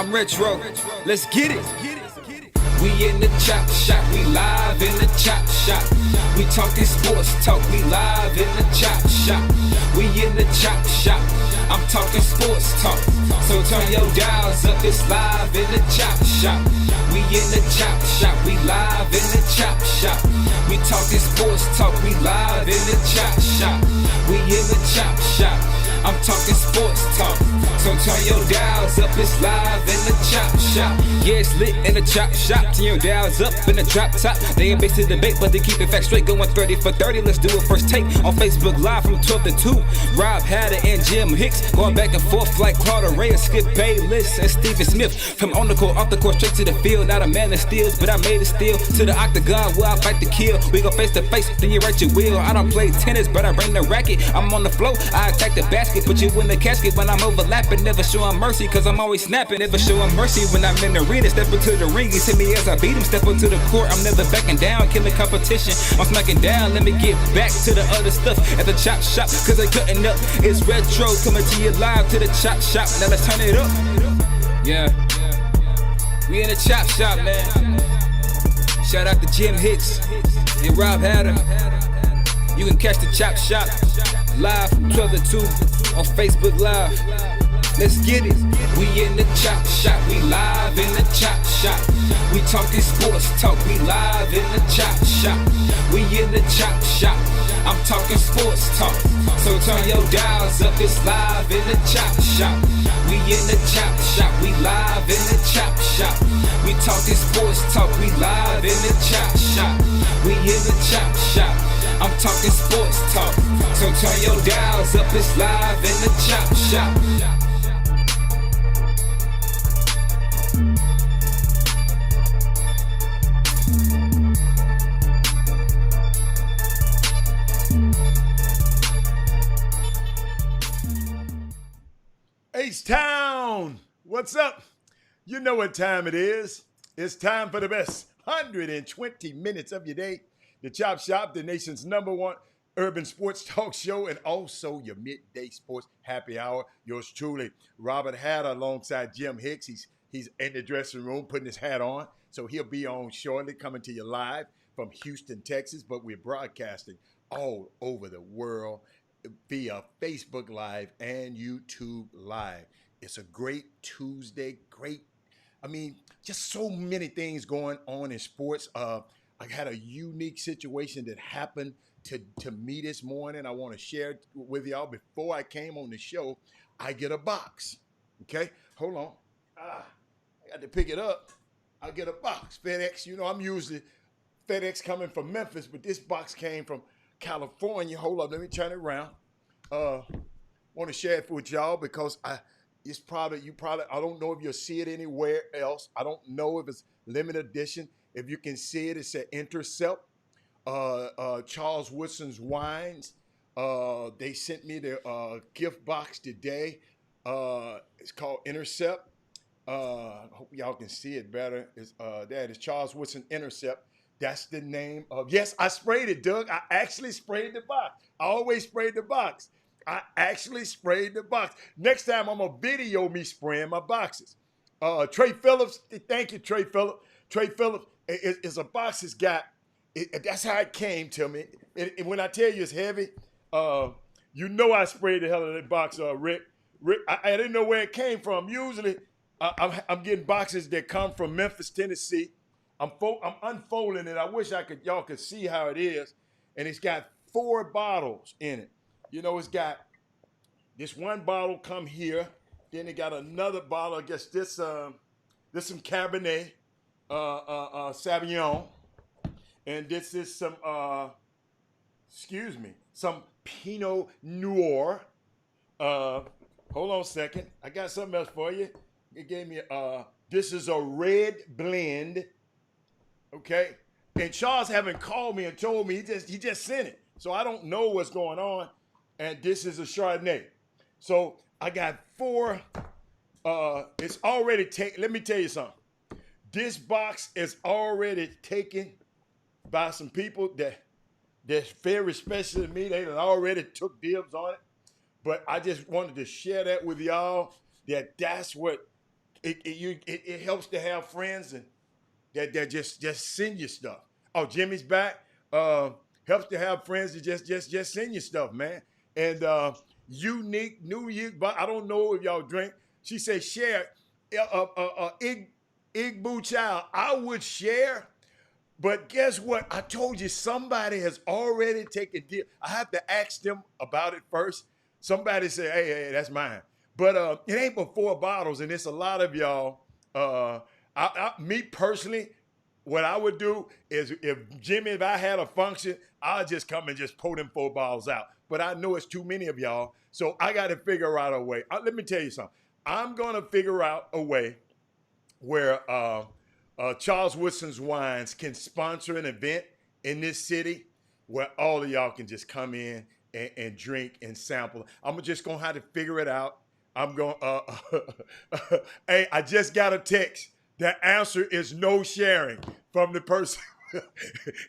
I'm retro. Let's get it. We in the chop shop, we live in the chop shop. We talking sports talk, we live in the chop shop. We in the chop shop, I'm talking sports talk. So turn your dials up, it's live in the chop shop. We in the chop shop, we live in the chop shop. We talking sports talk, we live in the chop shop. We in the chop shop, I'm talking sports talk. So turn your dials up, it's live in the chop shop. Yeah, it's lit in the chop shop. Turn your dials up in the drop top. They ain't based to debate, but they keep it fact straight. Going 30 for 30, let's do a first take. On Facebook Live from 12 to 2. Rob Hatter and Jim Hicks going back and forth like Carter Ray, Skip Bayless and Stephen Smith. From on the court, off the court, straight to the field. Not a man that steals, but I made it steal. To the octagon where I fight to kill. We go face to face, then you write your will. I don't play tennis, but I bring the racket. I'm on the floor, I attack the basket. Put you in the casket when I'm overlapping. Never showing mercy, cause I'm always snapping. Never showing mercy when I'm in the arena. Step into the ring, he hit me as I beat him. Step into the court, I'm never backing down. Killing competition, I'm smacking down. Let me get back to the other stuff at the chop shop, cause they cutting up. It's retro, coming to you live to the chop shop. Now let's turn it up. Yeah, we in the chop shop, man. Shout out to Jim Hicks and Rob Hatter. You can catch the chop shop live from 12 to 2 on Facebook Live. Let's get it. We in the chop shop, we live in the chop shop. We talking sports talk, we live in the chop shop. We in the chop shop, I'm talking sports talk. So turn your dials up, it's live in the chop shop. We in the chop shop, we live in the chop shop. We talking sports talk, we live in the chop shop. We in the chop shop, I'm talking sports talk. So turn your dials up, it's live in the chop shop. H-Town, what's up? You know what time it is. It's time for the best 120 minutes of your day. The Chop Shop, the nation's #1 urban sports talk show, and also your midday sports happy hour. Yours truly, Robert Hatter, alongside Jim Hicks. He's in the dressing room putting his hat on, so he'll be on shortly, coming to you live from Houston, Texas. But we're broadcasting all over the world via Facebook Live and YouTube Live. It's a great Tuesday, just so many things going on in sports. I had a unique situation that happened to me this morning. I want to share it with y'all. Before I came on the show, I get a box. Okay, hold on. I got to pick it up. I get a box. FedEx, I'm usually FedEx coming from Memphis, but this box came from California. Hold up, let me turn it around. Want to share it with y'all because I don't know if you'll see it anywhere else. I don't know if it's limited edition. If you can see it, it's an Intercept. Charles Woodson's Wines. They sent me the gift box today. It's called Intercept. I hope y'all can see it better. That is Charles Woodson Intercept. That's the name of, yes, I sprayed it, Doug. I actually sprayed the box. I always sprayed the box. I actually sprayed the box. Next time I'm going to video me spraying my boxes. Trey Phillips, thank you, Trey Phillips. Trey Phillips is a box that's got, that's how it came to me. And when I tell you it's heavy, I sprayed the hell out of that box, Rick. I didn't know where it came from. Usually, I'm getting boxes that come from Memphis, Tennessee. I'm unfolding it. I wish y'all could see how it is. And it's got 4 bottles in it. It's got this one bottle come here. Then it got another bottle. I guess this some Cabernet Sauvignon. And this is some some Pinot Noir. Hold on a second. I got something else for you. It gave me this is a red blend. Okay, and Charles haven't called me and told me. He just sent it, so I don't know what's going on. And this is a Chardonnay. So I got 4. It's already taken. Let me tell you something. This box is already taken by some people that's very special to me. They already took dibs on it. But I just wanted to share that with y'all. That's what it helps to have friends and that just send you stuff. Oh, Jimmy's back. Helps to have friends that just send you stuff, man. And unique New Year, but I don't know if y'all drink. She said share. Igbo child, I would share, but guess what? I told you somebody has already taken deal. I have to ask them about it first. Somebody said, hey, that's mine. But it ain't but 4 bottles, and it's a lot of y'all. Me personally, what I would do is if I had a function, I'll just come and just pull them 4 bottles out. But I know it's too many of y'all, so I got to figure out a way. Let me tell you something. I'm going to figure out a way where Charles Woodson's Wines can sponsor an event in this city where all of y'all can just come in and drink and sample. I'm just going to have to figure it out. I'm going, hey, I just got a text. The answer is no sharing from the person.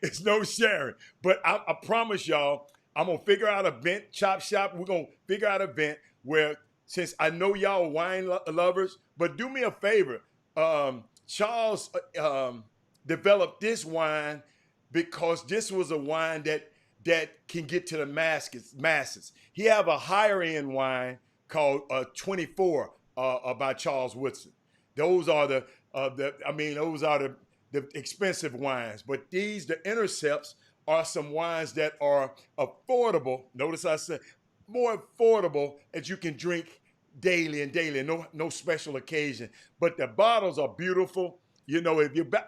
It's no sharing. But I promise y'all, I'm going to figure out an event, Chop Shop. We're going to figure out an event where, since I know y'all wine lovers, but do me a favor. Charles developed this wine because this was a wine that can get to the masses. He have a higher end wine called 24 by Charles Woodson. Those are the expensive wines. But these, the Intercepts, are some wines that are affordable. Notice I said more affordable that you can drink daily and daily, no special occasion. But the bottles are beautiful. You know,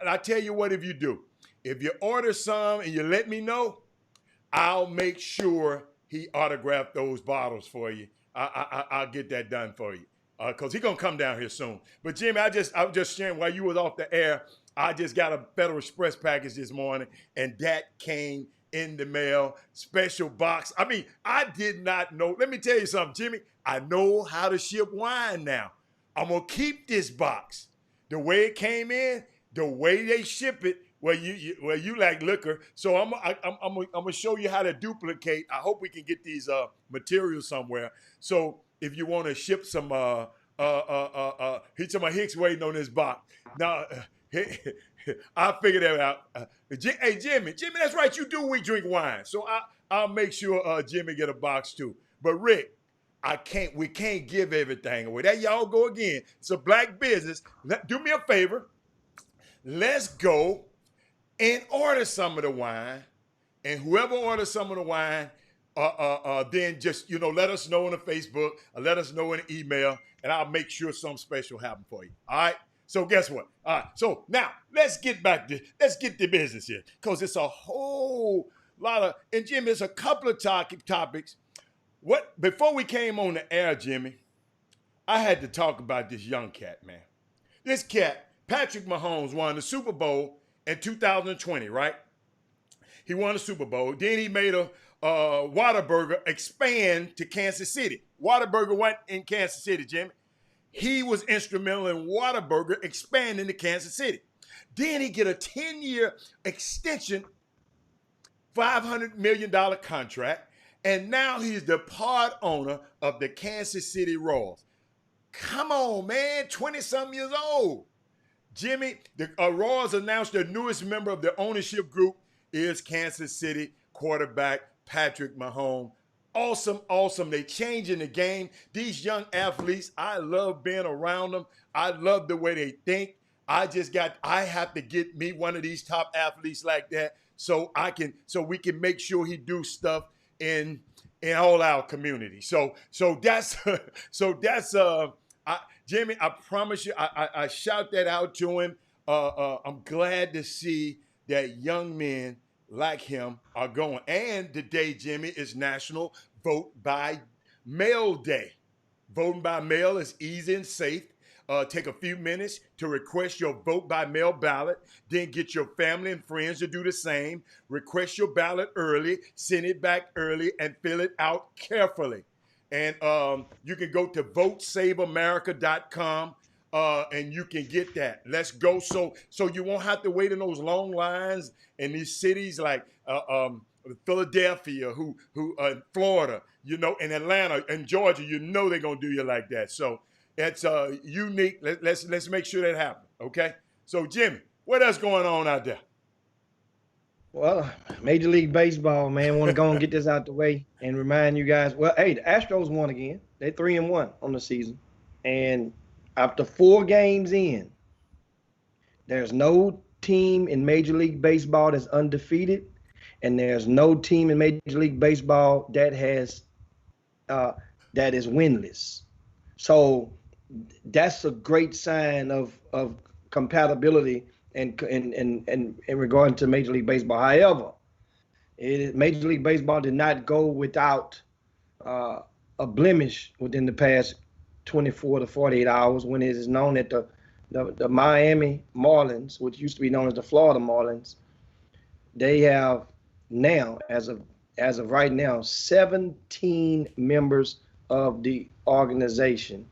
I tell you what, if you order some and you let me know, I'll make sure he autographed those bottles for you. I'll get that done for you. Because he's going to come down here soon. But Jimmy, I was just sharing while you was off the air, I just got a Federal Express package this morning, and that came in the mail, special box. I mean, I did not know. Let me tell you something, Jimmy. I know how to ship wine now. I'm going to keep this box. The way it came in, the way they ship it, well, you like liquor. So I'm going to show you how to duplicate. I hope we can get these materials somewhere. So if you want to ship some, Hicks waiting on this box. Now, I'll figure that out. Hey, Jimmy, that's right. You do. We drink wine. So I'll make sure Jimmy get a box too. But Rick, we can't give everything away. There y'all go again. It's a black business. Do me a favor. Let's go and order some of the wine. And whoever orders some of the wine, then just, let us know on the Facebook, or let us know in the email, and I'll make sure something special happen for you. All right? So guess what? All right. So now let's get to business here, because it's a whole lot of, and Jimmy, there's a couple of topics. Before we came on the air, Jimmy, I had to talk about this young cat, man. This cat, Patrick Mahomes, won the Super Bowl in 2020, right? He won the Super Bowl. Then he made a Whataburger expand to Kansas City. Whataburger went in Kansas City, Jimmy. He was instrumental in Whataburger expanding to Kansas City. Then he get a 10-year extension, $500 million contract, and now he's the part owner of the Kansas City Royals. Come on, man, 20-something years old. Jimmy, the Royals announced their newest member of their ownership group is Kansas City quarterback Patrick Mahomes. Awesome. They changing the game. These young athletes, I love being around them. I love the way they think. I have to get me one of these top athletes like that so we can make sure he do stuff in all our community. So that's Jimmy, I promise you, I shout that out to him. I'm glad to see that young men like him are going. And today, Jimmy, is National Vote by Mail Day. Voting by mail is easy and safe. Take a few minutes to request your vote by mail ballot. Then get your family and friends to do the same. Request your ballot early, send it back early, and fill it out carefully. And you can go to votesaveamerica.com and you can get that. Let's go. So you won't have to wait in those long lines in these cities like Philadelphia, Florida, in Atlanta and Georgia. They're gonna do you like that. So It's unique. Let's make sure that happens. Okay. So Jimmy, what else going on out there? Well, Major League Baseball, man, want to go and get this out the way and remind you guys. Well, hey, the Astros won again. They're 3-1 on the season, and after 4 games in, there's no team in Major League Baseball that's undefeated, and there's no team in Major League Baseball that has that is winless. So that's a great sign of compatibility and in regard to Major League Baseball. However, Major League Baseball did not go without a blemish within the past 24 to 48 hours when it is known that the Miami Marlins, which used to be known as the Florida Marlins, they have now, as of right now, 17 members of the organization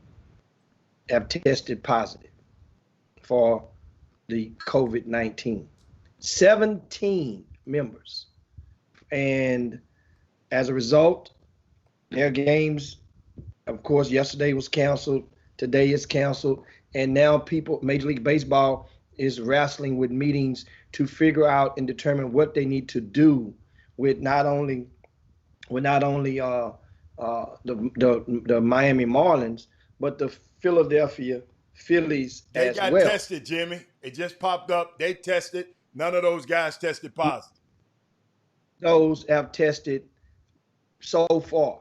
have tested positive for the COVID-19. 17 members. And as a result, their games, of course, yesterday was canceled, today is canceled, and now Major League Baseball is wrestling with meetings to figure out and determine what they need to do with not only the Miami Marlins, but the Philadelphia Phillies as well. They got tested, Jimmy. It just popped up. They tested. None of those guys tested positive. Those have tested so far.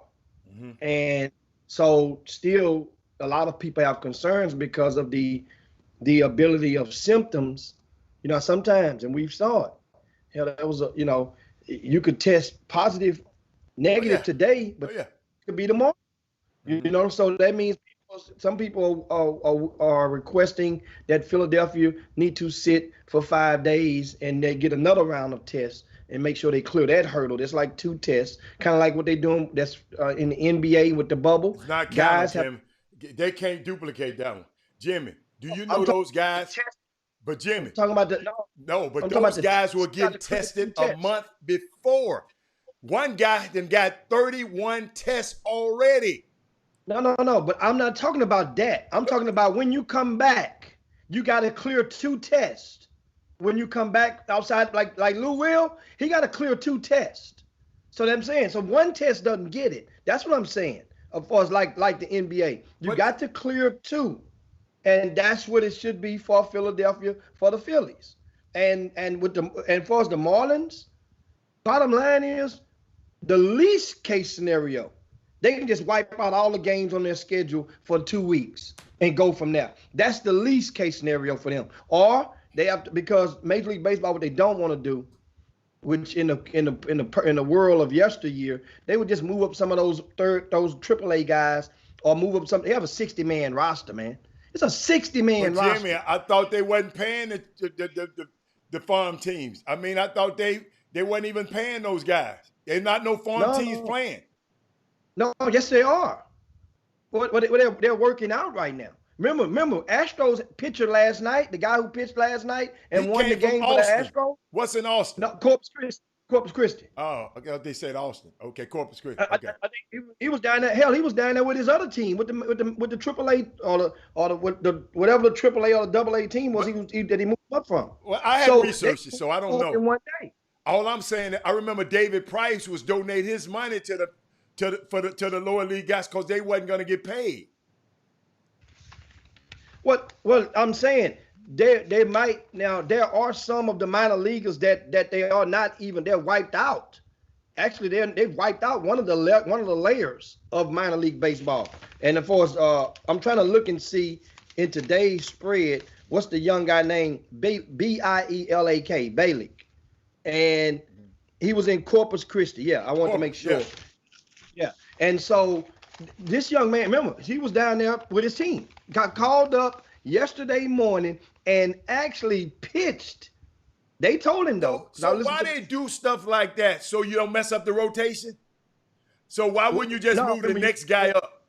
Mm-hmm. And so still a lot of people have concerns because of the ability of symptoms. You know, sometimes, and we saw it. Hell, that was you could test positive, negative today, but it could be tomorrow. Mm-hmm. You know, so that means some people are requesting that Philadelphia need to sit for 5 days and they get another round of tests and make sure they clear that hurdle. That's like 2 tests, kind of like what they're doing that's in the NBA with the bubble. It's not counting, Jimmy. They can't duplicate that one. Jimmy, do you know those guys? But Jimmy, I'm talking about but those guys will get tested a month before. One guy then got 31 tests already. No. But I'm not talking about that. I'm talking about when you come back, you got to clear 2 tests. When you come back outside, like Lou Will, he got to clear 2 tests. So that I'm saying, so 1 test doesn't get it. That's what I'm saying. As far as like the NBA, you got to clear 2, and that's what it should be for Philadelphia, for the Phillies, and far as the Marlins, bottom line is the least case scenario. They can just wipe out all the games on their schedule for 2 weeks and go from there. That's the least case scenario for them. Or they have to, because Major League Baseball, what they don't want to do, which in the world of yesteryear, they would just move up some of those AAA guys, or move up some. They have a 60-man roster, man. It's a 60-man roster. Jimmy, I thought they wasn't paying the farm teams. I mean, I thought they wasn't even paying those guys. There's not no farm teams playing. No, yes, they are. They're working out right now. Remember, Astros pitcher last night, the guy who pitched last night and won the game for the Astros. What's in Austin? No, Corpus Christi. Oh, okay. They said Austin. Okay, Corpus Christi. Okay. I think he was down there. Hell, he was down there with his other team, with the AAA or whatever the AAA or the AA team was. That he moved up from. Well, I have researched it, so I don't know. In one day. All I'm saying, I remember David Price was donating his money to the lower league guys because they wasn't going to get paid. Well, I'm saying they might now. There are some of the minor leaguers that they are not even. They're wiped out. Actually, they've wiped out one of the layers of minor league baseball. And of course, I'm trying to look and see in today's spread what's the young guy named Bielak, Bielak, and he was in Corpus Christi. Yeah, I wanted to make sure. Yeah, and so this young man, remember, he was down there with his team. Got called up yesterday morning and actually pitched. They told him though. So why they do stuff like that? So you don't mess up the rotation? So why wouldn't you just move the next guy up?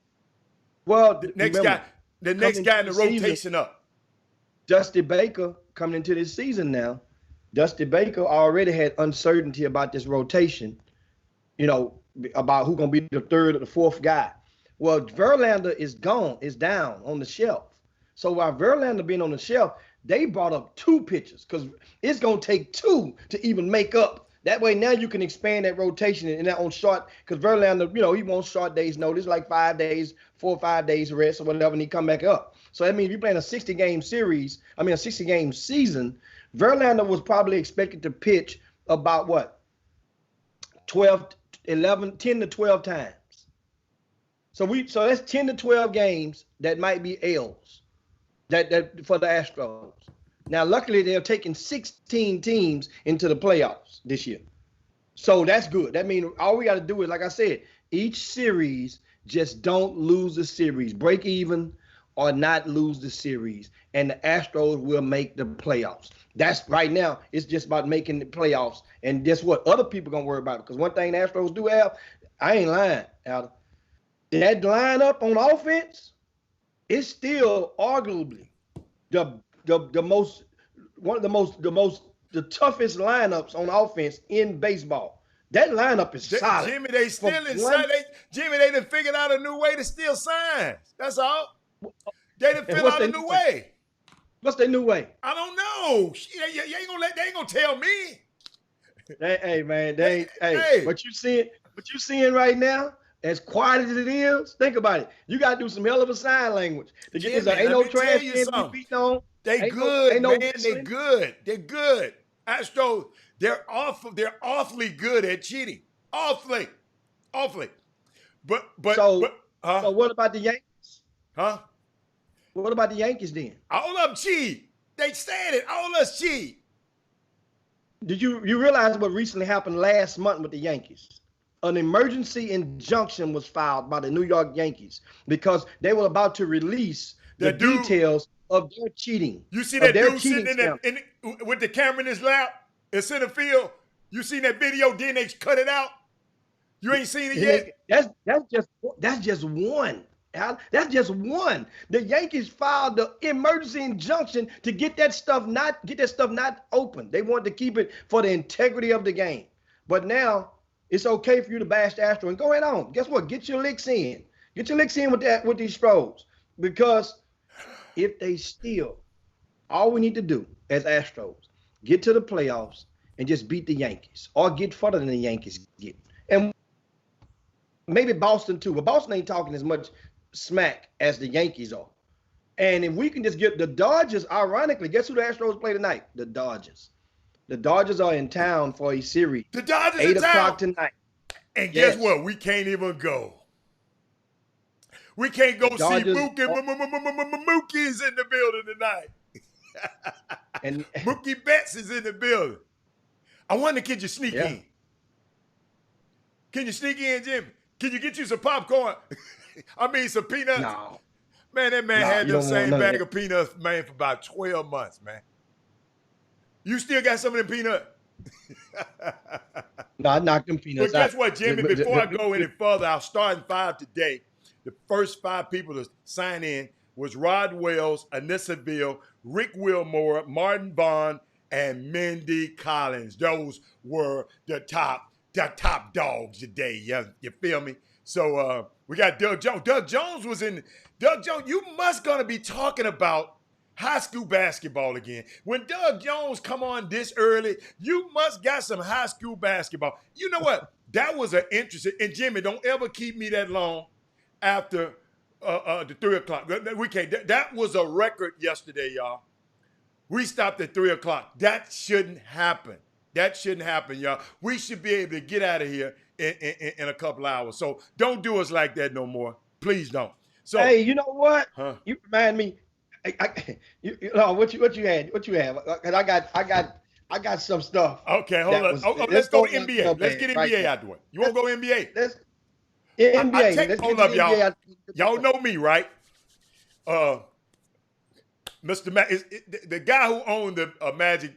Well, the next guy in the rotation up. Dusty Baker coming into this season now. Dusty Baker already had uncertainty about this rotation, about who's gonna be the 3rd or the 4th guy. Well, Verlander is gone, is down on the shelf. So while Verlander being on the shelf, they brought up 2 pitchers because it's gonna take 2 to even make up. That way now you can expand that rotation and that on short because Verlander, he wants short days notice, like 5 days, 4 or 5 days rest or whatever, and he come back up. So that means if you're playing a 60-game a 60-game season, Verlander was probably expected to pitch about what? 10 to 12 times. So that's 10 to 12 games that might be L's that for the Astros. Now, luckily, they're taking 16 teams into the playoffs this year. So that's good. That means all we got to do is, like I said, each series, just don't lose the series. Break even or not lose the series. And the Astros will make the playoffs. That's right now, it's just about making the playoffs. And guess what? Other people going to worry about it. Because one thing the Astros do have, I ain't lying, Adam. That lineup on offense is still arguably the toughest lineups on offense in baseball. That lineup is solid. Jimmy, they still inside. They done figured out a new way to steal signs. That's all. They done figured out a new way. What's their new way? I don't know. You ain't gonna tell me. Hey man, what you seeing right now? As quiet as it is, think about it. You gotta do some hell of a sign language to get this. Ain't no trash can be beaten on. They good, man. They good. They're good. Astros, they're awfully good at cheating. Awfully. But so what about the Yankees? Huh? What about the Yankees then? All of them cheat. They said it. All of us cheat. Did you realize what recently happened last month with the Yankees? An emergency injunction was filed by the New York Yankees because they were about to release the details of their cheating. You see that dude sitting with the camera in his lap in center field? You seen that video? Then they cut it out. You ain't seen it yet. That's just one. That's just one. The Yankees filed the emergency injunction to get that stuff not open. They wanted to keep it for the integrity of the game. But now it's okay for you to bash the Astros and go ahead on. Guess what? Get your licks in. Get your licks in with these Stros. Because if they steal, all we need to do as Astros, get to the playoffs and just beat the Yankees or get further than the Yankees get. And maybe Boston too. But Boston ain't talking as much smack as the Yankees are. And if we can just get the Dodgers, ironically, guess who the Astros play tonight? The Dodgers. The Dodgers are in town for a series. The Dodgers 8 in o'clock town tonight. And guess what? We can't even go. We can't go see Mookie's in the building tonight. And Mookie Betts is in the building. I wonder, can you sneak in? Can you sneak in, Jimmy? Can you get you some popcorn? I mean, some peanuts? No. Man, that man had the same bag of peanuts, man, for about 12 months, man. You still got some of them peanuts? No, I knocked them peanuts out. But guess what, Jimmy? Before I go any further, our starting 5 today, the first 5 people to sign in was Rod Wells, Anissa Ville, Rick Wilmore, Martin Vaughn, and Mindy Collins. Those were the top dogs today. You feel me? So we got Doug Jones. Doug Jones, you must gonna be talking about high school basketball again. When Doug Jones come on this early, you must got some high school basketball. You know what? That was an interesting. And Jimmy, don't ever keep me that long after the 3 o'clock. We can't. That was a record yesterday, y'all. We stopped at 3 o'clock. That shouldn't happen. Y'all. We should be able to get out of here in a couple hours. So don't do us like that no more. Please don't. So hey, you know what? Huh? You remind me. What you had? Cause I got some stuff. Okay, hold on. Let's go to NBA. Let's get NBA out the way. You want to go NBA? Let's NBA. Hold up, y'all. Y'all know me, right? Mr. The guy who owned the Magic.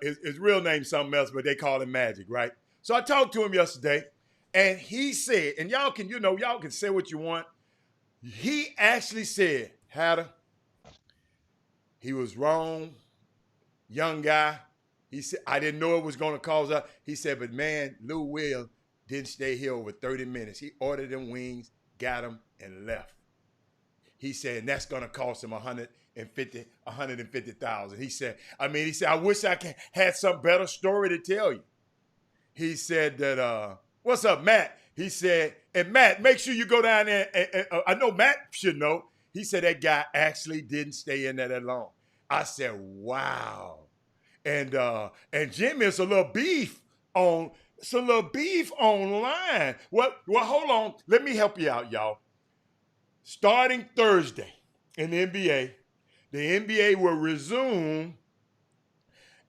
His real name's something else, but they call him Magic, right? So I talked to him yesterday, and he said, and y'all can say what you want. He actually said, Hatter, he was wrong, young guy. He said, I didn't know it was going to cause us. He said, but man, Lou Will didn't stay here over 30 minutes. He ordered them wings, got him, and left. He said, and that's gonna cost him 150,000. He said, I wish I had some better story to tell you. He said that, what's up, Matt? He said, and Matt, make sure you go down there. I know Matt should know. He said that guy actually didn't stay in there that long. I said, wow. And Jimmy, it's a little beef online. Well, hold on. Let me help you out, y'all. Starting Thursday in the NBA will resume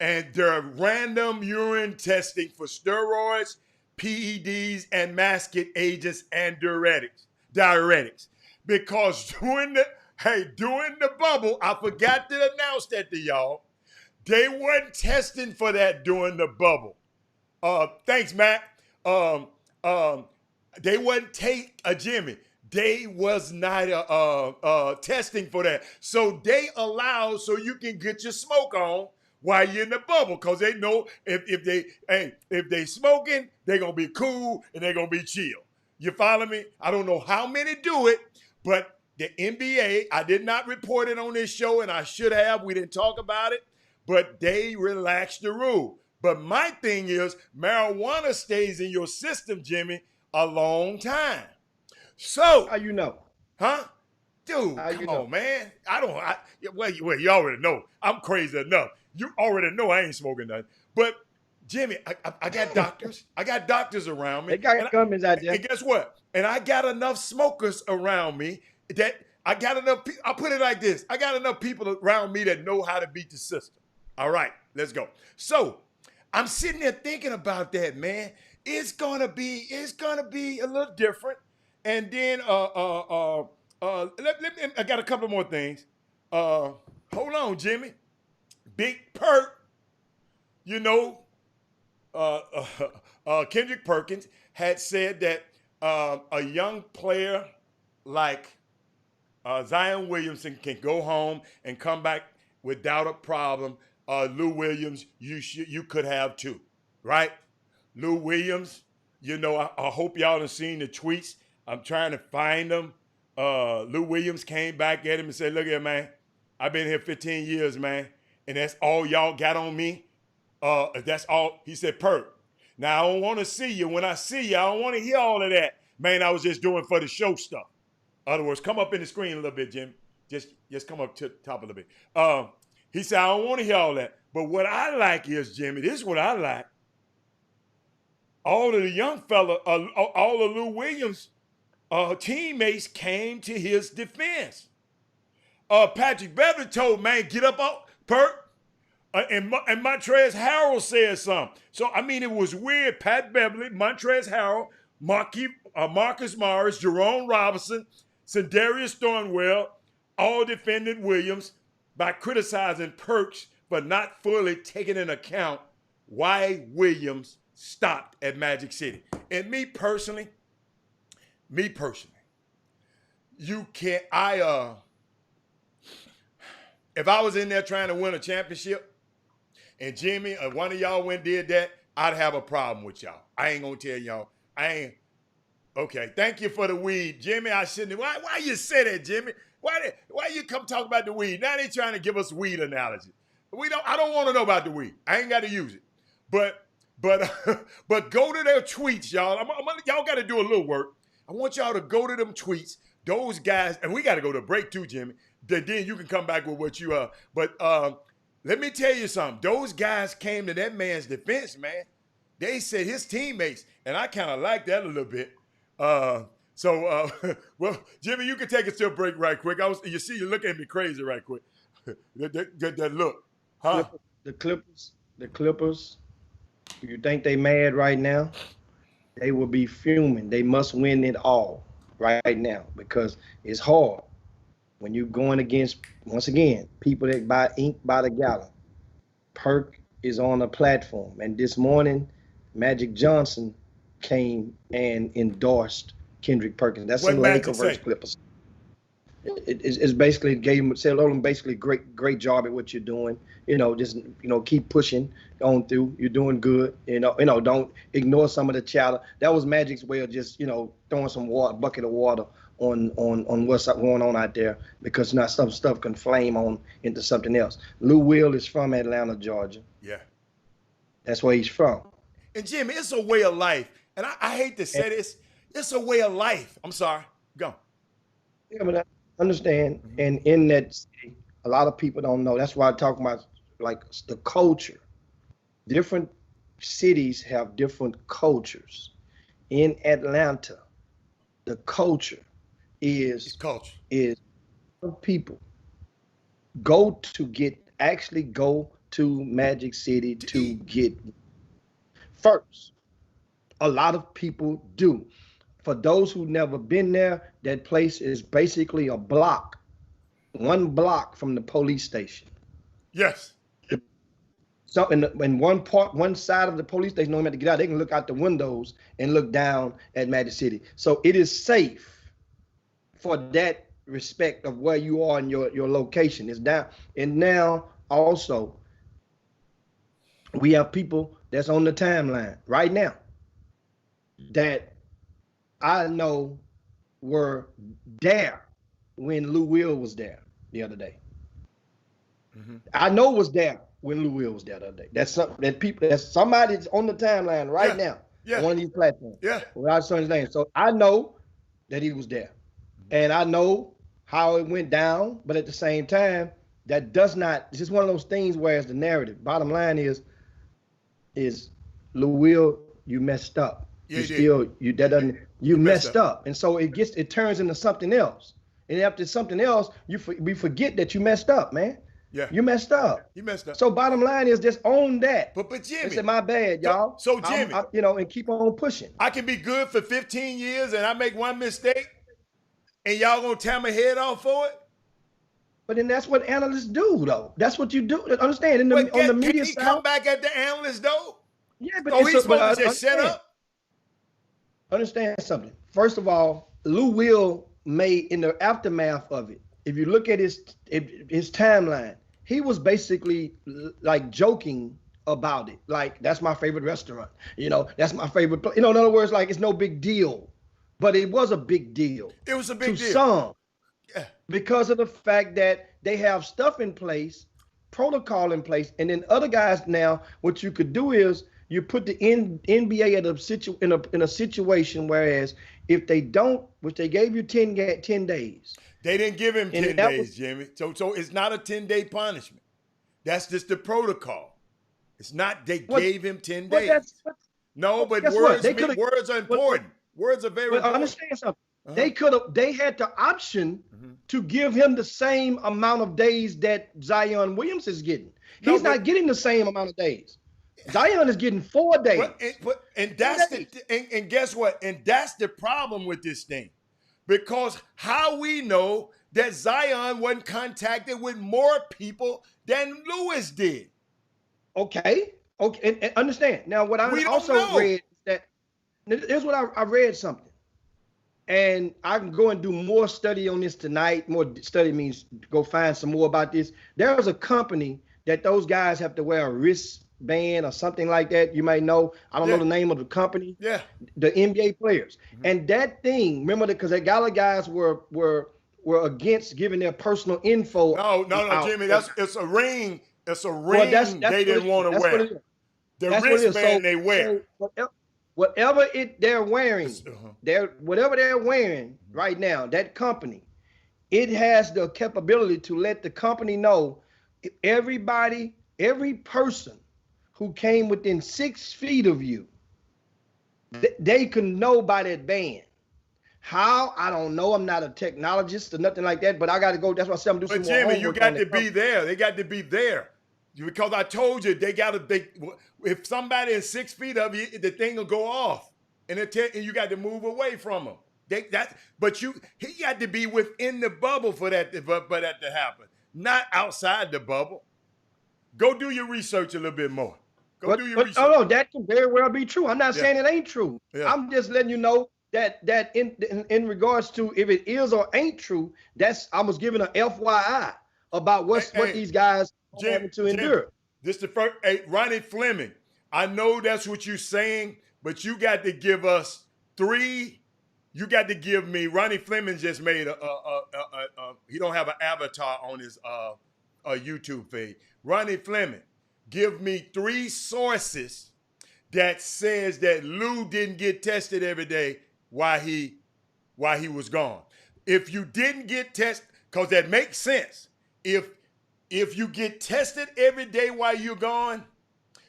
and their random urine testing for steroids, PEDs, and masking agents and diuretics. Because during the bubble, I forgot to announce that to y'all, they weren't testing for that during the bubble. Thanks, Matt. They wasn't Jimmy. They was not testing for that. So they allow so you can get your smoke on while you're in the bubble, because they know if they smoking, they're gonna be cool and they're gonna be chill. You follow me? I don't know how many do it, but the NBA, I did not report it on this show, and I should have. We didn't talk about it, but they relaxed the rule. But my thing is, marijuana stays in your system, Jimmy, a long time. So How you know? huh? Dude, come on, man. Well, you already know. I'm crazy enough. You already know I ain't smoking nothing. But Jimmy, I got doctors. I got doctors around me. They got gummies out there. And guess what? And I got enough smokers around me that I got enough. I'll put it like this: I got enough people around me that know how to beat the system. All right, let's go. So I'm sitting there thinking about that, man. It's gonna be a little different. And then I got a couple more things. Hold on, Jimmy. Big Perk, you know, Kendrick Perkins had said that a young player like Zion Williamson can go home and come back without a problem. Lou Williams, you could have too, right? Lou Williams, you know, I hope y'all have seen the tweets. I'm trying to find them. Lou Williams came back at him and said, look here, man, I've been here 15 years, man, and that's all y'all got on me. That's all. He said, Perk, now I don't want to see you. When I see you, I don't want to hear all of that. Man, I was just doing for the show stuff. In other words, come up in the screen a little bit, Jim. Just come up to the top a little bit. He said, I don't want to hear all that. But what I like is, Jimmy, this is what I like. All of the young fella, all of Lou Williams' teammates came to his defense. Patrick Beverly told, man, get up on Perk. And Montrezl Harrell said something. So, I mean, it was weird. Pat Beverly, Montrezl Harrell, Marcus Morris, Jerome Robinson, Sindarius Thornwell, all defended Williams by criticizing Perks for not fully taking into account why Williams stopped at Magic City. And me personally, you can't, if I was in there trying to win a championship and Jimmy or one of y'all went and did that, I'd have a problem with y'all. I ain't gonna tell y'all. Okay, thank you for the weed. Jimmy, I shouldn't, why you say that, Jimmy? Why you come talk about the weed? Now they trying to give us weed analogy. I don't want to know about the weed. I ain't got to use it. But go to their tweets, y'all. Y'all got to do a little work. I want y'all to go to them tweets. Those guys, and we got to go to break too, Jimmy. Then you can come back with what you are. But let me tell you something. Those guys came to that man's defense, man. They said his teammates, and I kind of like that a little bit. Well, Jimmy, you can take us to a break right quick. You see, you're looking at me crazy right quick. that look, huh? The Clippers. You think they mad right now? They will be fuming. They must win it all right now because it's hard when you're going against, once again, people that buy ink by the gallon. Perk is on a platform, and this morning, Magic Johnson came and endorsed Kendrick Perkins. That's in Lakers versus Clippers. It's basically said Olin basically great job at what you're doing. Just keep pushing on through. You're doing good. Don't ignore some of the chatter. That was Magic's way of just throwing some bucket of water on what's going on out there, because now some stuff can flame on into something else. Lou Will is from Atlanta, Georgia. Yeah, that's where he's from. And Jimmy, it's a way of life. And I hate to say this, it's a way of life. I'm sorry. Go. Yeah, but I understand. And in that city, a lot of people don't know. That's why I talk about like the culture. Different cities have different cultures. In Atlanta, the culture is people go to Magic City to get first. A lot of people do. For those who never been there, that place is basically a block, one block from the police station. Yes. So in one side of the police station, no matter to get out, they can look out the windows and look down at Magic City. So it is safe for that respect of where you are in your location. It's down. And now also, we have people that's on the timeline right now that I know were there when Lou Will was there the other day. I know was there when Lou Will was there the other day. That's somebody that's on the timeline right now on one of these platforms. Yeah. Without saying his name. So I know that he was there. And I know how it went down, but at the same time, that does not, it's just one of those things where it's the narrative. Bottom line is Lou Will, you messed up. Yeah, you messed up. And so it turns into something else. And after something else, we forget that you messed up, man. Yeah. You messed up. You messed up. So bottom line is just own that. But Jimmy. Say my bad, y'all. So Jimmy. And keep on pushing. I can be good for 15 years and I make one mistake and y'all gonna tear my head off for it? But then that's what analysts do, though. That's what you do. Understand? On the media side. Can he side, come back at the analyst, though? Yeah, but he's supposed to just shut up? Understand something. First of all, Lou Will made, in the aftermath of it, if you look at his timeline, he was basically like joking about it. Like, that's my favorite restaurant. That's my favorite place. In other words, like, it's no big deal. But it was a big deal. It was a big deal. To some. Yeah. Because of the fact that they have stuff in place, protocol in place, and then other guys now, what you could do is you put the NBA in a situation, whereas if they don't, which they gave you 10 days. They didn't give him 10 days, Jimmy. So it's not a 10-day punishment. That's just the protocol. It's not they gave him 10 days. But words are important. Words are very important. Understand something. They had the option to give him the same amount of days that Zion Williams is getting. He's not getting the same amount of days. Zion is getting 4 days. And guess what? And that's the problem with this thing. Because how we know that Zion wasn't contacted with more people than Lewis did. Okay. And understand. Now, what I also read is that, here's what I read something. And I can go and do more study on this tonight. More study means go find some more about this. There is a company that those guys have to wear a wristband or something like that. You might know. I don't know the name of the company. Yeah. The NBA players. And that thing, remember, because the Gala guys were against giving their personal info. No, Jimmy. It's a ring. It's a ring they didn't want to wear. The wristband they wear. Whatever they're wearing, whatever they're wearing right now, that company, it has the capability to let the company know every person who came within 6 feet of you, they can know by that band. How? I don't know. I'm not a technologist or nothing like that, but I got to go. That's why I said I'm doing some more homework. But Jimmy, you got to be there. They got to be there. Because I told you, if somebody is 6 feet of you, the thing will go off, and you got to move away from them. He got to be within the bubble for that to happen, not outside the bubble. Go do your research a little bit more. Go do your research. Oh no, that can very well be true. I'm not saying it ain't true. Yeah. I'm just letting you know that in regards to if it is or ain't true, I was giving an FYI about what these guys are having to endure. This the first. Hey, Ronnie Fleming, I know that's what you're saying, but you got to give us 3. You got to give me. Ronnie Fleming just made he don't have an avatar on his YouTube feed. Ronnie Fleming, give me 3 sources that says that Lou didn't get tested every day while he was gone. If you didn't get tested, because that makes sense. If you get tested every day while you're gone,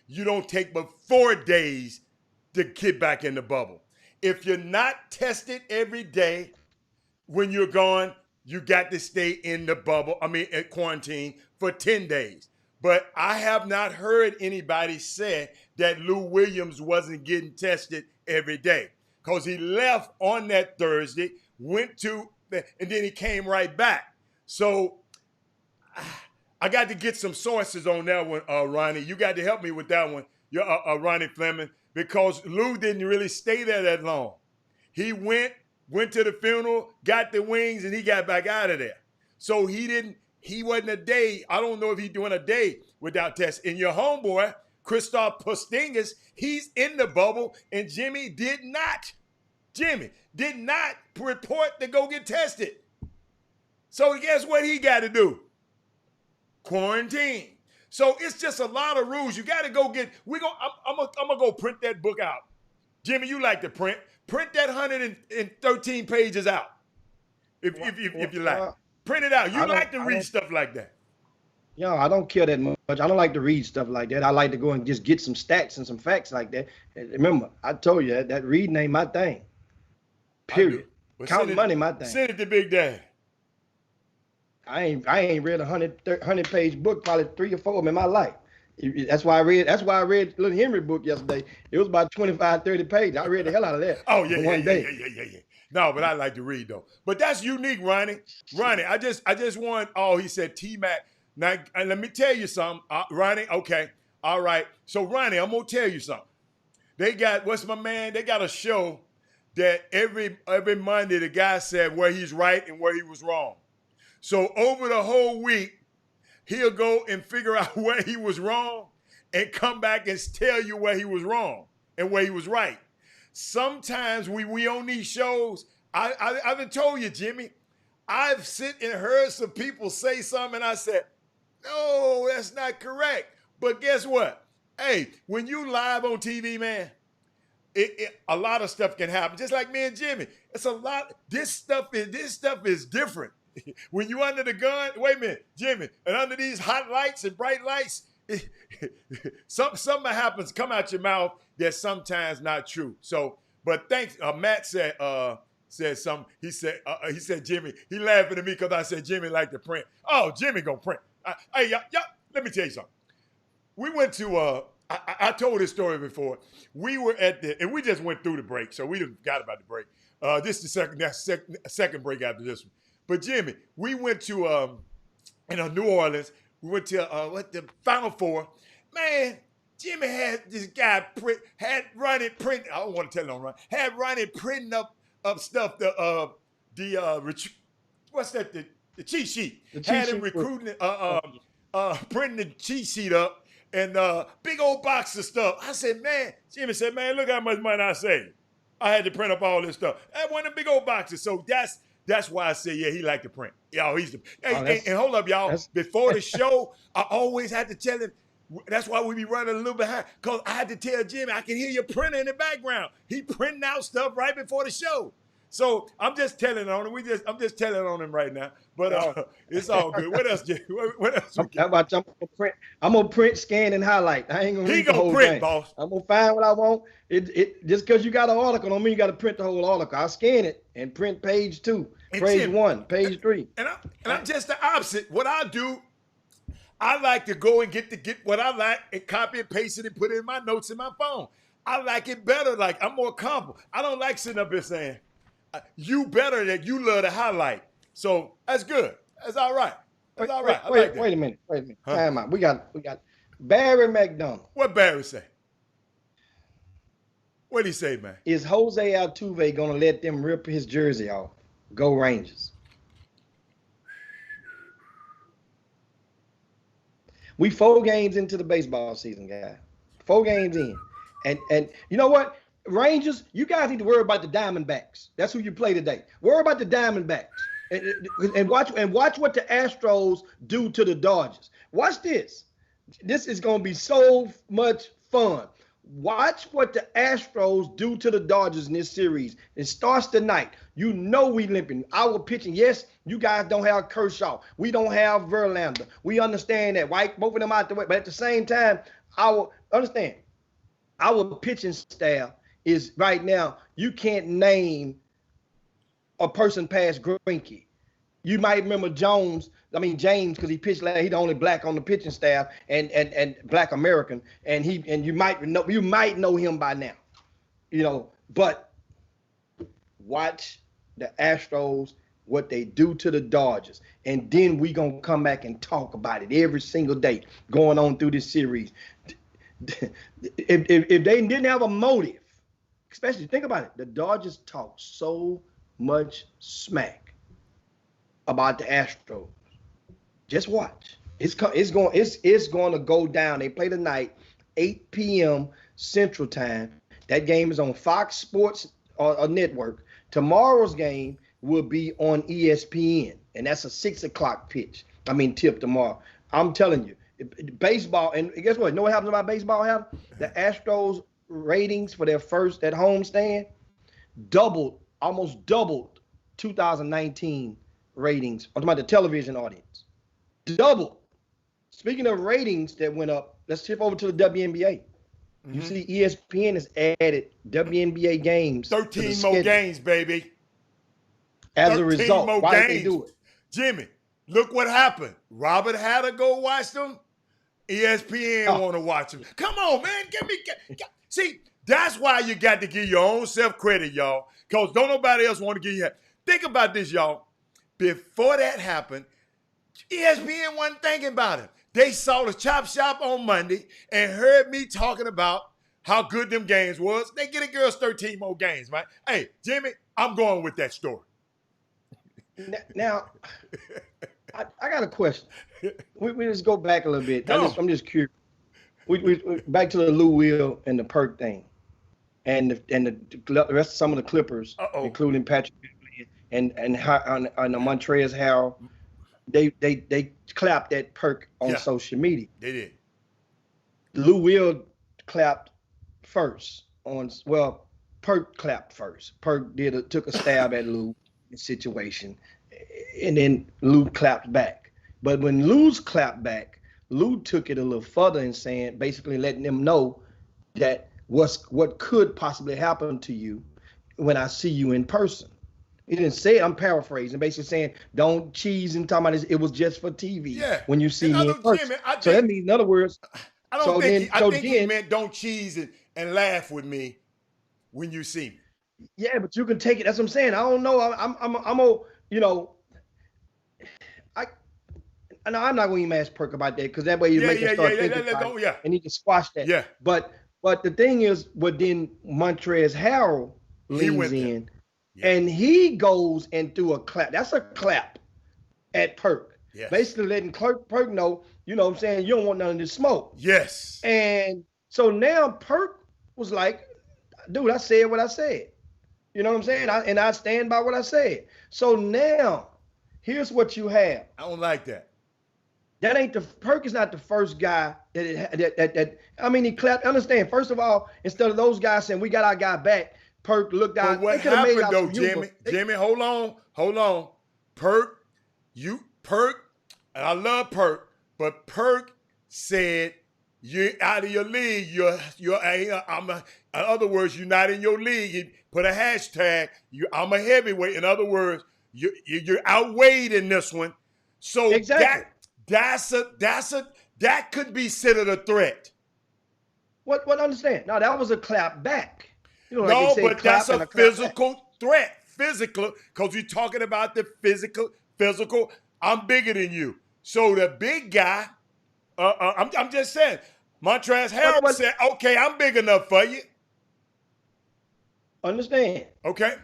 you don't take but 4 days to get back in the bubble. If you're not tested every day when you're gone, you got to stay in the bubble, at quarantine for 10 days. But I have not heard anybody say that Lou Williams wasn't getting tested every day, because he left on that Thursday, and then he came right back. So I got to get some sources on that one, Ronnie. You got to help me with that one, Ronnie Fleming, because Lou didn't really stay there that long. He went to the funeral, got the wings, and he got back out of there. So he wasn't a day. I don't know if he's doing a day without test. And your homeboy, Kristaps Porzingis, he's in the bubble, and Jimmy did not report to go get tested. So guess what he got to do? Quarantine. So it's just a lot of rules. You got to go get. I'm gonna go print that book out. Jimmy, you like to print. Print that 113 pages out. If you like, print it out. You like to read stuff like that. Yo, I don't care that much. I don't like to read stuff like that. I like to go and just get some stats and some facts like that. And remember, I told you that reading ain't my thing. Period. Well, counting money, my thing. Send it to Big Daddy. I ain't read a 100-page book, probably 3 or 4 of them in my life. That's why I read Little Henry book yesterday. It was about 25, 30 pages. I read the hell out of that. Oh yeah, yeah. No, but I like to read though. But that's unique, Ronnie. Ronnie, I just want. Oh, he said T-Mac. Now let me tell you something, Ronnie. Okay, all right. So Ronnie, I'm gonna tell you something. They got They got a show that every Monday the guy said where he's right and where he was wrong. So over the whole week, he'll go and figure out where he was wrong and come back and tell you where he was wrong and where he was right. Sometimes we on these shows, I've told you, Jimmy, I've sit and heard some people say something and I said, no, that's not correct. But guess what? Hey, when you live on TV, man, a lot of stuff can happen. Just like me and Jimmy. It's a lot. This stuff is different. When you under the gun, wait a minute, Jimmy, and under these hot lights and bright lights, something happens, come out your mouth that's sometimes not true. So, but thanks. Matt said something. He said Jimmy. He laughing at me because I said Jimmy like to print. Oh, Jimmy gonna print. Hey, y'all, let me tell you something. We went to. I told this story before. We were and we just went through the break, so we forgot about the break. This is the second break after this one. But Jimmy, we went to New Orleans. We went to the Final Four. Man, Jimmy had this guy had Ronnie print. I don't want to tell him Ronnie. Had Ronnie printing up stuff. What's that? The cheat sheet. Had him recruiting, printing the cheat sheet up and big old box of stuff. I said, man. Jimmy said, man, look how much money I saved. I had to print up all this stuff. That one of the big old boxes. So that's why I say, yeah, he like to print. Yo, he's the. Hey, and hold up, y'all. Before the show, I always had to tell him. That's why we be running a little behind. Because I had to tell Jimmy, I can hear your printer in the background. He printing out stuff right before the show. So I'm just telling on him. I'm just telling on him right now. But it's all good. What else, Jimmy? What else? How about I'm gonna print? I'm gonna print, scan, and highlight. I ain't gonna read the whole print, thing. Boss. I'm gonna find what I want. It just because you got an article don't mean you got to print the whole article. I'll scan it and print page 2, page 1, page 3. And I'm just the opposite. What I do, I like to go and get what I like and copy and paste it and put it in my notes in my phone. I like it better. Like I'm more comfortable. I don't like sitting up here saying, you better that you love to highlight. So that's good. That's all right. That's all right. Wait a minute. Huh? Time out. We got Barry McDonald. What Barry say? What'd he say, man? Is Jose Altuve going to let them rip his jersey off? Go Rangers. We 4 games into the baseball season, guys. 4 games in. And you know what? Rangers, you guys need to worry about the Diamondbacks. That's who you play today. Worry about the Diamondbacks. And watch what the Astros do to the Dodgers. Watch this. This is going to be so much fun. Watch what the Astros do to the Dodgers in this series. It starts tonight. You know we limping. Our pitching, yes, you guys don't have Kershaw. We don't have Verlander. We understand that, right? Both of them out the way. But at the same time, our pitching staff is right now, you can't name a person past Greinke. You might remember James, because he pitched last. He's the only black on the pitching staff and black American, and you might know him by now, But watch the Astros, what they do to the Dodgers, and then we gonna come back and talk about it every single day going on through this series. If they didn't have a motive, especially think about it, the Dodgers talk so much smack about the Astros. Just watch. It's going to go down. They play tonight, 8 p.m. Central Time. That game is on Fox Sports Network. Tomorrow's game will be on ESPN, and that's a 6 o'clock tip tomorrow. I'm telling you, baseball, and guess what? You know what happens about baseball? The Astros ratings for their first at home stand almost doubled 2019 ratings. I'm talking about the television audience. Double. Speaking of ratings that went up, let's shift over to the WNBA. Mm-hmm. You see, ESPN has added WNBA games. 13 more games, baby. As a result, why did they do it? Jimmy, look what happened. Robert had to go watch them. ESPN want to watch them. Come on, man. See, that's why you got to give your own self credit, y'all, because don't nobody else want to give you. Think about this, y'all. Before that happened, ESPN wasn't thinking about it. They saw the Chop Shop on Monday and heard me talking about how good them games was. They get a girls 13 more games, man. Hey, Jimmy, I'm going with that story. Now, I got a question. We just go back a little bit. I'm just curious. We back to the Lou Will and the Perk thing, and the rest of some of the Clippers, including Patrick and the Montrezl Harrell. They clapped at Perk on social media. They did. Lou Will clapped first Perk clapped first. Perk took a stab at Lou situation, and then Lou clapped back. But when Lou's clapped back, Lou took it a little further and saying, basically letting them know that what could possibly happen to you when I see you in person. He didn't say it, I'm paraphrasing, basically saying, don't cheese and talking about it was just for TV when you see me in person. So that means, in other words, I think he meant don't cheese and laugh with me when you see me. Yeah, but you can take it. That's what I'm saying. I don't know. I'm not going to even ask Perk about that because that way you make him start thinking about it, and he can squash that. Yeah. But the thing is, then Montrezl Harrell leans in. Yeah. And he goes and threw a clap. That's a clap at Perk. Yes. Basically letting Perk know, you know what I'm saying, you don't want none of this smoke. Yes. And so now Perk was like, dude, I said what I said. You know what I'm saying? I stand by what I said. So now, here's what you have. I don't like that. Perk is not the first guy he clapped. Understand, first of all, instead of those guys saying, we got our guy back, Perk looked out. But what happened though, Jimmy? Jimmy, hold on. Perk, and I love Perk, but Perk said you're out of your league. In other words, you're not in your league. He put a hashtag. I'm a heavyweight. In other words, you're outweighed in this one. So exactly. that could be considered a threat. What understand? No, that was a clap back. No, but that's a physical threat. Physical, because you're talking about the physical. I'm bigger than you. So the big guy, I'm just saying, Montrezl Harrell said, okay, I'm big enough for you. understand. Okay.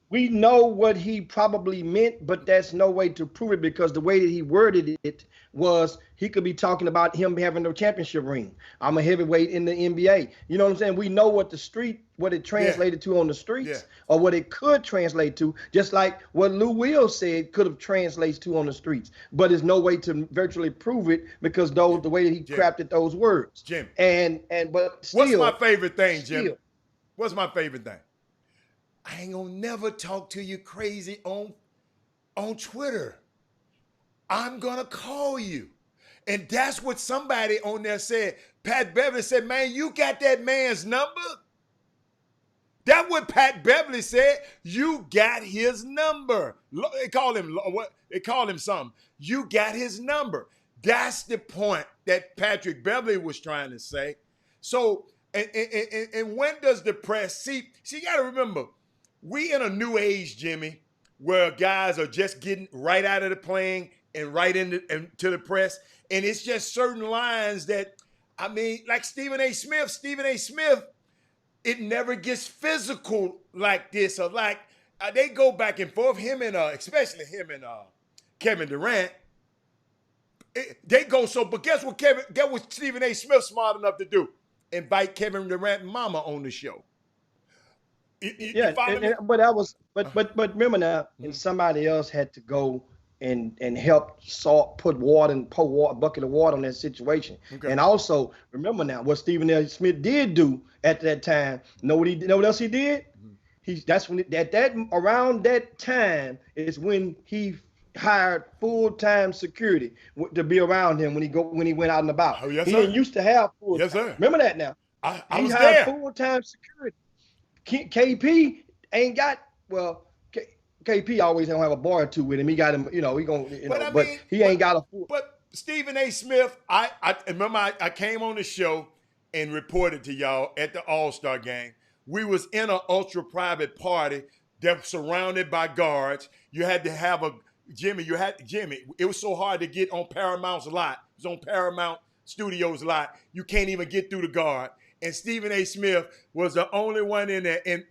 We know what he probably meant, but that's no way to prove it because the way that he worded it was he could be talking about him having no championship ring. I'm a heavyweight in the NBA. You know what I'm saying? We know what it translated to on the streets or what it could translate to, just like what Lou Will said could have translated to on the streets. But there's no way to virtually prove it because the way that he crafted those words. Jim. But still. What's my favorite thing, Jim? What's my favorite thing? I ain't gonna never talk to you crazy on Twitter. I'm gonna call you. And that's what somebody on there said. Pat Beverly said, man, you got that man's number? That's what Pat Beverly said. You got his number. They call him something. You got his number. That's the point that Patrick Beverly was trying to say. So, and when does the press see, you got to remember, we in a new age, Jimmy, where guys are just getting right out of the plane and right into the press. And it's just certain lines that, I mean, like Stephen A. Smith, it never gets physical like this. Or like, they go back and forth, especially him and Kevin Durant. They go so, but guess what Stephen A. Smith smart enough to do? Invite Kevin Durant mama on the show. But remember now, and somebody else had to go and help pour a bucket of water on that situation. Okay. And also remember now what Stephen A. Smith did do at that time. Know what else he did? Mm-hmm. Around that time is when he hired full-time security to be around him when he went out and about. Oh, yes, he sir. didn't used to have full-time. Yes, sir. Remember that now. I was hired there. Full-time security. KP ain't got, KP always don't have a bar or two with him. He got him, but he ain't got a full. But Stephen A. Smith, I remember I came on the show and reported to y'all at the All-Star game. We was in an ultra-private party that was surrounded by guards. You had to have Jimmy, it was so hard to get on Paramount's lot. It was on Paramount Studios lot. You can't even get through the guard. And Stephen A. Smith was the only one in there. And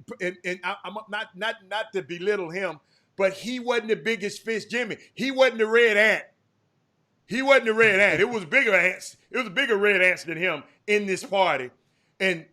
I'm not to belittle him, but he wasn't the biggest fish, Jimmy. He wasn't the red ant. It was bigger ants. It was a bigger red ants than him in this party. And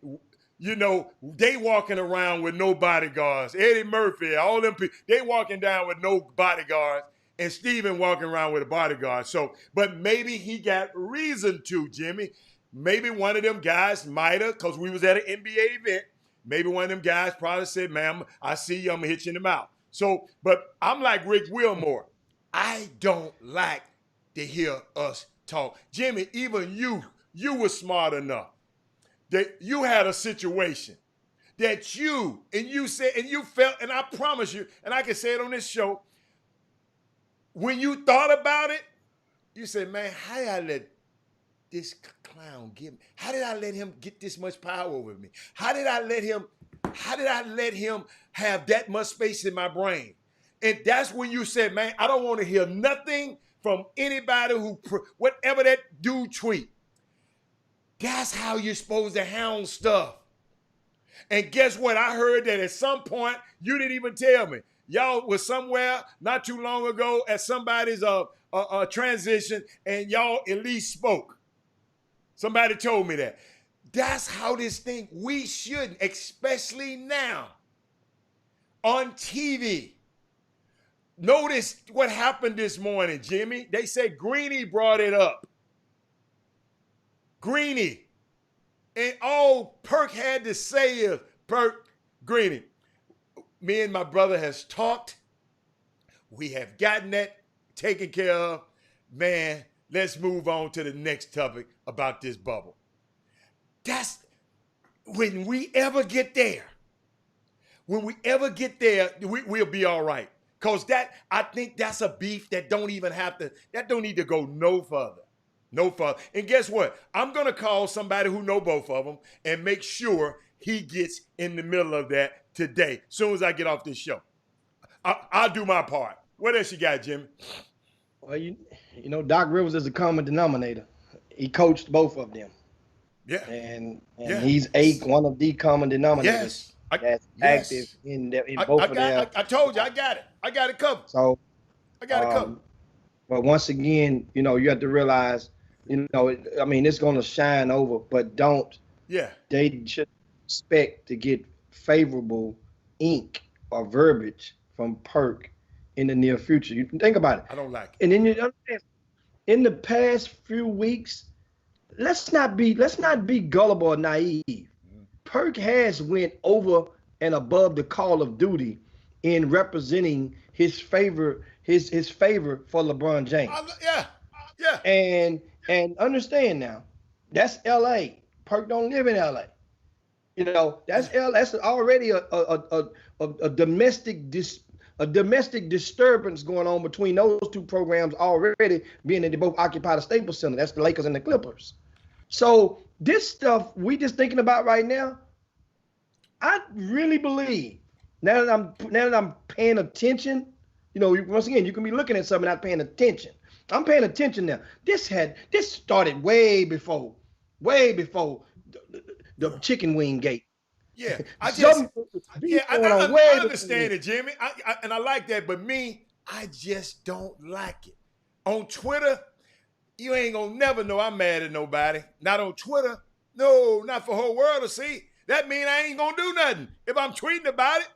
they walking around with no bodyguards. Eddie Murphy, all them people, they walking down with no bodyguards. And Stephen walking around with a bodyguard. So, but maybe he got reason to, Jimmy. Maybe one of them guys might have, because we was at an NBA event, maybe one of them guys probably said, man, I see you, I'm going to hit you in the mouth. So, but I'm like Rick Wilmore. I don't like to hear us talk. Jimmy, even you were smart enough that you had a situation that you said, and you felt, and I promise you, and I can say it on this show, when you thought about it, you said, man, how did I let this clown get me? How did I let him get this much power over me? How did I let him have that much space in my brain? And that's when you said, man, I don't want to hear nothing from anybody whatever that dude tweet. That's how you're supposed to hound stuff. And guess what? I heard that at some point, you didn't even tell me. Y'all was somewhere not too long ago at somebody's transition, and y'all at least spoke. Somebody told me that. That's how this thing, we shouldn't, especially now, on TV. Notice what happened this morning, Jimmy. They said Greeny brought it up. Greeny. And all Perk had to say is, Greeny, me and my brother has talked. We have gotten that taken care of. Man, let's move on to the next topic about this bubble. That's when we ever get there. We'll be all right. Because I think that's a beef that don't need to go no further. No further. And guess what? I'm going to call somebody who know both of them and make sure he gets in the middle of that today, as soon as I get off this show. I'll do my part. What else you got, Jimmy? Well, Doc Rivers is a common denominator. He coached both of them. Yeah. And he's one of the common denominators that's Yes. active in both of their. I told you, I got it. I got it covered. So, I got it covered. but once again, you have to realize, I mean, it's going to shine over, but Yeah. they should expect to get favorable ink or verbiage from Perk in the near future. You can think about it. I don't like it. And then you understand, in the past few weeks, let's not be gullible or naive. Perk has went over and above the call of duty in representing his favor for LeBron James. Yeah. And understand now, that's L.A. Perk don't live in L.A. That's already a domestic disturbance going on between those two programs already, being that they both occupy the Staples Center. That's the Lakers and the Clippers. So this stuff we just thinking about right now, I really believe now that I'm paying attention. Once again, you can be looking at something not paying attention. I'm paying attention now. This started way before the chicken wing gate. Yeah, I understand it, Jimmy. And I like that, but me, I just don't like it. On Twitter, you ain't gonna never know I'm mad at nobody. Not on Twitter. No, not for the whole world to see. That mean I ain't gonna do nothing if I'm tweeting about it.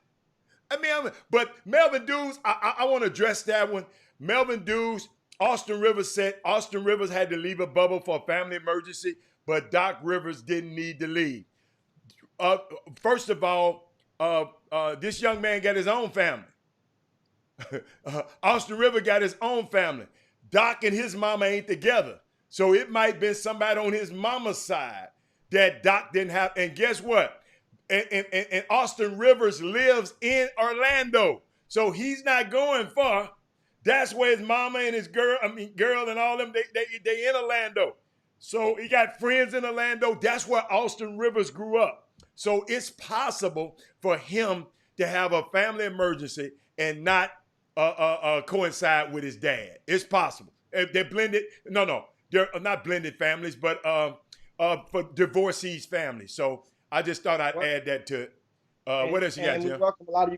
But Melvin Dews, I want to address that one. Melvin Dews, Austin Rivers said Austin Rivers had to leave a bubble for a family emergency, but Doc Rivers didn't need to leave. First of all, this young man got his own family. Austin Rivers got his own family. Doc and his mama ain't together. So it might be somebody on his mama's side that Doc didn't have. And guess what? And Austin Rivers lives in Orlando. So he's not going far. That's where his mama and his girl and all them, they in Orlando. So he got friends in Orlando. That's where Austin Rivers grew up. So it's possible for him to have a family emergency and not coincide with his dad. It's possible. They're blended. No, they're not blended families, but for divorcees families. So I just thought I'd add that to it. What else you got, Jim? We welcome a lot of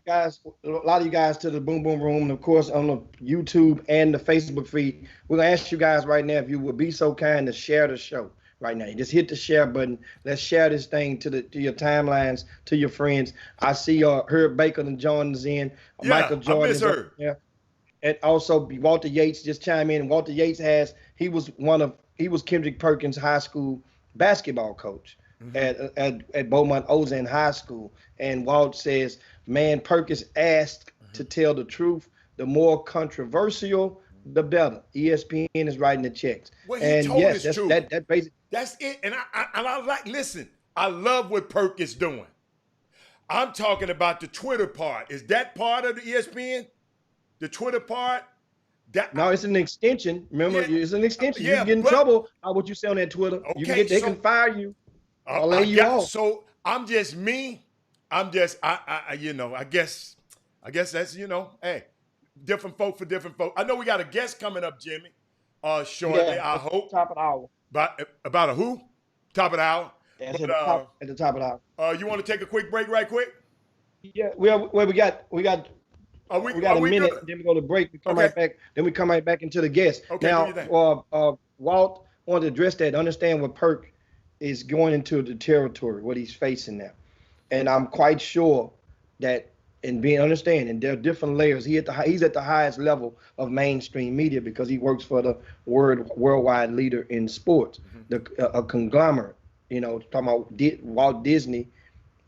you guys to the Boom Boom Room, and of course on the YouTube and the Facebook feed. We're gonna ask you guys right now if you would be so kind to share the show right now. You just hit the share button. Let's share this thing to your timelines, to your friends. I see Herb Baker and Jordan's in. Yeah, Michael Jordan. I miss Herb. Yeah, and also Walter Yates just chime in. Walter Yates he was Kendrick Perkins' high school basketball coach. At Beaumont Ozan High School, and Walt says, "Man, Perkins asked to tell the truth. The more controversial, the better." ESPN is writing the checks, Well, he and told yes, us true. that basically. That's it. And I like. Listen, I love what Perk is doing. I'm talking about the Twitter part. Is that part of the ESPN? The Twitter part? No, it's an extension. Remember, it's an extension. You can get in trouble by what you say on that Twitter. Okay, they can fire you. I'll lay you off. So I'm just me. I guess that's, hey, different folk for different folk. I know we got a guest coming up, Jimmy, shortly, I hope. Top of the hour. About a who? Top of the hour? At the top of the hour. You want to take a quick break right quick? Yeah, we got a minute, good? then we go to break. We come right back. Then we come right back into the guest. Okay, now, Walt wanted to address that. Understand what Perk is going into the territory, what he's facing now, and I'm quite sure that in being understanding there are different layers. He's at the highest level of mainstream media because he works for the worldwide leader in sports, a conglomerate. Talking about Walt Disney.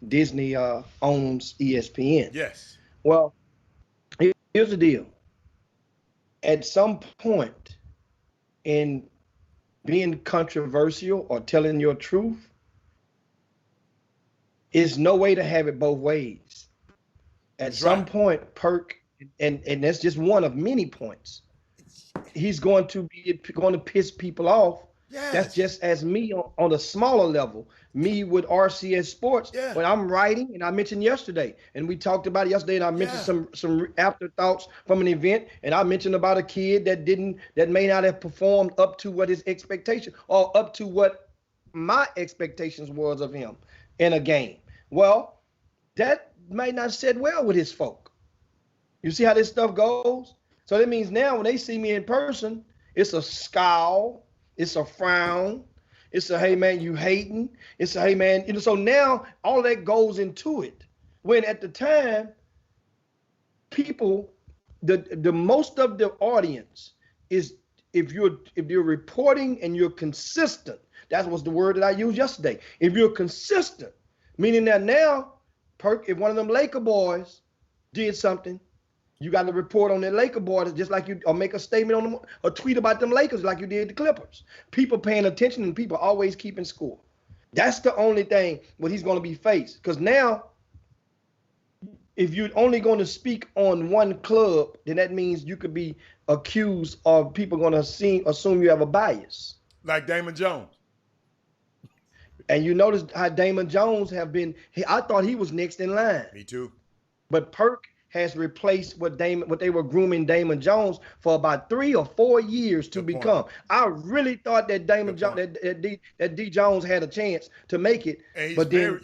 Disney owns ESPN. Yes. Well, here's the deal. At some point in being controversial or telling your truth, is no way to have it both ways. At some point, Perk, and that's just one of many points, he's going to piss people off. Yes. That's just as me on a smaller level, me with RCS Sports. Yeah. When I'm writing, and I mentioned yesterday, and we talked about it yesterday, and I mentioned some afterthoughts from an event, and I mentioned about a kid that may not have performed up to what his expectation or up to what my expectations was of him in a game. Well, that might not sit well with his folk. You see how this stuff goes? So that means now when they see me in person, it's a scowl, it's a frown, it's a, hey man, you hating, it's a, hey man, you know, so now all that goes into it. When at the time, people, the most of the audience is, if you're reporting and you're consistent, that was the word that I used yesterday. If you're consistent, meaning that now, if one of them Laker boys did something, you got to report on that Laker boys, just like you, or make a statement on them, or tweet about them Lakers like you did the Clippers. People paying attention and people always keeping score. That's the only thing what he's going to be faced. Because now, if you're only going to speak on one club, then that means you could be accused of people going to assume you have a bias. Like Damon Jones. And you notice how Damon Jones have been, I thought he was next in line. Me too. But Perk has replaced what they were grooming Damon Jones for about 3 or 4 years to become. I really thought that Damon Jones, that D Jones had a chance to make it. And he's but then,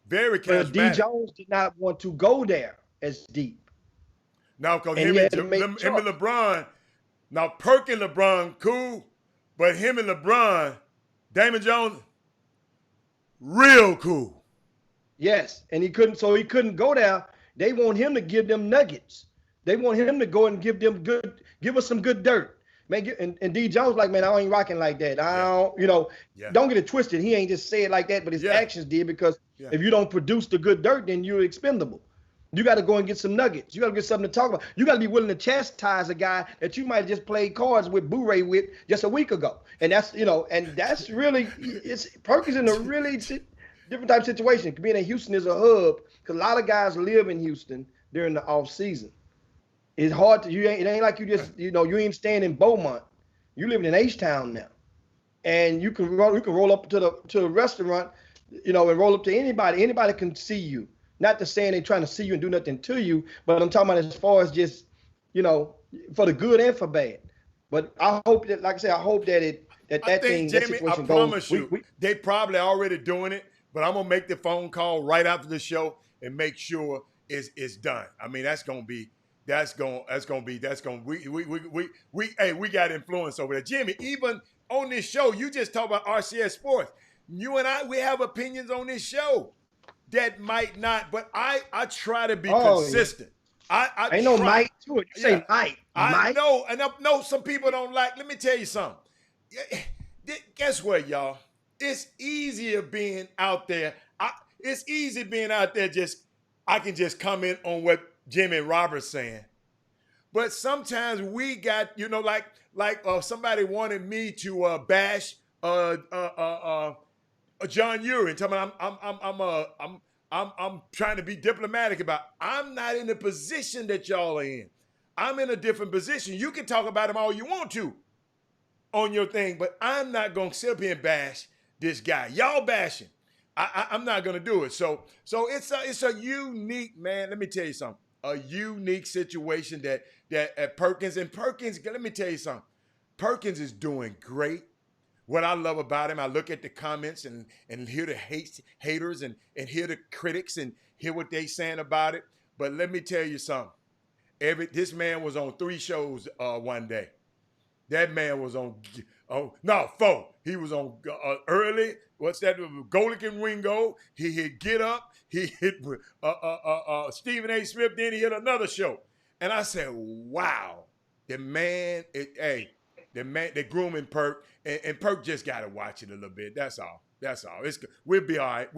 very charismatic. D Jones did not want to go there as deep. Now, because him and LeBron, now Perk and LeBron, cool, but him and LeBron, Damon Jones, real cool. Yes, and he couldn't go there. They want him to give them nuggets. They want him to go and give us some good dirt. Man, and D Jones like, man, I ain't rocking like that. I don't, don't get it twisted. He ain't just say it like that, but his actions did, because if you don't produce the good dirt, then you're expendable. You got to go and get some nuggets. You got to get something to talk about. You got to be willing to chastise a guy that you might have just played cards with Boo-Ray with just a week ago. And that's, and that's really, Perkins in a really different type of situation. Being in Houston is a hub, because a lot of guys live in Houston during the off season. It's hard to, it ain't like you just, you ain't staying in Beaumont. You living in H-Town now. And you can roll up to a restaurant, and roll up to anybody. Anybody can see you. Not to saying they're trying to see you and do nothing to you, but I'm talking about as far as just, for the good and for bad. But I hope that, like I said, I hope that Jamie, I promise you, they probably already doing it, but I'm gonna make the phone call right after the show and make sure it's done. I mean, we got influence over there. Jimmy, even on this show, you just talk about RCS Sports. You and I, we have opinions on this show that might not, but I try to be consistent. Yeah. I ain't no might to it. You say might. I know, and I know some people don't like. Let me tell you something. Guess what, y'all? It's easier being out there. It's easy being out there. I can just comment on what Jimmy Roberts saying. But sometimes we got, like somebody wanted me to bash John Urine. Tell me I'm trying to be diplomatic about. I'm not in the position that y'all are in. I'm in a different position. You can talk about him all you want to on your thing, but I'm not gonna sit up here and bash this guy. Y'all bashing. I'm not gonna do it. So it's a unique, man. Let me tell you something. A unique situation that at Perkins, let me tell you something. Perkins is doing great. What I love about him, I look at the comments and hear the haters and hear the critics and hear what they saying about it. But let me tell you something. This man was on 3 shows one day. That man was on 4. He was on early. What's that? Golic and Ringo. He hit Get Up. He hit Stephen A. Smith. Then he hit another show. And I said, wow, the man, they're grooming Perk. And Perk just got to watch it a little bit. That's all. It's good. We'll be all right.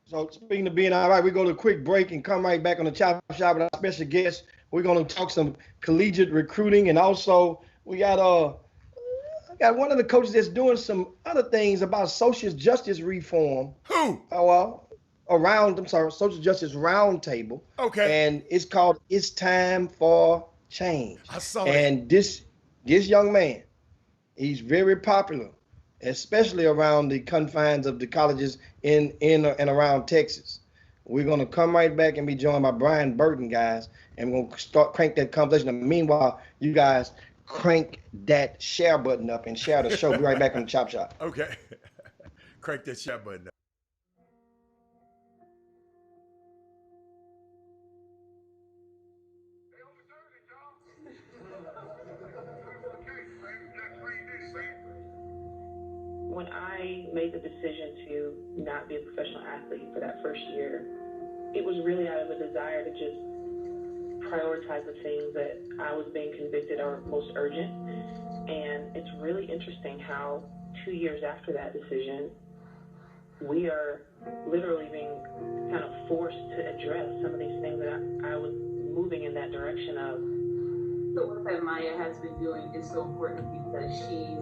So speaking of being all right, we go to a quick break and come right back on the Chop Shop with our special guest. We're going to talk some collegiate recruiting, and also we got one of the coaches that's doing some other things about social justice reform. Who? Social justice roundtable. Okay. And it's called "It's Time for Change." I saw it. And this young man, he's very popular, especially around the confines of the colleges in and around Texas. We're going to come right back and be joined by Brian Burton, guys, and we're going to crank that conversation. And meanwhile, you guys crank that share button up and share the show. Be right back on the Chop Shop. Okay. Crank that share button up. when I made the decision to not be a professional athlete for that first year, it was really out of a desire to just prioritize the things that I was being convicted are most urgent. And it's really interesting how 2 years after that decision, we are literally being kind of forced to address some of these things that I was moving in that direction of. The work that Maya has been doing is so important because she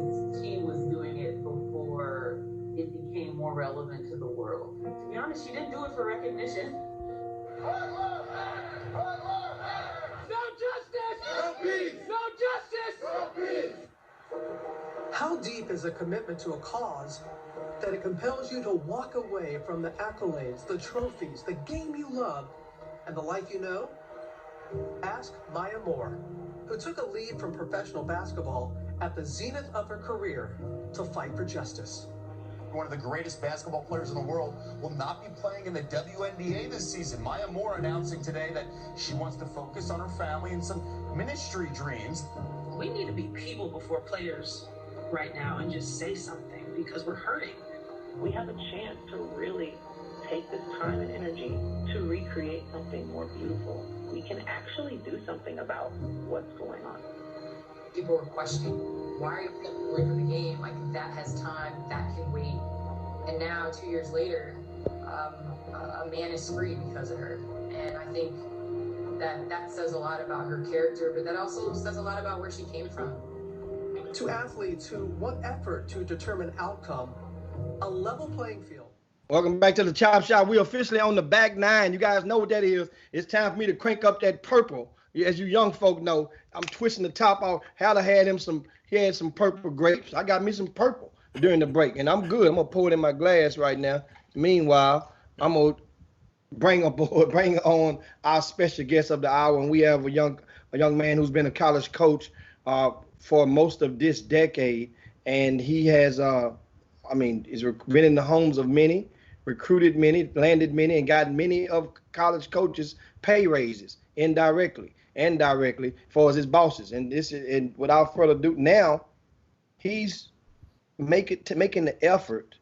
was doing it before it became more relevant to the world. To be honest, she didn't do it for recognition. No justice! No peace! No justice! No peace! How deep is a commitment to a cause that it compels you to walk away from the accolades, the trophies, the game you love, and the life you know? Ask Maya Moore, who took a leave from professional basketball at the zenith of her career to fight for justice. One of the greatest basketball players in the world will not be playing in the WNBA this season. Maya Moore announcing today that she wants to focus on her family and some ministry dreams. We need to be people before players right now and just say something because we're hurting. We have a chance to really take this time and energy to recreate something more beautiful. We can actually do something about what's going on. People were questioning, why are you stepping away from the game? Like, that has time, that can wait. And now, 2 years later, a man is free because of her. And I think that says a lot about her character, but that also says a lot about where she came from. To athletes who want effort to determine outcome, a level playing field. Welcome back to the Chop Shop. We're officially on the back nine. You guys know what that is. It's time for me to crank up that purple. As you young folk know, I'm twisting the top off. Halla had some purple grapes. I got me some purple during the break, and I'm good. I'm gonna pour it in my glass right now. Meanwhile, I'm gonna bring on our special guest of the hour, and we have a young man who's been a college coach for most of this decade, and he has he's been in the homes of many, recruited many, landed many, and got many of college coaches pay raises indirectly and directly for his bosses. And without further ado, now he's making the effort.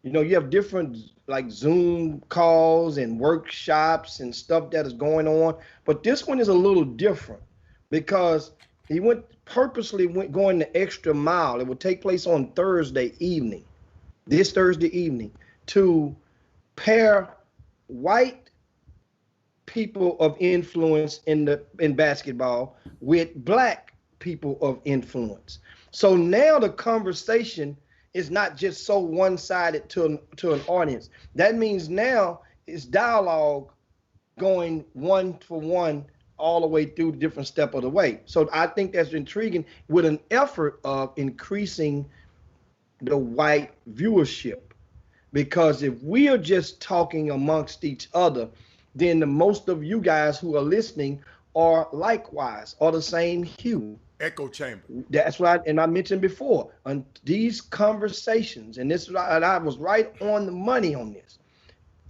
You know, you have different like Zoom calls and workshops and stuff that is going on, but this one is a little different because he purposely went going the extra mile. It would take place on this Thursday evening, to pair white people of influence in basketball with black people of influence. So now the conversation is not just so one-sided to an audience. That means now it's dialogue going one for one all the way through the different step of the way. So I think that's intriguing with an effort of increasing the white viewership, because if we are just talking amongst each other, then the most of you guys who are listening are likewise, are the same hue. Echo chamber. That's what I mentioned before. On these conversations, and I was right on the money on this.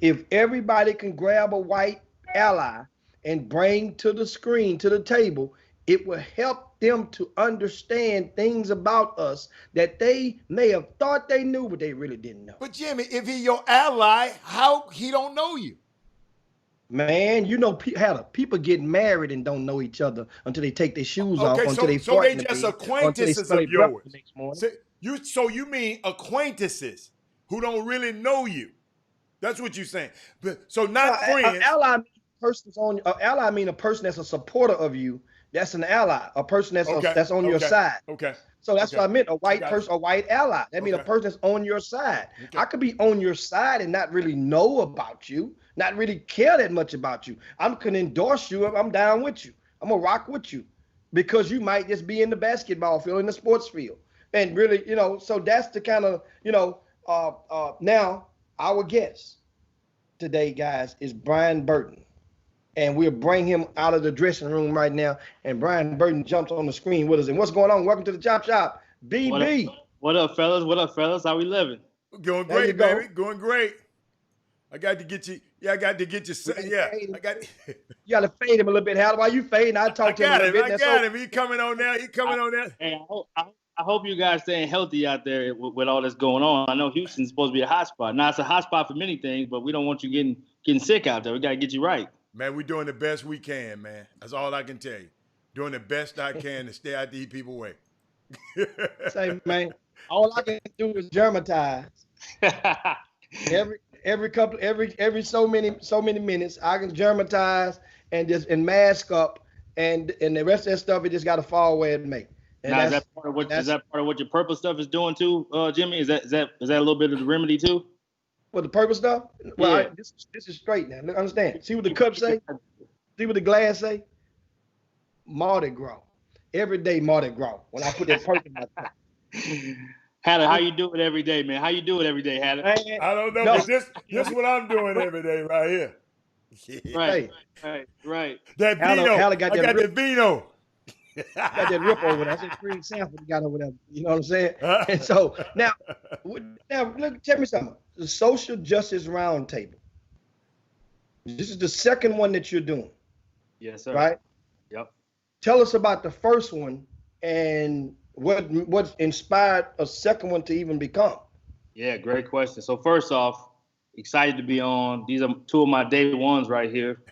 If everybody can grab a white ally and bring to the screen, to the table, it will help them to understand things about us that they may have thought they knew, but they really didn't know. But Jimmy, if he your ally, how he don't know you? Man, you know, people get married and don't know each other until they take their shoes off. Until they just acquaintances of yours. So you mean acquaintances who don't really know you? That's what you're saying. So not friends. Ally mean a person that's a supporter of you. That's an ally. A person that's on your side. Okay. So that's what I meant. A white person, a white ally. That means a person that's on your side. Okay. I could be on your side and not really know about you, not really care that much about you. I can endorse you if I'm down with you. I'm gonna rock with you because you might just be in the basketball field, in the sports field. And really, you know, so that's the kind of, now our guest today, guys, is Brian Burton. And we'll bring him out of the dressing room right now. And Brian Burton jumps on the screen with us. And what's going on? Welcome to the Chop Shop, BB. What up, fellas? What up, fellas? How we living? Going great, baby. Going great. I got to get you. Yeah, I got to get you. Yeah, I got. You got to fade him a little bit. How? While you fading, I talk to him a little bit. I got him. He coming on there. Hey, I I hope you guys staying healthy out there with all this going on. I know Houston's supposed to be a hot spot. Now, it's a hot spot for many things, but we don't want you getting sick out there. We got to get you right. Man, we're doing the best we can, man. That's all I can tell you. Doing the best I can to stay out these people's way. Say, man, all I can do is germatize. every so many minutes, I can germatize and mask up, and the rest of that stuff, it just got to fall where it may. And now, is that part of what your purple stuff is doing too, Jimmy? Is that a little bit of the remedy too? Well, the purple stuff? Well, Yeah. this is straight now. Look, understand. See what the cup say? See what the glass say? Mardi Gras. Every day Mardi Gras. When I put that purple in my cup. Hatter, how you do it every day, man? How you do it every day, Hatter? I don't know, but this what I'm doing every day right here. Right, Hey. right. That vino. Halle I got the vino. Got that rip over there. That's a free sample you got over there. You know what I'm saying? And so now look, tell me something. The Social Justice Roundtable. This is the second one that you're doing. Yes, sir. Right? Yep. Tell us about the first one and what inspired a second one to even become. Yeah, great question. So first off, excited to be on. These are two of my day ones right here.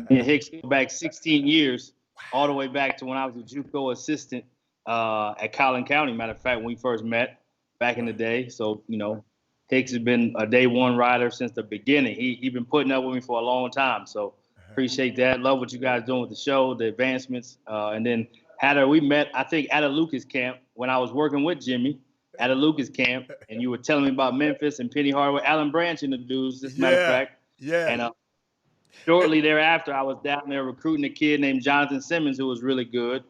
Me and Hicks go back 16 years, all the way back to when I was a JUCO assistant at Collin County. Matter of fact, when we first met back in the day. So, Hicks has been a day one rider since the beginning. He been putting up with me for a long time. So appreciate that. Love what you guys doing with the show, the advancements. And then Hatter, we met, I think, at a Lucas camp when I was working with Jimmy at a Lucas camp. And you were telling me about Memphis and Penny Hardaway, Alan Branch and the dudes, as a matter of fact. Yeah. And shortly thereafter, I was down there recruiting a kid named Jonathan Simmons, who was really good.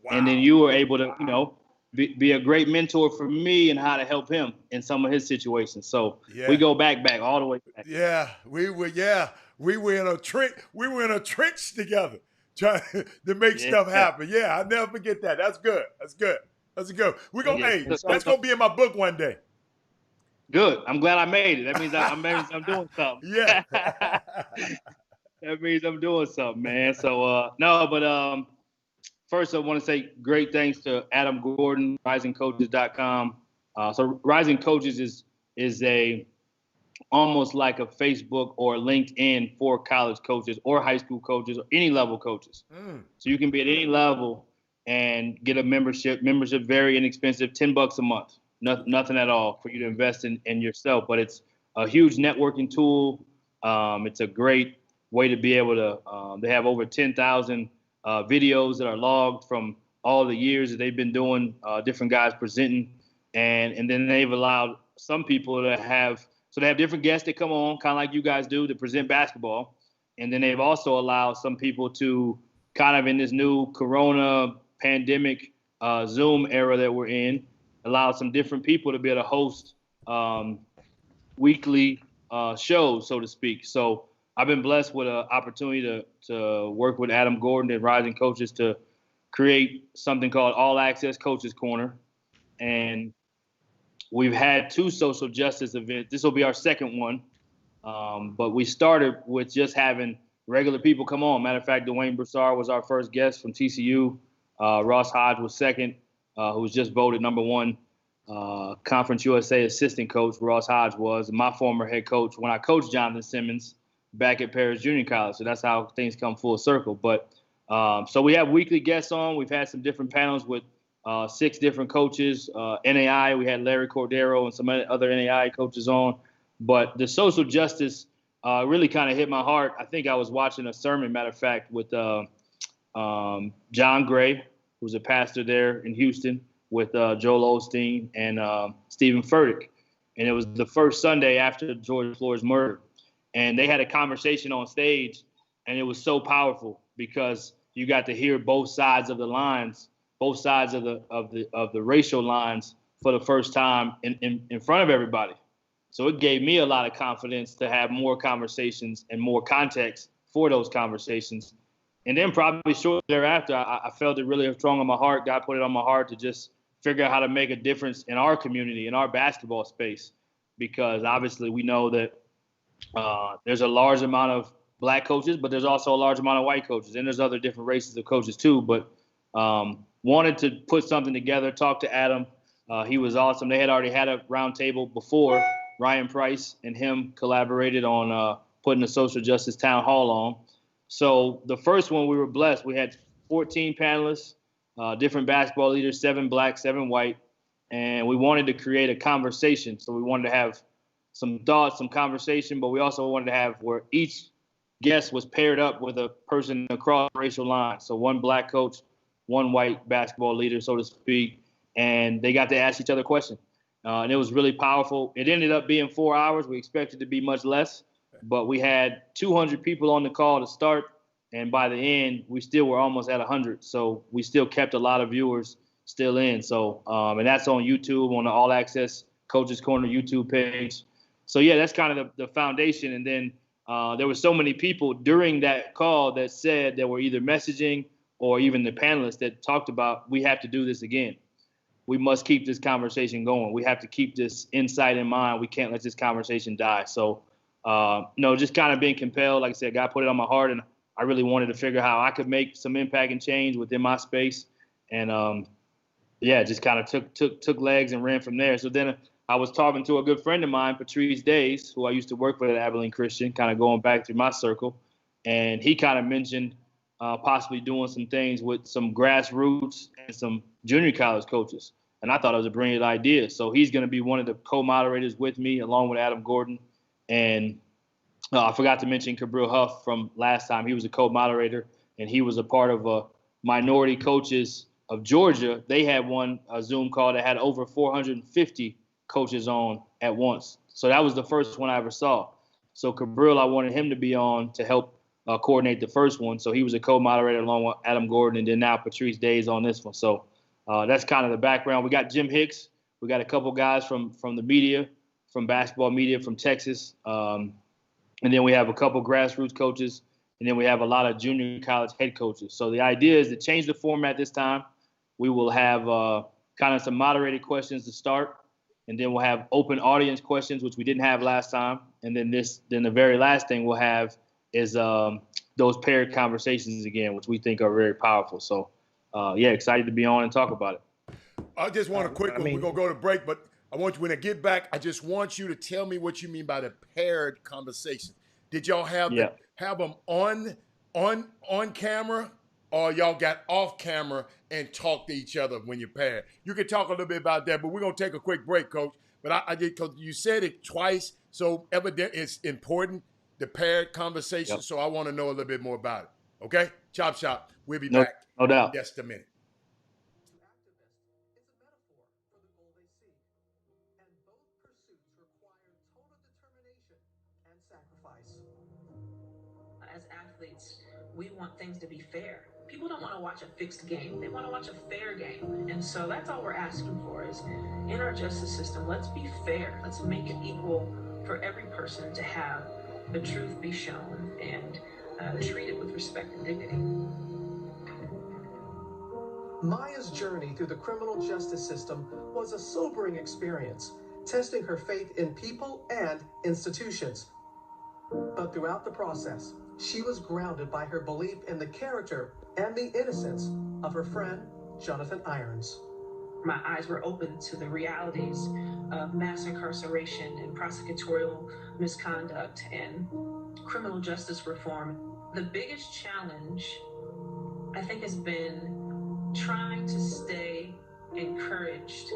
Wow. And then you were able to, be a great mentor for me and how to help him in some of his situations. So we go back all the way back. Yeah, we were in a trench. We were in a trench together, trying to make stuff happen. Yeah, I'll never forget that. That's good. We're gonna that's gonna be in my book one day. Good. I'm glad I made it. That means I'm doing something. Yeah. That means I'm doing something, man. So first, I want to say great thanks to Adam Gordon, RisingCoaches.com. So Rising Coaches is almost like a Facebook or LinkedIn for college coaches or high school coaches or any level coaches. So you can be at any level and get a membership. Membership very inexpensive, $10 a month. Nothing at all for you to invest in yourself. But it's a huge networking tool. It's a great way to be able to. They have over 10,000 videos that are logged from all the years that they've been doing, different guys presenting. And then they've allowed some people to have, so they have different guests that come on, kind of like you guys do, to present basketball. And then they've also allowed some people to kind of in this new Corona pandemic Zoom era that we're in, allow some different people to be able to host weekly shows, so to speak. So I've been blessed with an opportunity to work with Adam Gordon and Rising Coaches to create something called All Access Coaches Corner. And we've had 2 social justice events. This will be our second one. But we started with just having regular people come on. Matter of fact, Dwayne Broussard was our first guest from TCU. Ross Hodge was second, who was just voted number 1 Conference USA assistant coach. Ross Hodge was my former head coach when I coached Jonathan Simmons back at Paris Junior College. So that's how things come full circle. But so we have weekly guests on. We've had some different panels with 6 different coaches. NAI, we had Larry Cordero and some other NAI coaches on. But the social justice really kind of hit my heart. I think I was watching a sermon, matter of fact, with John Gray, who's a pastor there in Houston, with Joel Osteen and Stephen Furtick. And it was the first Sunday after George Floyd's murder. And they had a conversation on stage, and it was so powerful because you got to hear both sides of the lines, both sides of the racial lines for the first time in front of everybody. So it gave me a lot of confidence to have more conversations and more context for those conversations. And then probably shortly thereafter, I felt it really strong on my heart. God put it on my heart to just figure out how to make a difference in our community, in our basketball space, because obviously we know that there's a large amount of black coaches, but there's also a large amount of white coaches, and there's other different races of coaches too. But wanted to put something together, talk to Adam. He was awesome. They had already had a roundtable before. Ryan Price and him collaborated on putting the social justice town hall on. So the first one, we were blessed. We had 14 panelists, different basketball leaders, 7 black, 7 white, and we wanted to create a conversation. So we wanted to have some thoughts, some conversation, but we also wanted to have where each guest was paired up with a person across racial lines. So 1 black coach, 1 white basketball leader, so to speak, and they got to ask each other questions. And it was really powerful. It ended up being 4 hours. We expected to be much less, but we had 200 people on the call to start. And by the end, we still were almost at 100. So we still kept a lot of viewers still in. So, and that's on YouTube, on the All Access Coaches Corner YouTube page. So yeah, that's kind of the foundation. And then there were so many people during that call that said that were either messaging or even the panelists that talked about, we have to do this again. We must keep this conversation going. We have to keep this insight in mind. We can't let this conversation die. So, just kind of being compelled, like I said, God put it on my heart, and I really wanted to figure out how I could make some impact and change within my space. And just kind of took legs and ran from there. So then I was talking to a good friend of mine, Patrice Days, who I used to work with at Abilene Christian, kind of going back through my circle. And he kind of mentioned possibly doing some things with some grassroots and some junior college coaches. And I thought it was a brilliant idea. So he's going to be one of the co-moderators with me, along with Adam Gordon. And I forgot to mention Kabril Huff from last time. He was a co-moderator, and he was a part of Minority Coaches of Georgia. They had a Zoom call that had over 450 coaches on at once. So that was the first one I ever saw. So Kabril, I wanted him to be on to help coordinate the first one. So he was a co-moderator along with Adam Gordon, and then now Patrice Days on this one. So that's kind of the background. We got Jim Hicks. We got a couple guys from the media, from basketball media from Texas. And then we have a couple grassroots coaches. And then we have a lot of junior college head coaches. So the idea is to change the format this time. We will have kind of some moderated questions to start. And then we'll have open audience questions, which we didn't have last time. And then the very last thing we'll have is those paired conversations again, which we think are very powerful. So, excited to be on and talk about it. I just want a quick one. We're going to go to break, but I want you, when I get back, I just want you to tell me what you mean by the paired conversation. Did y'all have them on camera, or y'all got off camera and talk to each other when you're paired? You can talk a little bit about that, but we're going to take a quick break, Coach. But I did, because you said it twice, so evidently it's important, the paired conversation. So I want to know a little bit more about it. Okay? Chop Shop. We'll be back. No doubt. In just a minute. As athletes, we want things to be fair. People don't want to watch a fixed game. They want to watch a fair game. And so that's all we're asking for is, in our justice system, let's be fair. Let's make it equal for every person to have the truth be shown and treated with respect and dignity. Maya's journey through the criminal justice system was a sobering experience, testing her faith in people and institutions. But throughout the process, she was grounded by her belief in the character and the innocence of her friend, Jonathan Irons. My eyes were open to the realities of mass incarceration and prosecutorial misconduct and criminal justice reform. The biggest challenge, I think, has been trying to stay encouraged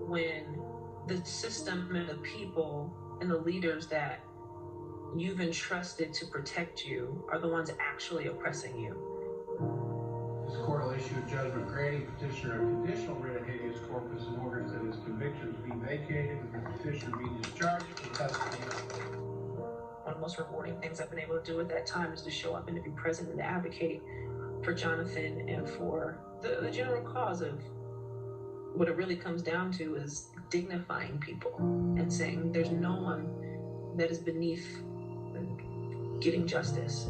when the system and the people and the leaders that you've entrusted to protect you are the ones actually oppressing you. This court issued a judgment granting petitioner a conditional writ of habeas corpus in order that his convictions be vacated and the petitioner be discharged from custody. One of the most rewarding things I've been able to do at that time is to show up and to be present and to advocate for Jonathan and for the general cause of what it really comes down to is dignifying people and saying there's no one that is beneath getting justice.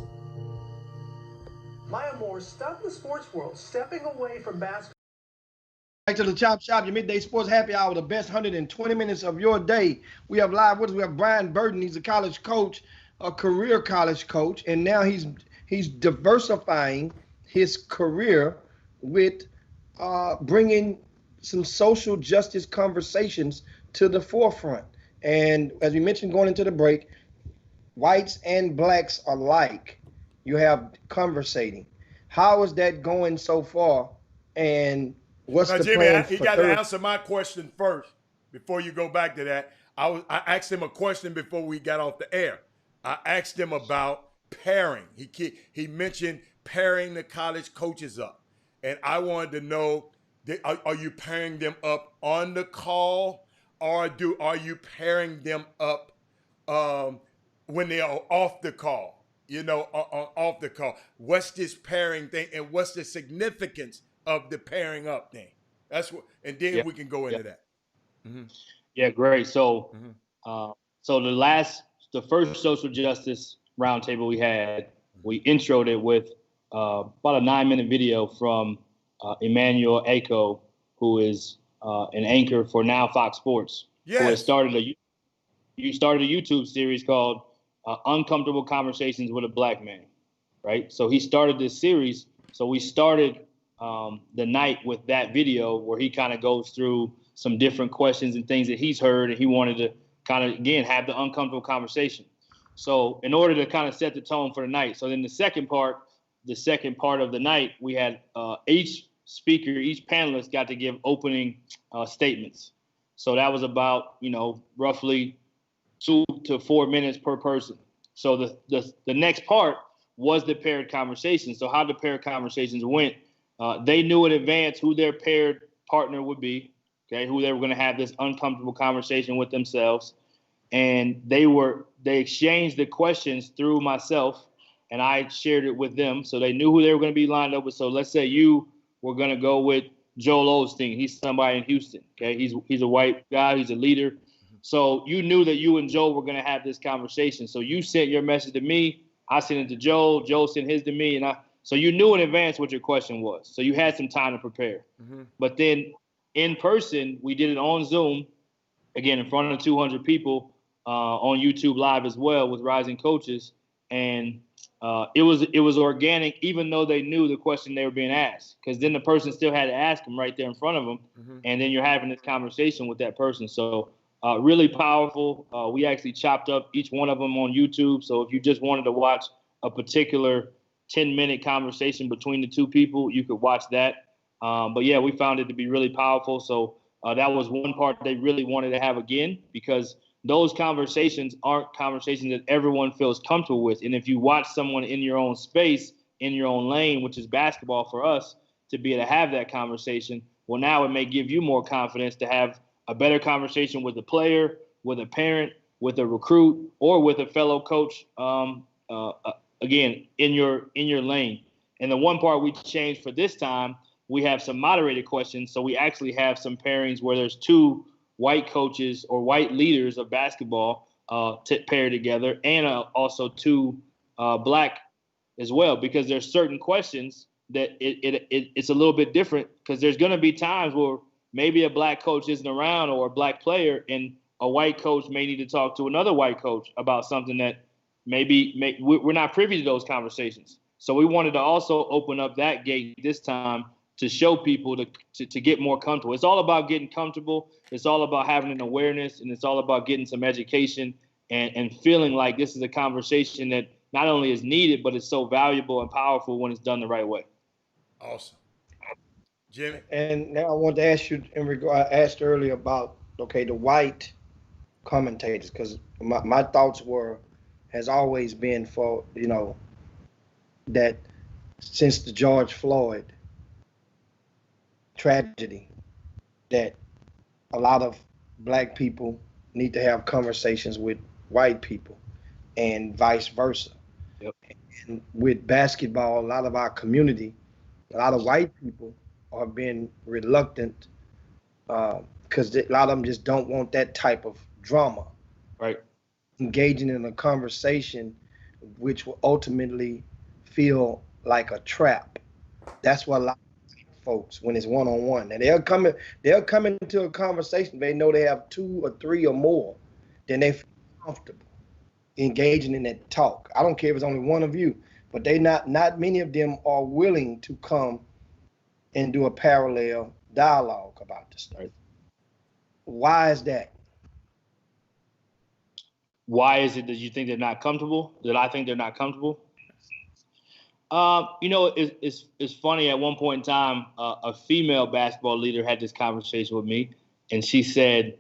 Maya Moore stuck in the sports world, stepping away from basketball. Back to the Chop Shop, your midday sports happy hour, the best 120 minutes of your day. We have live with us. We have Brian Burton. He's a college coach, a career college coach, and now he's diversifying his career with bringing some social justice conversations to the forefront. And as we mentioned going into the break, whites and blacks alike, you have conversating. How is that going so far? And what's now, the Jimmy, plan you for got to Thursday? answer my question first before you go back to that. I asked him a question before we got off the air. I asked him about pairing. He mentioned pairing the college coaches up, and I wanted to know, are you pairing them up on the call, or are you pairing them up when they are off the call? You know, off the call. What's this pairing thing, and what's the significance of the pairing up thing? That's what, and then we can go into that. Mm-hmm. Yeah, great. So, the first social justice roundtable we had, we introed it with about a 9-minute video from Emmanuel Aiko, who is an anchor for now Fox Sports, who has started a YouTube series called Uncomfortable Conversations with a Black Man, right? So he started this series. So we started the night with that video where he kind of goes through some different questions and things that he's heard, and he wanted to kind of, again, have the uncomfortable conversation. So in order to kind of set the tone for the night. So then the second part of the night, we had each speaker, each panelist got to give opening statements. So that was about, roughly 2 to 4 minutes per person. So the next part was the paired conversation. So how the paired conversations went, they knew in advance who their paired partner would be, okay, who they were going to have this uncomfortable conversation with themselves. And they exchanged the questions through myself, and I shared it with them. So they knew who they were going to be lined up with. So let's say you were going to go with Joel Osteen. He's somebody in Houston, okay? He's a white guy. He's a leader. So you knew that you and Joel were going to have this conversation. So you sent your message to me. I sent it to Joel. Joel sent his to me. So you knew in advance what your question was. So you had some time to prepare. Mm-hmm. But then in person, we did it on Zoom, again, in front of 200 people on YouTube Live as well with Rising Coaches. And it was organic, even though they knew the question they were being asked, because then the person still had to ask them right there in front of them. Mm-hmm. And then you're having this conversation with that person. So really powerful. We actually chopped up each one of them on YouTube. So if you just wanted to watch a particular 10-minute conversation between the two people, you could watch that. But yeah, we found it to be really powerful. So that was one part they really wanted to have again, because those conversations aren't conversations that everyone feels comfortable with. And if you watch someone in your own space, in your own lane, which is basketball for us, to be able to have that conversation, well, now it may give you more confidence to have a better conversation with a player, with a parent, with a recruit, or with a fellow coach, again, in your lane. And the one part we changed for this time, we have some moderated questions. So we actually have some pairings where there's two white coaches or white leaders of basketball paired together, and also two black as well, because there's certain questions that it's a little bit different, because there's going to be times where maybe a black coach isn't around or a black player, and a white coach may need to talk to another white coach about something that we're not privy to those conversations. So we wanted to also open up that gate this time to show people to get more comfortable. It's all about getting comfortable. It's all about having an awareness, and it's all about getting some education and feeling like this is a conversation that not only is needed, but it's so valuable and powerful when it's done the right way. Awesome. Jimmy? And now I want to ask you I asked earlier about, the white commentators, because my thoughts has always been for, that since the George Floyd tragedy, that a lot of black people need to have conversations with white people and vice versa. Yep. And with basketball, a lot of our community, a lot of white people are being reluctant because a lot of them just don't want that type of drama. Right. Engaging in a conversation which will ultimately feel like a trap. That's what a lot of folks, when it's one-on-one, and they'll come into a conversation, they know they have 2 or 3 or more, then they feel comfortable engaging in that talk. I don't care if it's only one of you, but not many of them are willing to come and do a parallel dialogue about this stuff. Why is that? Why is it that you think they're not comfortable? That I think they're not comfortable? It's funny. At one point in time, a female basketball leader had this conversation with me, and she said,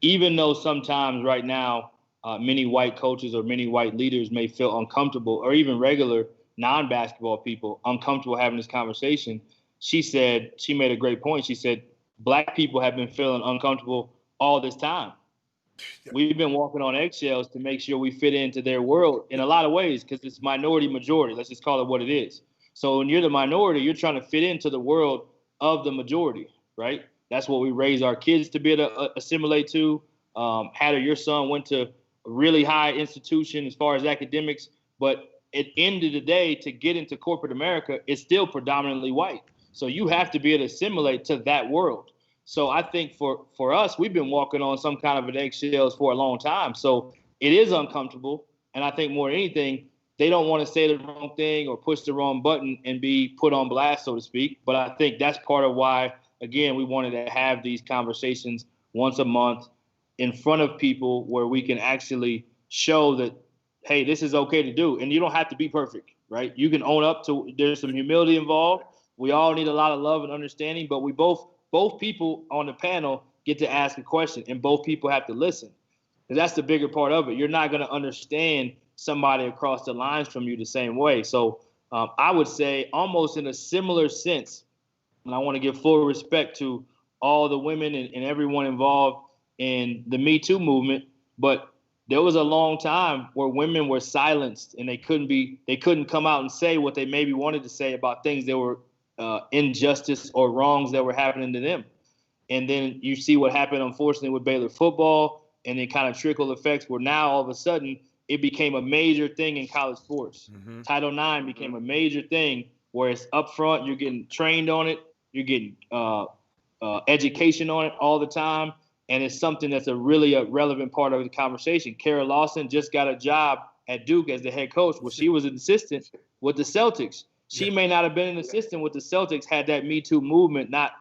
even though sometimes right now many white coaches or many white leaders may feel uncomfortable, or even regular non-basketball people uncomfortable having this conversation, she said, she made a great point. She said, Black people have been feeling uncomfortable all this time. We've been walking on eggshells to make sure we fit into their world in a lot of ways, because it's minority majority. Let's just call it what it is. So when you're the minority, you're trying to fit into the world of the majority, right? That's what we raise our kids to be able to assimilate to. Hatter, your son went to a really high institution as far as academics, but at the end of the day, to get into corporate America, it's still predominantly white. So you have to be able to assimilate to that world. So I think for us, we've been walking on some kind of an eggshells for a long time. So it is uncomfortable. And I think more than anything, they don't want to say the wrong thing or push the wrong button and be put on blast, so to speak. But I think that's part of why, again, we wanted to have these conversations once a month in front of people where we can actually show that, hey, this is okay to do. And you don't have to be perfect, right? You can own up to, there's some humility involved. We all need a lot of love and understanding, but we both people on the panel get to ask a question, and both people have to listen. And that's the bigger part of it. You're not going to understand somebody across the lines from you the same way. So I would say almost in a similar sense, and I want to give full respect to all the women and everyone involved in the Me Too movement, but there was a long time where women were silenced and they couldn't come out and say what they maybe wanted to say about things that were injustice or wrongs that were happening to them. And then you see what happened, unfortunately, with Baylor football, and then kind of trickle effects where now all of a sudden it became a major thing in college sports. Mm-hmm. Title IX became a major thing where it's up front, you're getting trained on it, you're getting education on it all the time, and it's something that's a relevant part of the conversation. Kara Lawson just got a job at Duke as the head coach, where she was an assistant with the Celtics. She may not have been an assistant with the Celtics had that Me Too movement not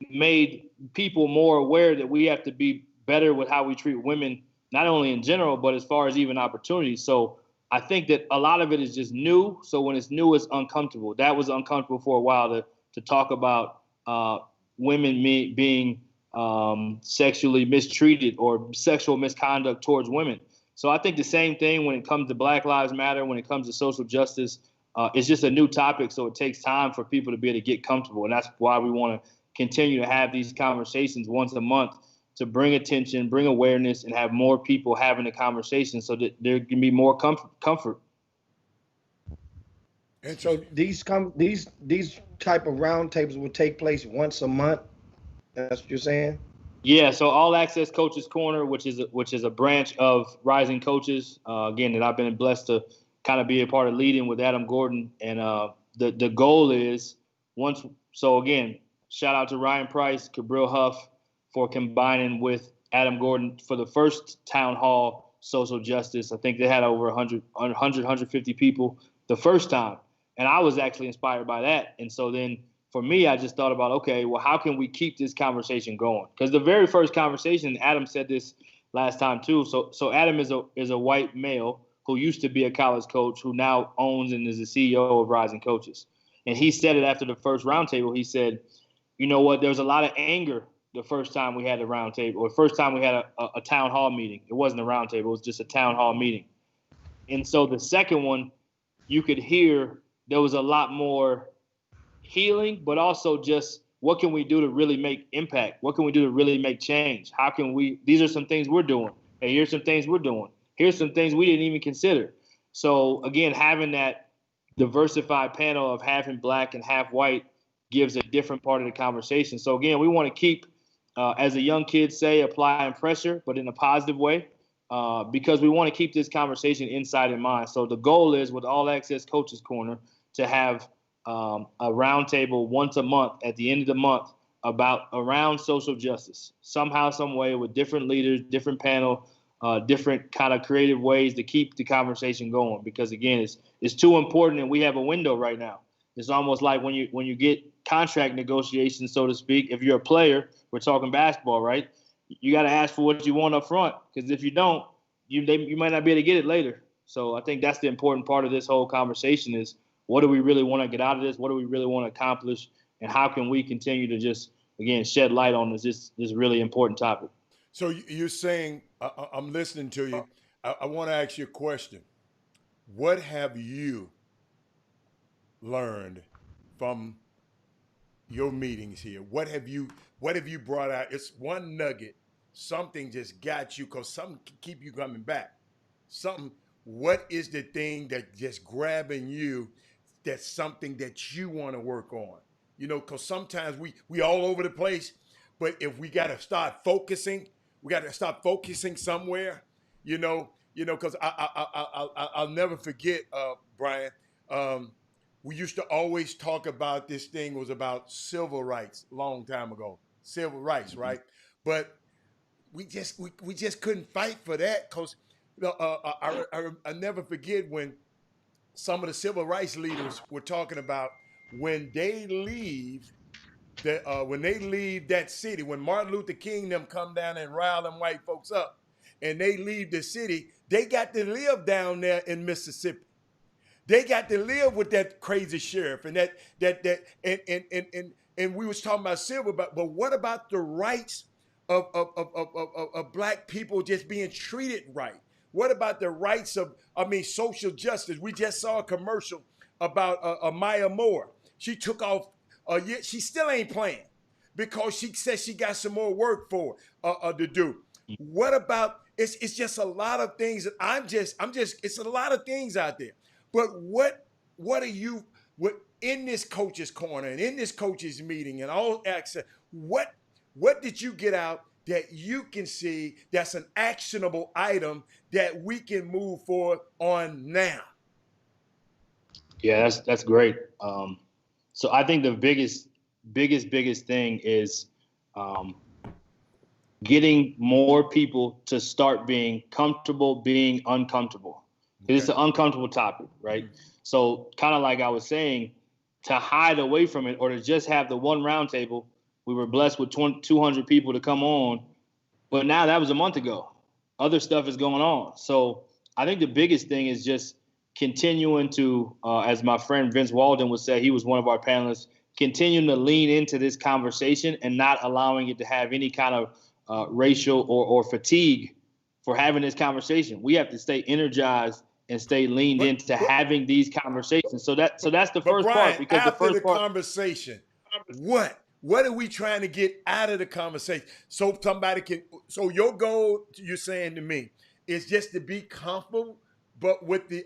made people more aware that we have to be better with how we treat women, not only in general, but as far as even opportunities. So I think that a lot of it is just new. So when it's new, it's uncomfortable. That was uncomfortable for a while to talk about women being sexually mistreated or sexual misconduct towards women. So I think the same thing when it comes to Black Lives Matter, when it comes to social justice. It's just a new topic, so it takes time for people to be able to get comfortable. And that's why we want to continue to have these conversations once a month to bring attention, bring awareness, and have more people having the conversation so that there can be more comfort. And so these type of roundtables will take place once a month. That's what you're saying? Yeah. So All Access Coaches Corner, which is a branch of Rising Coaches, again, that I've been blessed to kind of be a part of leading with Adam Gordon. And the goal is again, shout out to Ryan Price, Cabril Huff for combining with Adam Gordon for the first town hall social justice. I think they had over 150 people the first time. And I was actually inspired by that. And so then for me, I just thought about, okay, well, how can we keep this conversation going? Because the very first conversation, Adam said this last time too. So Adam is a white male who used to be a college coach, who now owns and is the CEO of Rising Coaches. And he said it after the first roundtable. He said, you know what, there was a lot of anger the first time we had a roundtable, or the first time we had a town hall meeting. It wasn't a roundtable, it was just a town hall meeting. And so the second one, you could hear there was a lot more healing, but also just what can we do to really make impact? What can we do to really make change? How can these are some things we're doing. Hey, here's some things we're doing. Here's some things we didn't even consider. So again, having that diversified panel of half in Black and half white gives a different part of the conversation. So again, we want to keep, as the young kids say, applying pressure, but in a positive way, because we want to keep this conversation inside in mind. So the goal is with All Access Coaches Corner to have a roundtable once a month at the end of the month around social justice, somehow, some way, with different leaders, different panel, different kind of creative ways to keep the conversation going. Because again, it's too important, and we have a window right now. It's almost like when you get contract negotiations, so to speak. If you're a player, we're talking basketball, right? You got to ask for what you want up front, because if you don't, you might not be able to get it later. So I think that's the important part of this whole conversation is, what do we really want to get out of this? What do we really want to accomplish? And how can we continue to just, again, shed light on this really important topic? So you're saying, I'm listening to you. I want to ask you a question. What have you learned from your meetings here? What have you brought out? It's one nugget. Something just got you, because something can keep you coming back. What is the thing that just grabbing you, that's something that you want to work on? You know, because sometimes we all over the place, but if we got to start focusing, somewhere, you know, because I'll never forget, Brian, we used to always talk about this thing was about civil rights a long time ago, civil rights, right? But we just couldn't fight for that, because I never forget when some of the civil rights leaders were talking about when they leave that city, when Martin Luther King them come down and rile them white folks up, and they leave the city, they got to live down there in Mississippi. They got to live with that crazy sheriff and and we was talking about civil, but what about the rights of black people just being treated right? What about the rights of, social justice? We just saw a commercial about Maya Moore. She took off. She still ain't playing because she says she got some more work for to do. What about? It's just a lot of things that it's a lot of things out there. But what are you? What in this coach's corner and in this coach's meeting and all access? What did you get out that you can see that's an actionable item that we can move forward on now? Yeah, that's great. So I think the biggest thing is getting more people to start being comfortable being uncomfortable. Okay. It's an uncomfortable topic, right? Mm-hmm. So kind of like I was saying, to hide away from it or to just have the one roundtable, we were blessed with 200 people to come on, but now that was a month ago. Other stuff is going on. So I think the biggest thing is just continuing to, as my friend Vince Walden would say, he was one of our panelists, continuing to lean into this conversation and not allowing it to have any kind of racial or fatigue for having this conversation. We have to stay energized and stay leaned into having these conversations. So that's the first Brian, part. Because after the conversation, what are we trying to get out of the conversation? So your goal, you're saying to me, is just to be comfortable, but with the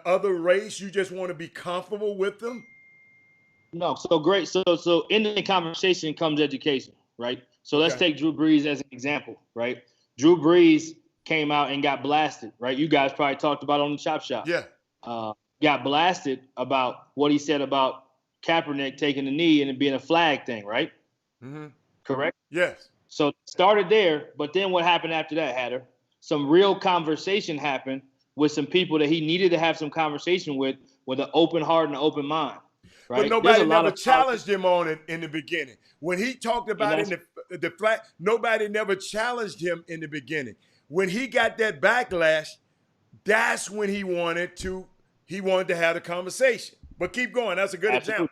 other race, you just want to be comfortable with them? No, so great. So in the conversation comes education, right? So let's take Drew Brees as an example, right? Drew Brees came out and got blasted, right? You guys probably talked about it on the Chop Shop. Yeah. Got blasted about what he said about Kaepernick taking the knee and it being a flag thing, right? Mm-hmm. Correct? Yes. So it started there, but then what happened after that, Hatter? Some real conversation happened with some people that he needed to have some conversation with an open heart and an open mind. Right? But nobody never challenged him on it in the beginning. When he talked about it in the flag, nobody never challenged him in the beginning. When he got that backlash, that's when he wanted to have a conversation. But keep going. That's a good example.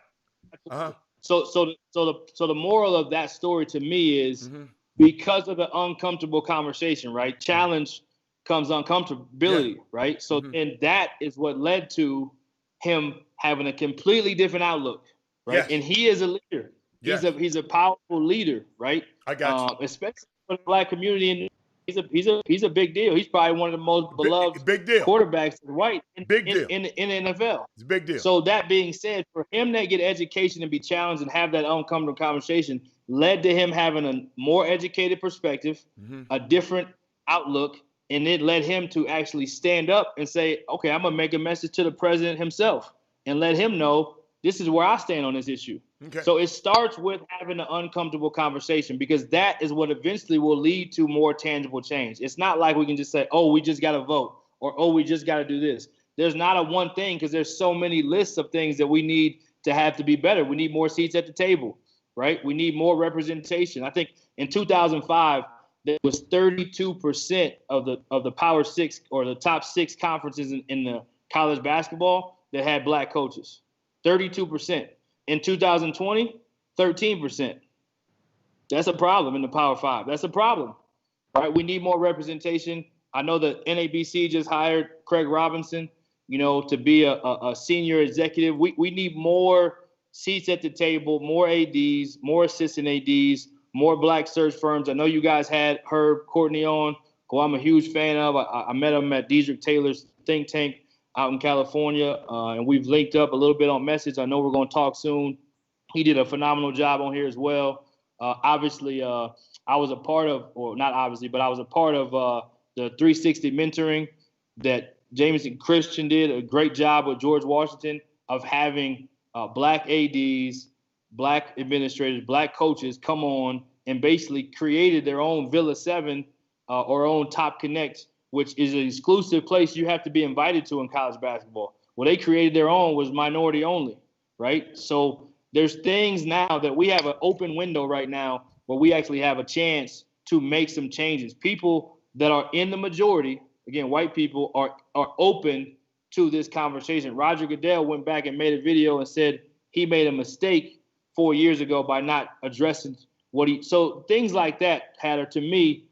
Uh-huh. So the moral of that story to me is because of the uncomfortable conversation, right? Challenge comes uncomfortability, right? So and that is what led to him having a completely different outlook, right? Yes. And he is a leader. Yes. He's a powerful leader, right? I got you. Especially for the black community, and he's a big deal. He's probably one of the most beloved quarterbacks white in the NFL. It's a big deal. So that being said, for him to get education and be challenged and have that uncomfortable conversation led to him having a more educated perspective, a different outlook, and it led him to actually stand up and say, okay, I'm going to make a message to the president himself and let him know this is where I stand on this issue. Okay. So it starts with having an uncomfortable conversation because that is what eventually will lead to more tangible change. It's not like we can just say, oh, we just got to vote or, oh, we just got to do this. There's not a one thing because there's so many lists of things that we need to be better. We need more seats at the table, right? We need more representation. I think in 2005, there was 32% of the Power Six or the top 6 conferences in the college basketball that had black coaches. 32%. In 2020, 13%. That's a problem in the Power 5. That's a problem, right? We need more representation. I know the NABC just hired Craig Robinson, to be a senior executive. We need more seats at the table, more ADs, more assistant ADs, more black search firms. I know you guys had Herb Courtney on, who I'm a huge fan of. I met him at Dedrick Taylor's think tank out in California, and we've linked up a little bit on message. I know we're going to talk soon. He did a phenomenal job on here as well. Obviously, I was a part of, or not obviously, but I was a part of the 360 mentoring that Jameson Christian did a great job with George Washington of having black ADs, black administrators, black coaches come on and basically created their own Villa 7 or own Top Connect, which is an exclusive place you have to be invited to in college basketball. Well, they created their own, was minority only, right? So there's things now that we have an open window right now where we actually have a chance to make some changes. People that are in the majority, again, white people, are open to this conversation. Roger Goodell went back and made a video and said he made a mistake 4 years ago by not addressing so things like that, Hatter, to me,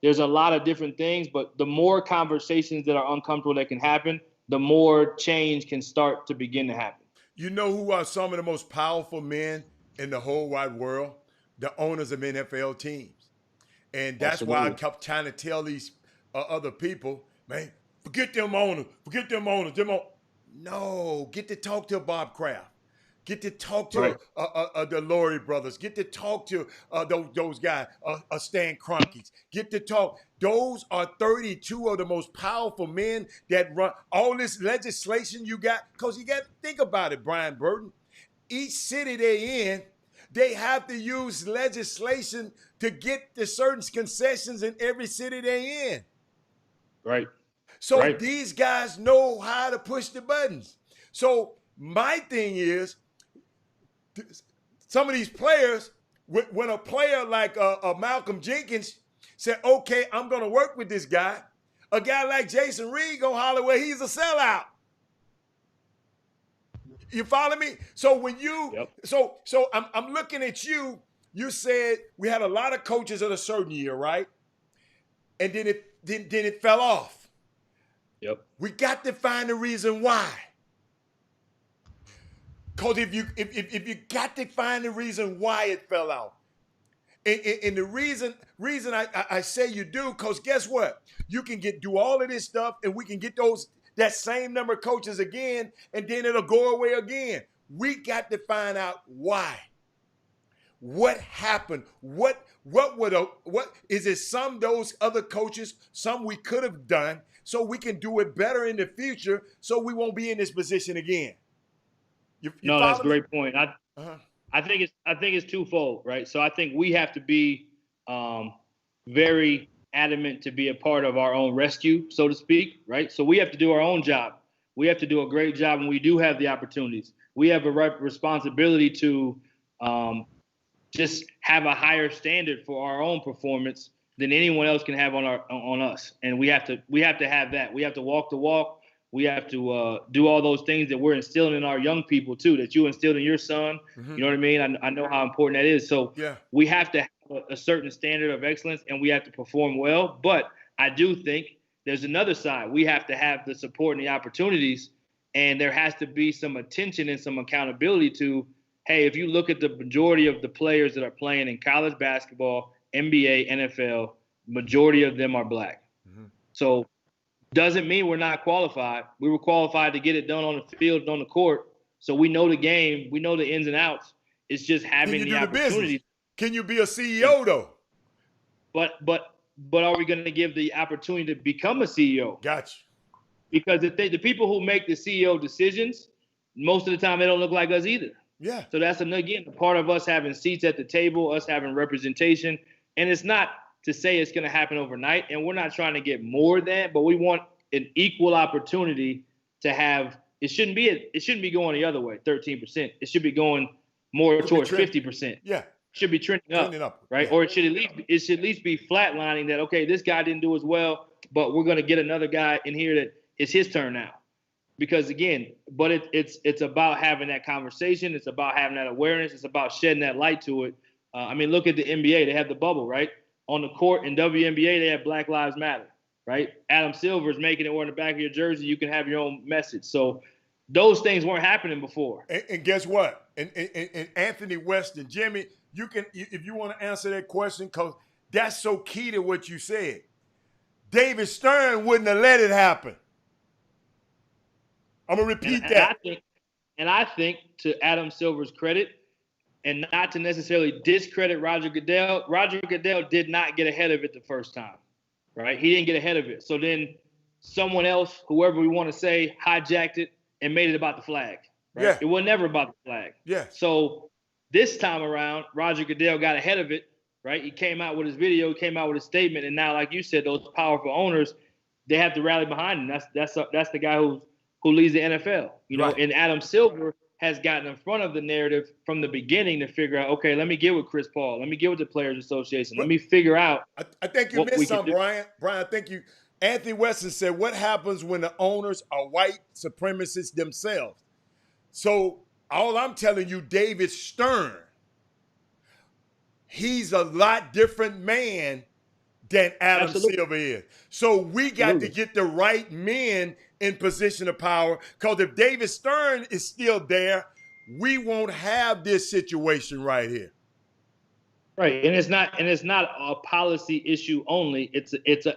there's a lot of different things, but the more conversations that are uncomfortable that can happen, the more change can start to begin to happen. You know who are some of the most powerful men in the whole wide world? The owners of NFL teams. And that's why I kept trying to tell these other people, man, forget them owners. No, get to talk to Bob Kraft. Get to talk to the Laurie brothers. Get to talk to those guys, Stan Kroenke. Get to talk. Those are 32 of the most powerful men that run all this legislation you got. Because you got to think about it, Brian Burton. Each city they're in, they have to use legislation to get the certain concessions in every city they're in. Right. So these guys know how to push the buttons. So my thing is, some of these players, when a player like Malcolm Jenkins said, okay, I'm going to work with this guy, a guy like Jason Reed going to holler, well, he's a sellout. You follow me? So when you, so I'm looking at you, you said we had a lot of coaches in a certain year, right? And then it fell off. Yep. We got to find the reason why. Because if you got to find the reason why it fell out, and the reason I say you do, because guess what? You can do all of this stuff, and we can get that same number of coaches again, and then it'll go away again. We got to find out why. What happened? What is it? Some those other coaches, some we could have done, so we can do it better in the future, so we won't be in this position again. No, that's a great point. I think it's twofold, right? So I think we have to be very adamant to be a part of our own rescue, so to speak, right? So we have to do our own job. We have to do a great job when we do have the opportunities. We have a responsibility to just have a higher standard for our own performance than anyone else can have on us, and we have to have that. We have to walk the walk. We have to do all those things that we're instilling in our young people too, that you instilled in your son. Mm-hmm. You know what I mean? I know how important that is. So we have to have a certain standard of excellence, and we have to perform well. But I do think there's another side. We have to have the support and the opportunities, and there has to be some attention and some accountability to, hey, if you look at the majority of the players that are playing in college basketball, NBA, NFL, majority of them are black. Mm-hmm. So doesn't mean we're not qualified. We were qualified to get it done on the field, on the court. So we know the game. We know the ins and outs. It's just having the opportunity. Can you be a CEO though? But are we going to give the opportunity to become a CEO? Gotcha. Because the people who make the CEO decisions, most of the time they don't look like us either. Yeah. So that's again a part of us having seats at the table, us having representation, and it's not to say it's going to happen overnight, and we're not trying to get more than, but we want an equal opportunity to have It shouldn't be going the other way, 13%. It should be going more towards 50%. Yeah. It should be trending up, right? Yeah. Or it should at least be flatlining that, okay, this guy didn't do as well, but we're going to get another guy in here that it's his turn now. Because again, but it's about having that conversation. It's about having that awareness. It's about shedding that light to it. I mean, look at the NBA. They have the bubble, right? On the court in WNBA, they have Black Lives Matter, right? Adam Silver is making it where in the back of your jersey you can have your own message. So those things weren't happening before. And guess what? And Anthony West and Jimmy, you can, if you want to answer that question, because that's so key to what you said. David Stern wouldn't have let it happen. I'm going to repeat that. I think to Adam Silver's credit, and not to necessarily discredit Roger Goodell did not get ahead of it the first time, right? He didn't get ahead of it. So then someone else, whoever we want to say, hijacked it and made it about the flag, right? Yeah. It was never about the flag. Yeah. So this time around, Roger Goodell got ahead of it, right? He came out with his video, came out with his statement, and now, like you said, those powerful owners, they have to rally behind him. That's the guy who leads the NFL, you know, right. And Adam Silver has gotten in front of the narrative from the beginning to figure out, okay, let me get with Chris Paul. Let me get with the Players Association. Let me figure out. I think you missed something, Brian. Brian, I think Anthony Weston said, what happens when the owners are white supremacists themselves? So all I'm telling you, David Stern, he's a lot different man than Adam Silver is. So we got to get the right men in position of power, because if David Stern is still there, we won't have this situation right here. Right, and it's not a policy issue only. It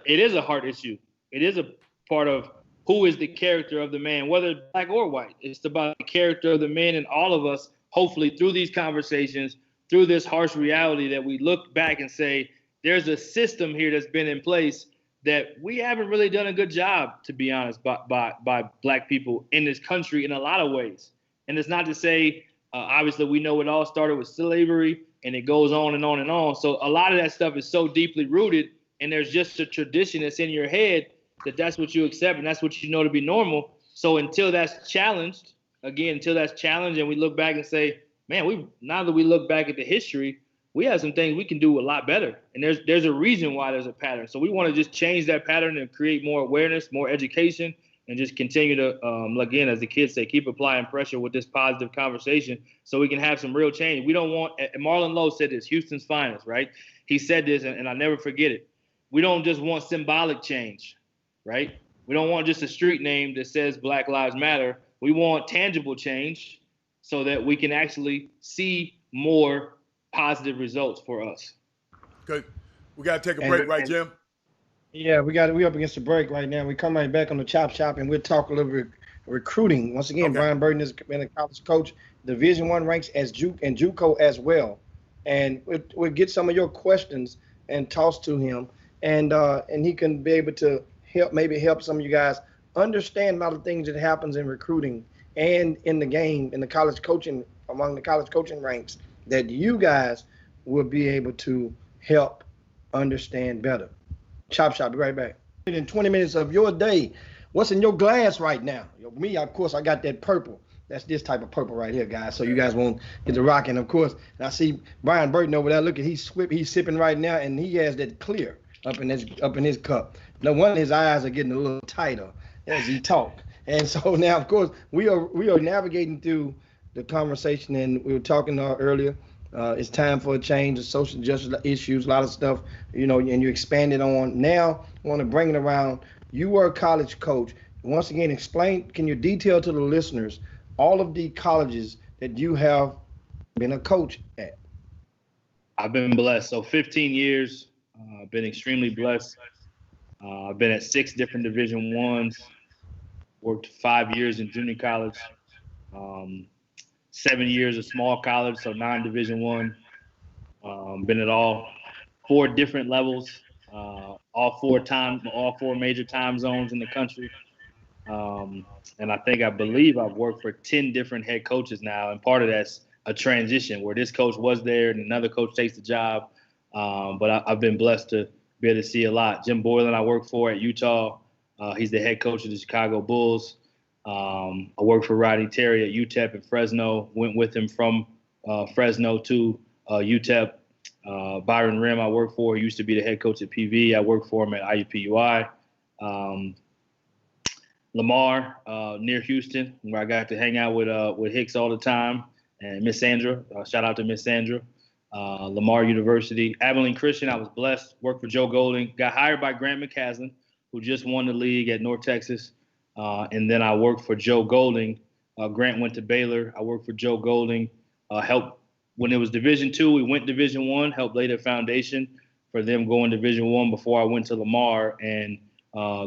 is a heart issue. It is a part of who is the character of the man, whether black or white. It's about the character of the man, and all of us, hopefully through these conversations, through this harsh reality, that we look back and say, there's a system here that's been in place that we haven't really done a good job, to be honest, by black people in this country in a lot of ways. And it's not to say, obviously, we know it all started with slavery, and it goes on and on and on. So a lot of that stuff is so deeply rooted, and there's just a tradition that's in your head that's what you accept and that's what you know to be normal. So until that's challenged, and we look back and say, man, now that we look back at the history, we have some things we can do a lot better. And there's a reason why there's a pattern. So we want to just change that pattern and create more awareness, more education, and just continue to, again, as the kids say, keep applying pressure with this positive conversation so we can have some real change. We don't want, Marlon Lowe said this, Houston's finest, right? He said this, and I'll never forget it. We don't just want symbolic change, right? We don't want just a street name that says Black Lives Matter. We want tangible change so that we can actually see more positive results for us. Good. We got to take a break, right, Jim? Yeah, we up against the break right now. We come right back on the Chop Shop, and we'll talk a little bit recruiting. Once again, okay. Brian Burton has been a college coach, Division I ranks as JUCO as well. And we'll get some of your questions and toss to him, and he can be able to help some of you guys understand a lot of things that happens in recruiting and in the game, in the college coaching, among the college coaching ranks, that you guys will be able to help understand better. Chop Shop, be right back. In 20 minutes of your day, what's in your glass right now? Me, of course, I got that purple. That's this type of purple right here, guys. So you guys won't get the rocking, of course. And I see Brian Burton over there. Look at he's sipping right now, and he has that clear up in his cup. No wonder his eyes are getting a little tighter as he talk. And so now, of course, we are navigating through the conversation, and we were talking earlier. It's time for a change of social justice issues, a lot of stuff, and you expanded on. Now, I want to bring it around. You were a college coach. Once again, can you detail to the listeners all of the colleges that you have been a coach at? I've been blessed. So 15 years, I've been extremely blessed. I've been at 6 different Division I's, worked 5 years in junior college, 7 years of small college, so 9 Division I. Been at all 4 different levels, all 4 major time zones in the country. And I believe I've worked for 10 different head coaches now, and part of that's a transition where this coach was there and another coach takes the job. But I've been blessed to be able to see a lot. Jim Boylan I work for at Utah. He's the head coach of the Chicago Bulls. I worked for Rodney Terry at UTEP in Fresno, went with him from Fresno to UTEP. Byron Rim I worked for. He used to be the head coach at PV. I worked for him at IUPUI. Lamar, near Houston, where I got to hang out with Hicks all the time, and Miss Sandra. Shout out to Miss Sandra. Lamar University. Abilene Christian, I was blessed. Worked for Joe Golding. Got hired by Grant McCaslin, who just won the league at North Texas. And then I worked for Joe Golding. Grant went to Baylor. I worked for Joe Golding. Helped when it was Division II. We went Division I. Helped lay the foundation for them going Division I before I went to Lamar. And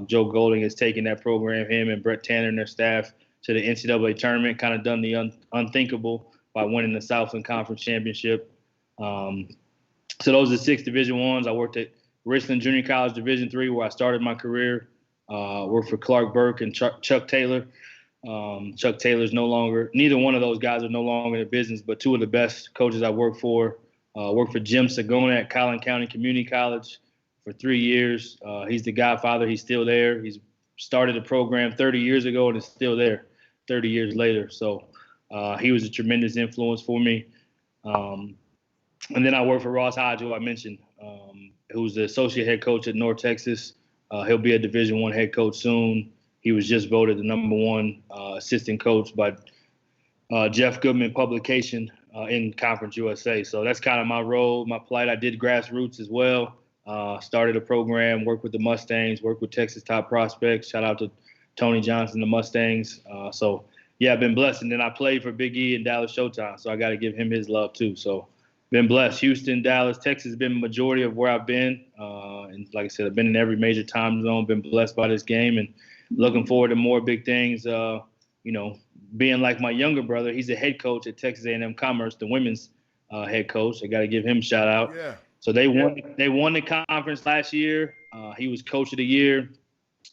Joe Golding has taken that program, him and Brett Tanner and their staff, to the NCAA tournament. Kind of done the unthinkable by winning the Southland Conference Championship. So those are 6 Division Is. I worked at Richland Junior College Division III, where I started my career. Worked for Clark Burke and Chuck Taylor. Chuck Taylor's neither one of those guys are no longer in the business, but 2 of the best coaches I worked for. Worked for Jim Sagona at Collin County Community College for 3 years. He's the godfather. He's still there. He's started the program 30 years ago and is still there 30 years later. So he was a tremendous influence for me. And then I worked for Ross Hodge, who I mentioned, who's the associate head coach at North Texas. He'll be a Division I head coach soon. He was just voted the number 1 assistant coach by Jeff Goodman publication in Conference USA. So that's kind of my role, my plight. I did grassroots as well. Started a program, worked with the Mustangs, worked with Texas Top Prospects. Shout out to Tony Johnson, the Mustangs. So, yeah, I've been blessed. And then I played for Big E and Dallas Showtime, so I got to give him his love too. So been blessed. Houston, Dallas, Texas has been the majority of where I've been. And like I said, I've been in every major time zone, been blessed by this game, and looking forward to more big things. Being like my younger brother, he's a head coach at Texas A&M Commerce, the women's head coach. I got to give him a shout out. Yeah. So they won the conference last year. He was coach of the year.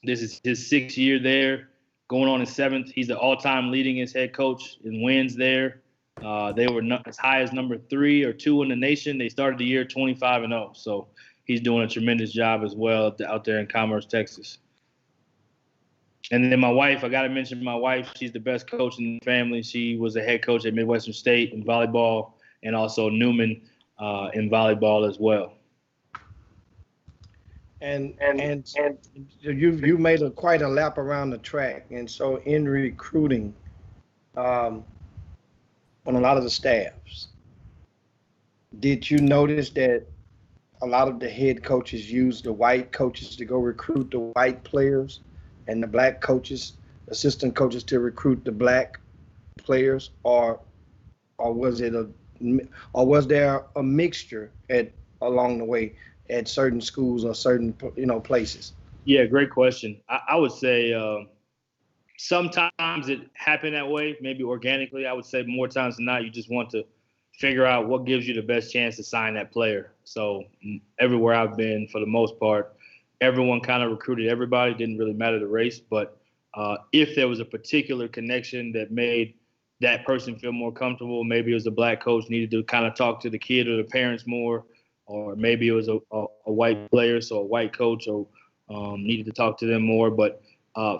This is his 6th year there, going on his 7th. He's the all-time leadingest head coach in wins there. They were as high as number 3 or 2 in the nation. They started the year 25-0. So he's doing a tremendous job as well out there in Commerce, Texas. And then my wife, I got to mention my wife. She's the best coach in the family. She was a head coach at Midwestern State in volleyball, and also Newman in volleyball as well. And you made quite a lap around the track. And so in recruiting, on a lot of the staffs, did you notice that a lot of the head coaches use the white coaches to go recruit the white players, and the black coaches, assistant coaches, to recruit the black players, or was there a mixture along the way at certain schools or certain places? Yeah, great question. I would say sometimes it happened that way, maybe organically. I would say more times than not, you just want to figure out what gives you the best chance to sign that player. So everywhere I've been, for the most part, everyone kind of recruited everybody. Didn't really matter the race. But if there was a particular connection that made that person feel more comfortable, maybe it was a black coach needed to kind of talk to the kid or the parents more, or maybe it was a white player, so a white coach or needed to talk to them more. But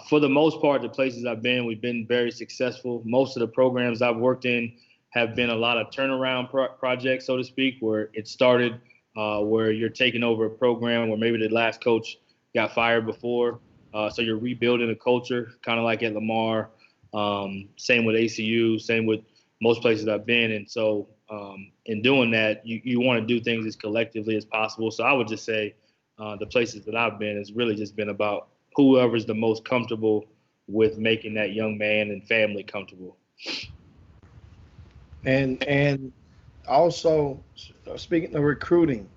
for the most part, the places I've been, we've been very successful. Most of the programs I've worked in have been a lot of turnaround projects, so to speak, where it started where you're taking over a program where maybe the last coach got fired before. So you're rebuilding a culture, kind of like at Lamar. Same with ACU, same with most places I've been. And so in doing that, you want to do things as collectively as possible. So I would just say the places that I've been has really just been about whoever's the most comfortable with making that young man and family comfortable. And also, speaking of recruiting,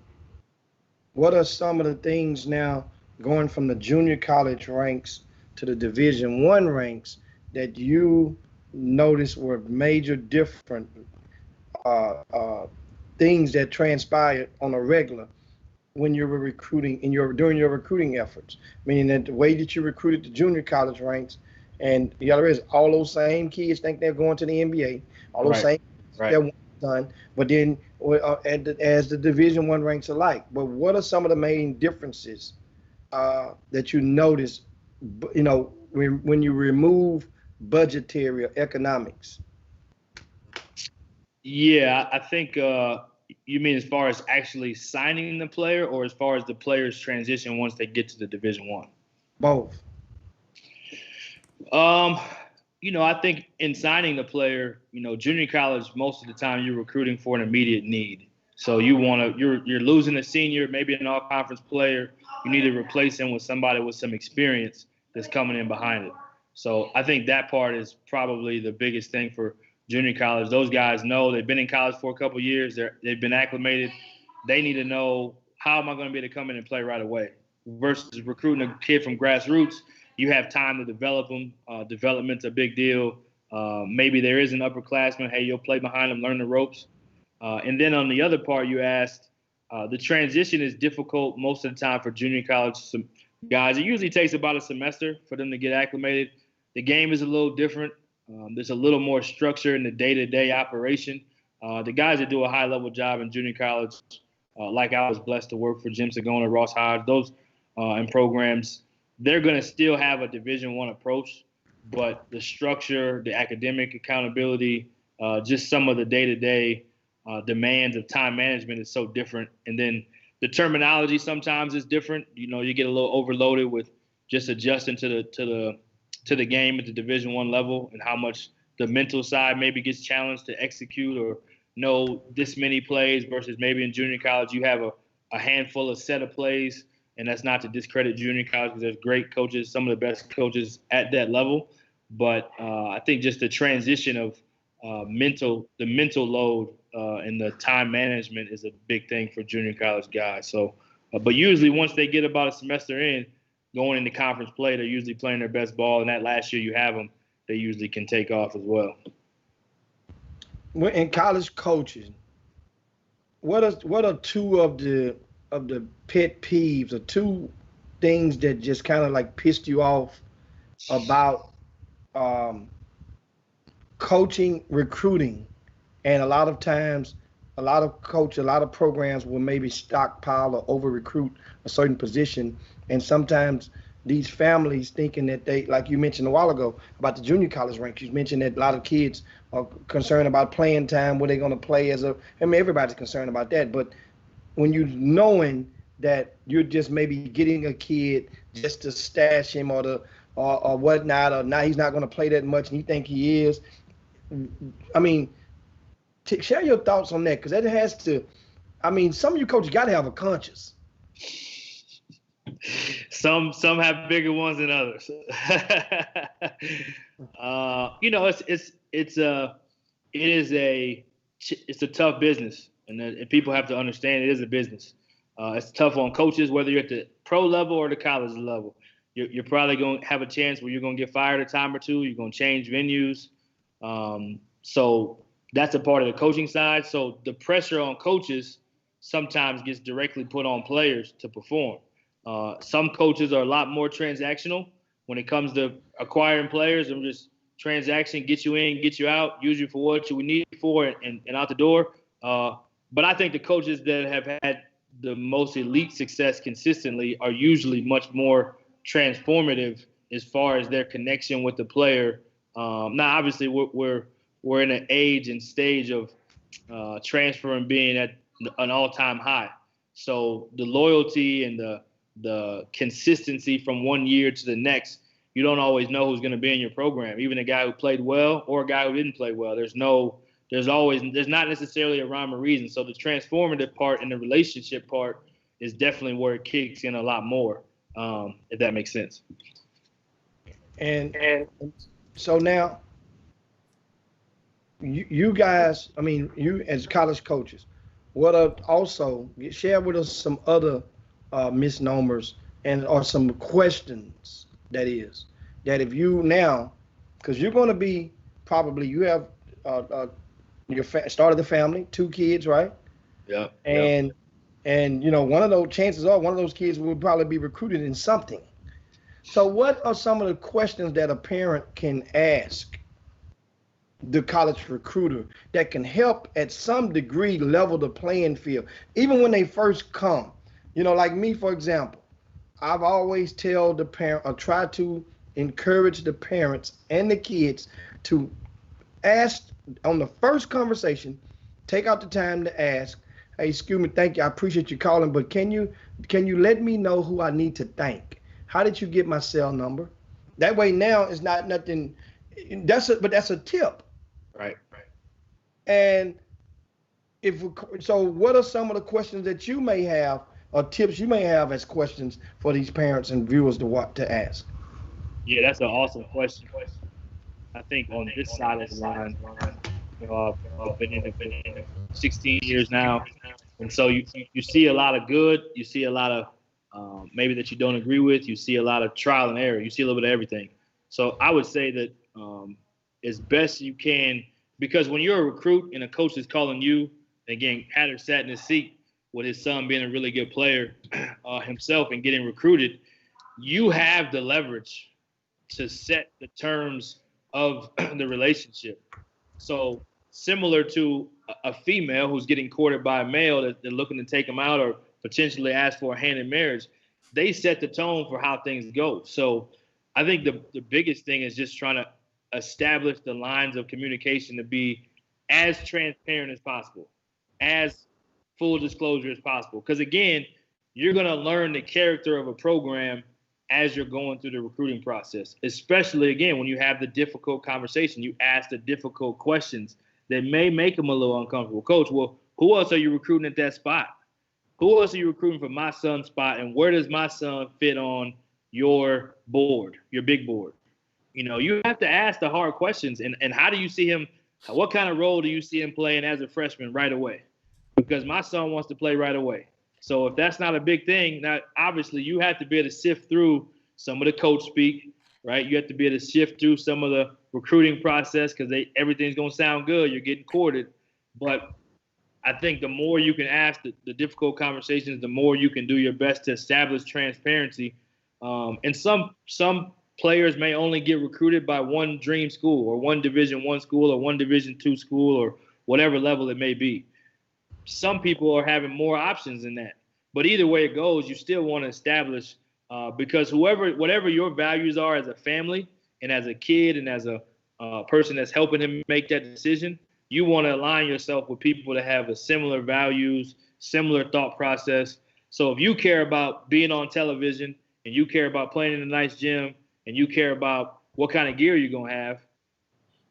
what are some of the things now going from the junior college ranks to the Division I ranks that you noticed were major different things that transpired on a regular when you were recruiting during your recruiting efforts? Meaning that the way that you recruited the junior college ranks, and the other is all those same kids think they're going to the NBA, all those same they're done, but then as the Division I ranks alike. But what are some of the main differences that you notice, when you remove budgetary or economics? Yeah, I think you mean as far as actually signing the player, or as far as the player's transition once they get to the Division I? Both. I think in signing the player, junior college, most of the time you're recruiting for an immediate need. So you're losing a senior, maybe an all-conference player. You need to replace him with somebody with some experience that's coming in behind it. So I think that part is probably the biggest thing for junior college. Those guys know they've been in college for a couple of years. They've been acclimated. They need to know, how am I going to be able to come in and play right away? Versus recruiting a kid from grassroots, you have time to develop them. Development's a big deal. Maybe there is an upperclassman. Hey, you'll play behind them, learn the ropes. And then on the other part, you asked, the transition is difficult most of the time for junior college guys. It usually takes about a semester for them to get acclimated. The game is a little different. There's a little more structure in the day-to-day operation. The guys that do a high-level job in junior college, like I was blessed to work for Jim Sagona, Ross Hodge, those and programs, they're going to still have a Division I approach, but the structure, the academic accountability, just some of the day-to-day demands of time management is so different. And then the terminology sometimes is different. You get a little overloaded with just adjusting to the game at the Division I level, and how much the mental side maybe gets challenged to execute or know this many plays, versus maybe in junior college you have a handful of set of plays. And that's not to discredit junior college, because there's great coaches, some of the best coaches at that level. But I think just the transition of the mental load and the time management is a big thing for junior college guys. So, but usually once they get about a semester in, going into conference play, they're usually playing their best ball. And that last year you have them, they usually can take off as well. In college coaching, what are two of the pet peeves, or two things that just kind of like pissed you off about coaching, recruiting? And a lot of times, a lot of programs will maybe stockpile or over recruit a certain position. And sometimes these families thinking that they, like you mentioned a while ago about the junior college ranks, you mentioned that a lot of kids are concerned about playing time, where they're going to play everybody's concerned about that. But when you knowing that you're just maybe getting a kid just to stash him or whatnot, or now he's not going to play that much and you think he is, I mean, share your thoughts on that, because that has to, some of you coaches got to have a conscience. Some have bigger ones than others. It's a tough business, and people have to understand it is a business. It's tough on coaches, whether you're at the pro level or the college level. You're probably going to have a chance where you're going to get fired a time or two. You're going to change venues. So that's a part of the coaching side. So the pressure on coaches sometimes gets directly put on players to perform. Some coaches are a lot more transactional when it comes to acquiring players. I'm just transaction, get you in, get you out, use you for what you need for, and out the door. But I think the coaches that have had the most elite success consistently are usually much more transformative as far as their connection with the player. Now, obviously, we're in an age and stage of transfer and being at an all-time high. So the loyalty and the consistency from one year to the next, you don't always know who's going to be in your program. Even a guy who played well or a guy who didn't play well, there's not necessarily a rhyme or reason. So the transformative part and the relationship part is definitely where it kicks in a lot more, if that makes sense. And so now, you guys, you as college coaches, what are also, share with us some other misnomers or some questions, that if you now, because you're going to be probably, you have started the family, 2 kids, right? Yeah. And one of those chances are one of those kids will probably be recruited in something. So what are some of the questions that a parent can ask the college recruiter that can help at some degree level the playing field, even when they first come? Like me, for example, I've always tell the parent, or try to encourage the parents and the kids to ask on the first conversation, take out the time to ask, hey, excuse me, thank you, I appreciate you calling, but can you let me know who I need to thank? How did you get my cell number? That way now it's not nothing, but that's a tip. Right. And so what are some of the questions that you may have or tips you may have as questions for these parents and viewers to ask? Yeah, that's an awesome question. I think on this side of the line, I've been in it for 16 years now, and so you see a lot of good, you see a lot of maybe that you don't agree with, you see a lot of trial and error, you see a little bit of everything. So I would say that as best you can, because when you're a recruit and a coach is calling you, again, Hatter sat in his seat with his son being a really good player himself and getting recruited, you have the leverage to set the terms of the relationship. So similar to a female who's getting courted by a male that they're looking to take them out or potentially ask for a hand in marriage, they set the tone for how things go. So I think the biggest thing is just trying to establish the lines of communication to be as transparent as possible, as full disclosure as possible. Because again, you're going to learn the character of a program as you're going through the recruiting process, especially, again, when you have the difficult conversation, you ask the difficult questions that may make them a little uncomfortable. Coach, well, who else are you recruiting at that spot? Who else are you recruiting for my son's spot? And where does my son fit on your board, your big board? You know, you have to ask the hard questions. And how do you see him? What kind of role do you see him playing as a freshman right away? Because my son wants to play right away. So if that's not a big thing, now obviously you have to be able to sift through some of the coach speak, right? You have to be able to sift through some of the recruiting process because everything's going to sound good. You're getting courted. But I think the more you can ask the difficult conversations, the more you can do your best to establish transparency. And some players may only get recruited by one dream school or one Division I school or one Division II school or whatever level it may be. Some people are having more options than that. But either way it goes, you still want to establish because whatever your values are as a family and as a kid and as a person that's helping him make that decision, you want to align yourself with people that have a similar values, similar thought process. So if you care about being on television and you care about playing in a nice gym and you care about what kind of gear you're going to have,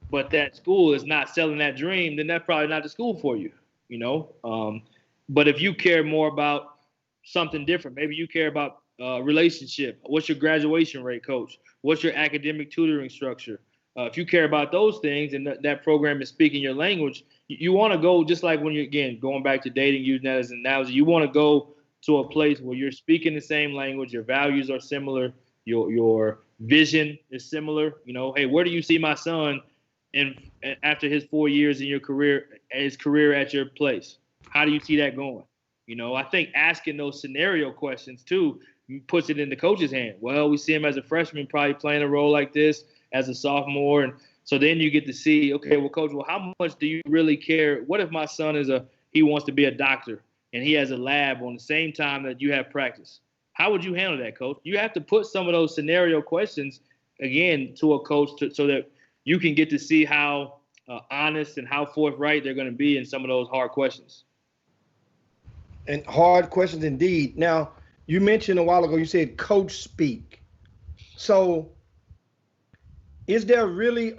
but that school is not selling that dream, then that's probably not the school for you. You know, but if you care more about something different, maybe you care about relationship. What's your graduation rate, coach? What's your academic tutoring structure? If you care about those things and that program is speaking your language, you want to go just like when you're, again, going back to dating, using that as an analogy, you want to go to a place where you're speaking the same language, your values are similar, your vision is similar. You know, hey, where do you see my son and after his 4 years in your career, his career at your place? How do you see that going? You know, I think asking those scenario questions too puts it in the coach's hand. Well, we see him as a freshman probably playing a role like this as a sophomore. And so then you get to see, okay, well, coach, well, how much do you really care? What if my son he wants to be a doctor and he has a lab on the same time that you have practice? How would you handle that, coach? You have to put some of those scenario questions, again, to a coach so that you can get to see how honest and how forthright they're going to be in some of those hard questions. And hard questions indeed. Now, you mentioned a while ago, you said coach speak. So is there really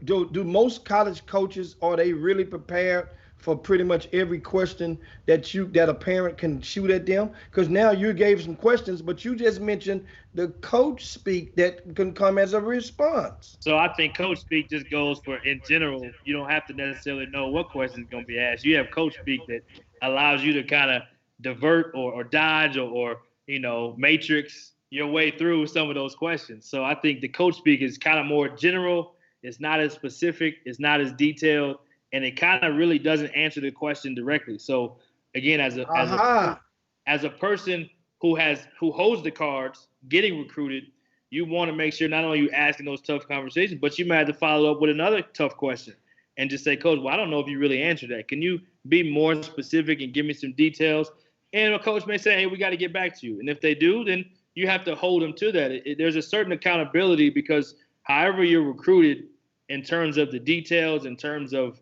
do most college coaches, are they really prepared for pretty much every question that a parent can shoot at them? Because now you gave some questions, but you just mentioned the coach speak that can come as a response. So I think coach speak just goes for, in general, you don't have to necessarily know what question is going to be asked. You have coach speak that allows you to kind of divert or dodge or you know, matrix your way through some of those questions. So I think the coach speak is kind of more general. It's not as specific. It's not as detailed. And it kind of really doesn't answer the question directly. So again, as a person who holds the cards, getting recruited, you want to make sure not only you asking those tough conversations, but you might have to follow up with another tough question and just say, coach, well, I don't know if you really answered that. Can you be more specific and give me some details? And a coach may say, hey, we got to get back to you. And if they do, then you have to hold them to that. There's a certain accountability because however you're recruited in terms of the details, in terms of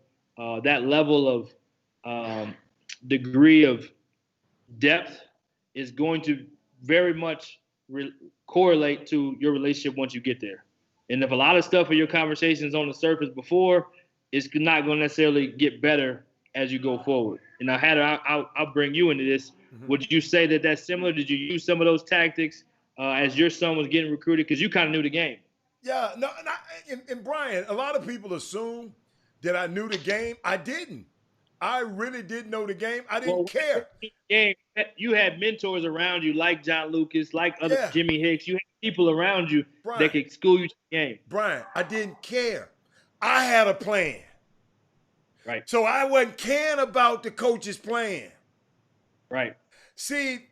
that level of degree of depth is going to very much correlate to your relationship once you get there. And if a lot of stuff in your conversations on the surface before, it's not going to necessarily get better as you go forward. And now, Hatter, I'll bring you into this. Mm-hmm. Would you say that that's similar? Did you use some of those tactics as your son was getting recruited? Because you kind of knew the game. Yeah, no, and Brian, a lot of people assume that I knew the game. I didn't. I really didn't know the game. I didn't care. You had mentors around you like John Lucas, like other Jimmy Hicks. You had people around you that could school you to the game. Brian, I didn't care. I had a plan. Right. So I wasn't caring about the coach's plan. Right. See,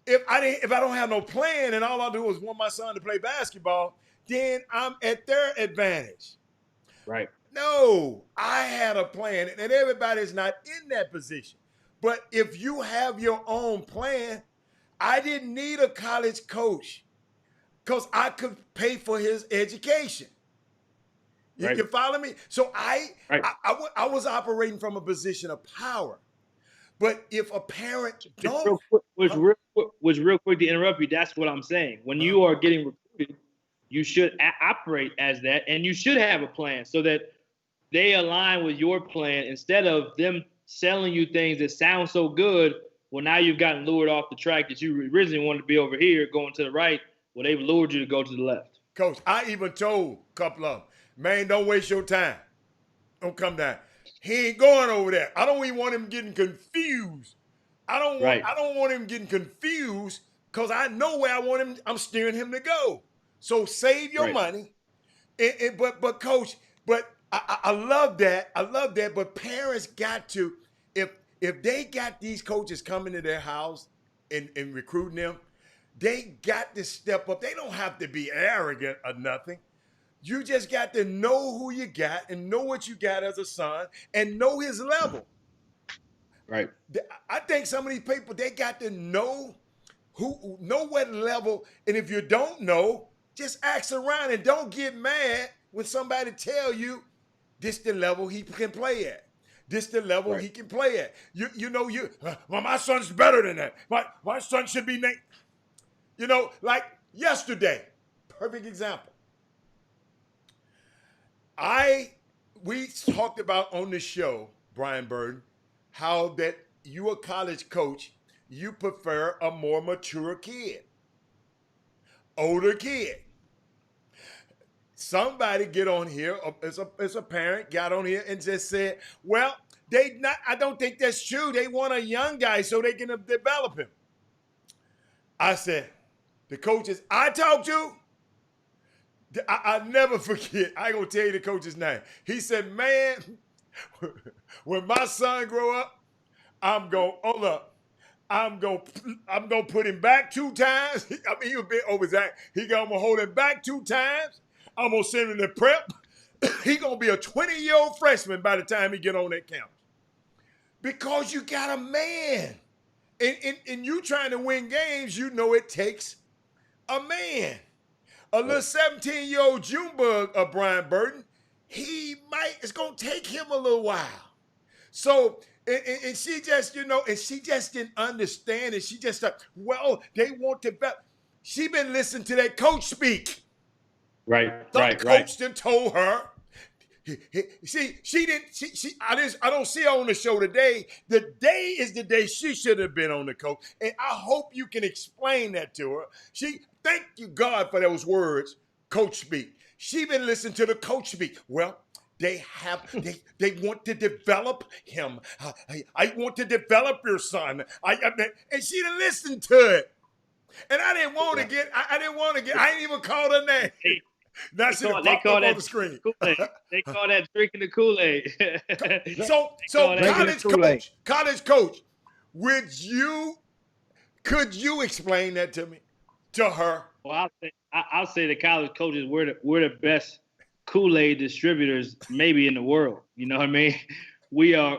if I don't have no plan and all I do is want my son to play basketball, then I'm at their advantage. Right. No, I had a plan, and everybody's not in that position. But if you have your own plan, I didn't need a college coach because I could pay for his education. Right. You follow me? So I was operating from a position of power. But if a parent don't... Was real quick to interrupt you. That's what I'm saying. When you are getting recruited, you should operate as that, and you should have a plan so that they align with your plan instead of them selling you things that sound so good. Well, now you've gotten lured off the track that you originally wanted to be over here, going to the right. Well, they've lured you to go to the left. Coach, I even told a couple of them, man, don't waste your time. Don't come down. He ain't going over there. I don't even want him getting confused. I don't want him getting confused because I know where I want him. I'm steering him to go. So save your money. But Coach, I love that. I love that. But parents got to, if they got these coaches coming to their house and recruiting them, they got to step up. They don't have to be arrogant or nothing. You just got to know who you got and know what you got as a son and know his level. Right. I think some of these people, they got to know what level. And if you don't know, just ask around and don't get mad when somebody tell you this the level he can play at. This the level he can play at. Well, my son's better than that. My son should be named. Like yesterday, perfect example. We talked about on the show, Brian Burton, how that you a college coach, you prefer a more mature kid, older kid. Somebody get on here, as a parent, got on here and just said, well, I don't think that's true. They want a young guy so they can develop him. I said, the coaches I talked to, I never forget. I ain't gonna tell you the coach's name. He said, man, when my son grow up, I'm gonna put him back 2 times. I mean, he was a bit over that. I'm gonna hold him back 2 times. I'm gonna send him to prep. He gonna be a 20-year-old freshman by the time he get on that campus. Because you got a man. And you trying to win games, you know it takes a man. A little 17-year-old Junebug of Brian Burton, it's going to take him a little while. So, and she just, and she just didn't understand it. She just thought, well, they want to bet. She been listening to that coach speak. Some coach then told her. I don't see her on the show today. The day is the day she should have been on the coach. And I hope you can explain that to her. Thank you, God, for those words, coach speak. She been listening to the coach speak. Well, they want to develop him. I want to develop your son. And she done listened to it. And I didn't want to get, I didn't even call her name. Now she popped up on the screen. They call that drinking the Kool-Aid. So college coach, could you explain that to her? Well, I'll say the college coaches, we're the best Kool-Aid distributors maybe in the world. You know what I mean? We are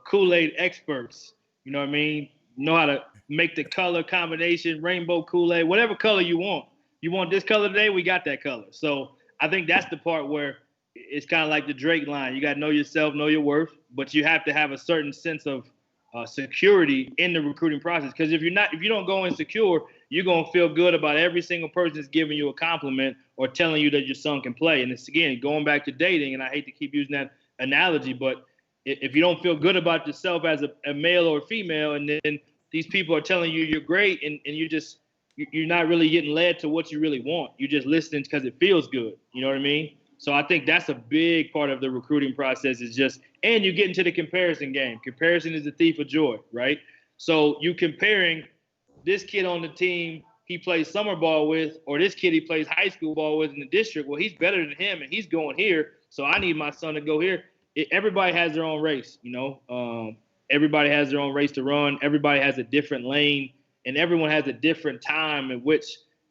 Kool-Aid experts. You know what I mean? Know how to make the color combination, rainbow Kool-Aid, whatever color you want. You want this color today? We got that color. So I think that's the part where it's kind of like the Drake line. You got to know yourself, know your worth, but you have to have a certain sense of security in the recruiting process. Because if you don't go insecure, you're going to feel good about every single person that's giving you a compliment or telling you that your son can play. And it's, again, going back to dating, and I hate to keep using that analogy, but if you don't feel good about yourself as a male or a female, and then these people are telling you you're great, and you're not really getting led to what you really want. You're just listening because it feels good. You know what I mean? So I think that's a big part of the recruiting process is just, and you get into the comparison game. Comparison is the thief of joy, right? So you comparing this kid on the team he plays summer ball with, or this kid he plays high school ball with in the district. Well, he's better than him, and he's going here, so I need my son to go here. Everybody has their own race, you know. Everybody has their own race to run. Everybody has a different lane, and everyone has a different time in which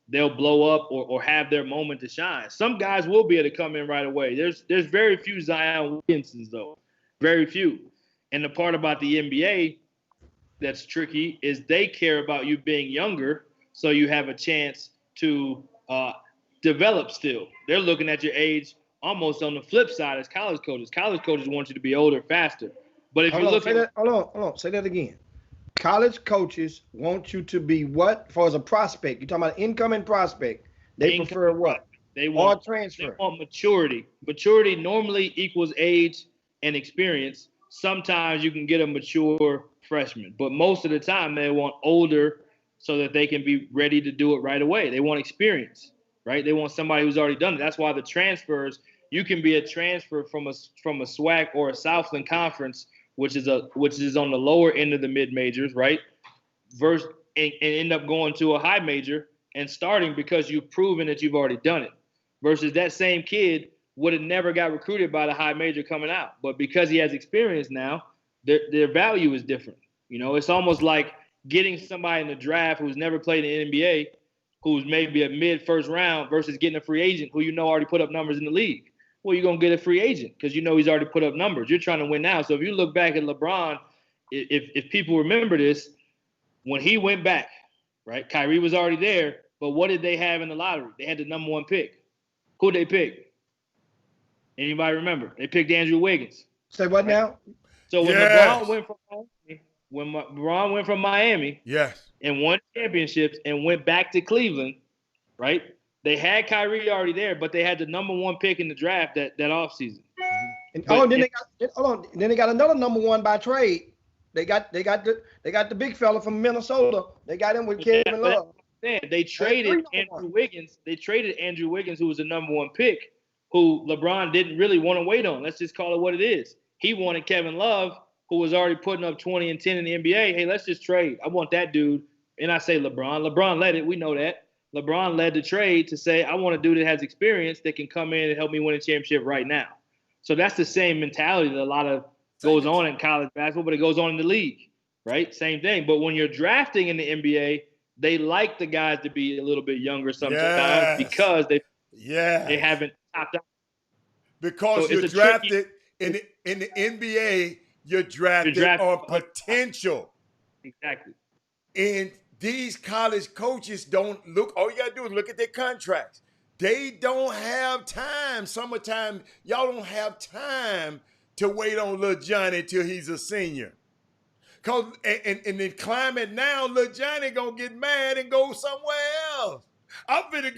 they'll blow up or have their moment to shine. Some guys will be able to come in right away. There's very few Zion Williamsons, though. Very few. And the part about the NBA that's tricky is they care about you being younger, so you have a chance to develop still. They're looking at your age almost on the flip side as college coaches. College coaches want you to be older faster. But if you look at hold on, say that again. College coaches want you to be what? For as a prospect, you're talking about incoming prospect. They prefer what? They want transfer. They want maturity. Maturity normally equals age and experience. Sometimes you can get a mature freshman, but most of the time they want older so that they can be ready to do it right away. They want experience, right? They want somebody who's already done it. That's why the transfers, you can be a transfer from a SWAC or a Southland Conference, which is on the lower end of the mid majors, right? And end up going to a high major and starting because you've proven that you've already done it. Versus that same kid would have never got recruited by the high major coming out, but because he has experience now, their value is different. You know, it's almost like getting somebody in the draft who's never played in the NBA, who's maybe a mid first round, versus getting a free agent who you know already put up numbers in the league. Well, you're going to get a free agent because you know he's already put up numbers. You're trying to win now. So if you look back at LeBron, if people remember this, when he went back, right, Kyrie was already there, but what did they have in the lottery? They had the number one pick. Who'd they pick? Anybody remember? They picked Andrew Wiggins. Say what now? So when LeBron went from Miami, yes, and won championships and went back to Cleveland, right? They had Kyrie already there, but they had the number one pick in the draft that offseason. And then they got another number one by trade. They got the big fella from Minnesota. They got him with Kevin Love. They traded Andrew Wiggins. They traded Andrew Wiggins, who was the number one pick, who LeBron didn't really want to wait on. Let's just call it what it is. He wanted Kevin Love, who was already putting up 20 and 10 in the NBA. Hey, let's just trade. I want that dude. And I say LeBron. LeBron led it. We know that. LeBron led the trade to say, I want a dude that has experience that can come in and help me win a championship right now. So that's the same mentality that a lot of goes on in college basketball, but it goes on in the league, right? Same thing. But when you're drafting in the NBA, they like the guys to be a little bit younger sometimes because they haven't topped out. Because you're drafted in the NBA, you're drafted on potential. Exactly. And these college coaches don't look, all you got to do is look at their contracts. They don't have time. Summertime, y'all don't have time to wait on little Johnny till he's a senior. Cause in the climate now, little Johnny gonna get mad and go somewhere else. I'm finna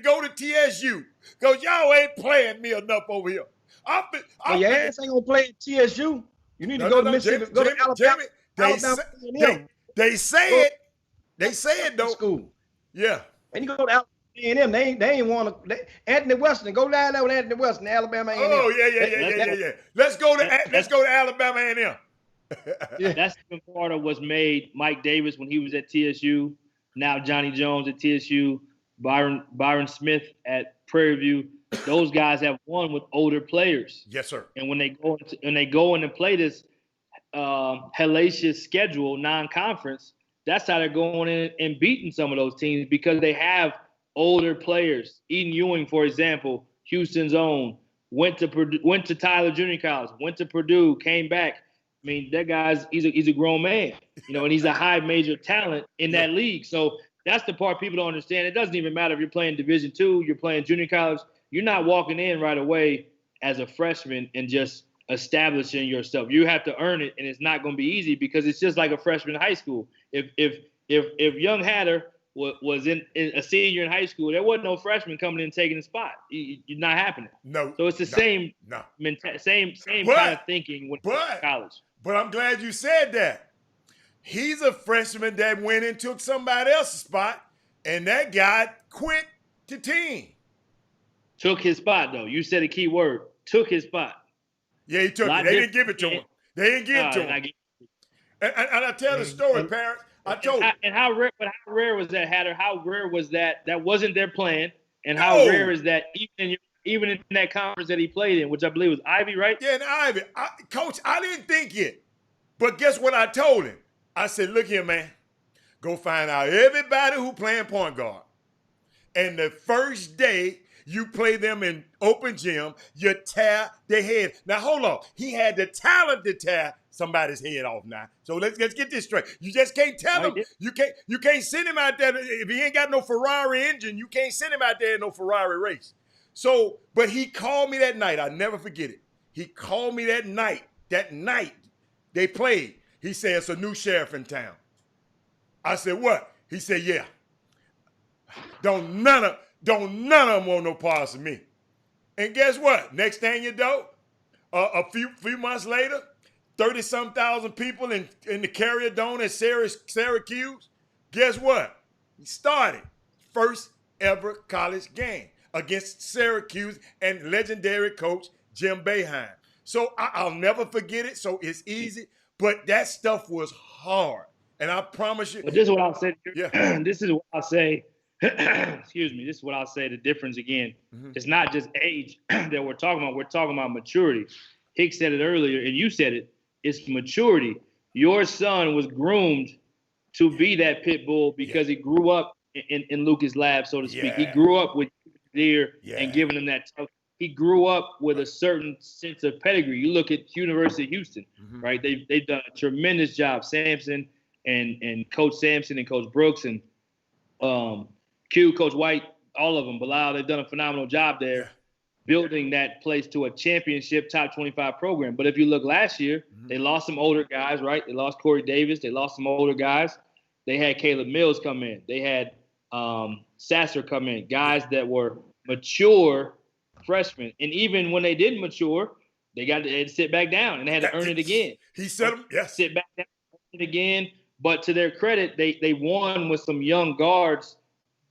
go to TSU because y'all ain't playing me enough over here. Your ass ain't gonna play at TSU. You need to go to Mississippi, go to Alabama. They say it though. School. Yeah. And you go to A&M. They ain't want to. Anthony Weston. Go down there with Anthony Weston, Alabama A&M. Oh yeah. Let's go to Alabama A&M. That's been part of what's made Mike Davis when he was at TSU. Now Johnny Jones at TSU. Byron Smith at Prairie View. Those guys have won with older players. Yes, sir. And when they go in and play this hellacious schedule, non-conference, that's how they're going in and beating some of those teams because they have older players. Eden Ewing, for example, Houston's own, went to Tyler Junior College, went to Purdue, came back. I mean, that guy's he's a grown man, and he's a high major talent in that league. So that's the part people don't understand. It doesn't even matter if you're playing Division II, you're playing junior college. You're not walking in right away as a freshman and just establishing yourself. You have to earn it, and it's not going to be easy because it's just like a freshman in high school. If young Hatter was in a senior in high school, there wasn't no freshman coming in and taking the spot. It's not happening. No. So it's the same kind of thinking when college. But I'm glad you said that. He's a freshman that went and took somebody else's spot, and that guy quit the team. Took his spot, though. You said a key word. Took his spot. Yeah, he took it. They didn't give it to him. They didn't give it to him. And I tell the story, parents. I told you. And how rare was that, Hatter? How rare was that? That wasn't their plan. And how rare is that even in that conference that he played in, which I believe was Ivy, right? Yeah, and Ivy. Coach, I didn't think it. But guess what I told him? I said, look here, man. Go find out everybody who playing point guard. And the first day you play them in open gym, you tear their head. Now, hold on. He had the talent to tear somebody's head off now. So let's get this straight. You just can't tell him. You can't send him out there. If he ain't got no Ferrari engine, you can't send him out there in no Ferrari race. So, but he called me that night. I'll never forget it. He called me that night. That night they played. He said, it's a new sheriff in town. I said, what? He said, yeah. Don't none of them want no parts of me. And guess what? Next thing you know, a few months later, 30-some thousand people in the Carrier Dome at Syracuse. Guess what? He started first ever college game against Syracuse and legendary coach Jim Boeheim. So I'll never forget it. So it's easy, but that stuff was hard. And I promise you. But this is what I'll say. Yeah. This is what I'll say. Excuse me. This is what I'll say. The difference again, it's not just age that we're talking about. We're talking about maturity. Hicks said it earlier, and you said it. It's maturity. Your son was groomed to be that pit bull because he grew up in Lucas' lab, so to speak. He grew up with there and giving him that tough. He grew up with a certain sense of pedigree. You look at University of Houston, right? They've done a tremendous job. Sampson and Coach Sampson and Coach Brooks and Q, Coach White, all of them. Bilal, they've done a phenomenal job there building that place to a championship top 25 program. But if you look last year, they lost some older guys, right? They lost Corey Davis. They lost some older guys. They had Caleb Mills come in. They had Sasser come in, guys that were mature freshmen. And even when they didn't mature, they had to sit back down and they had to earn it again. He said, sit back down, earn it again. But to their credit, they won with some young guards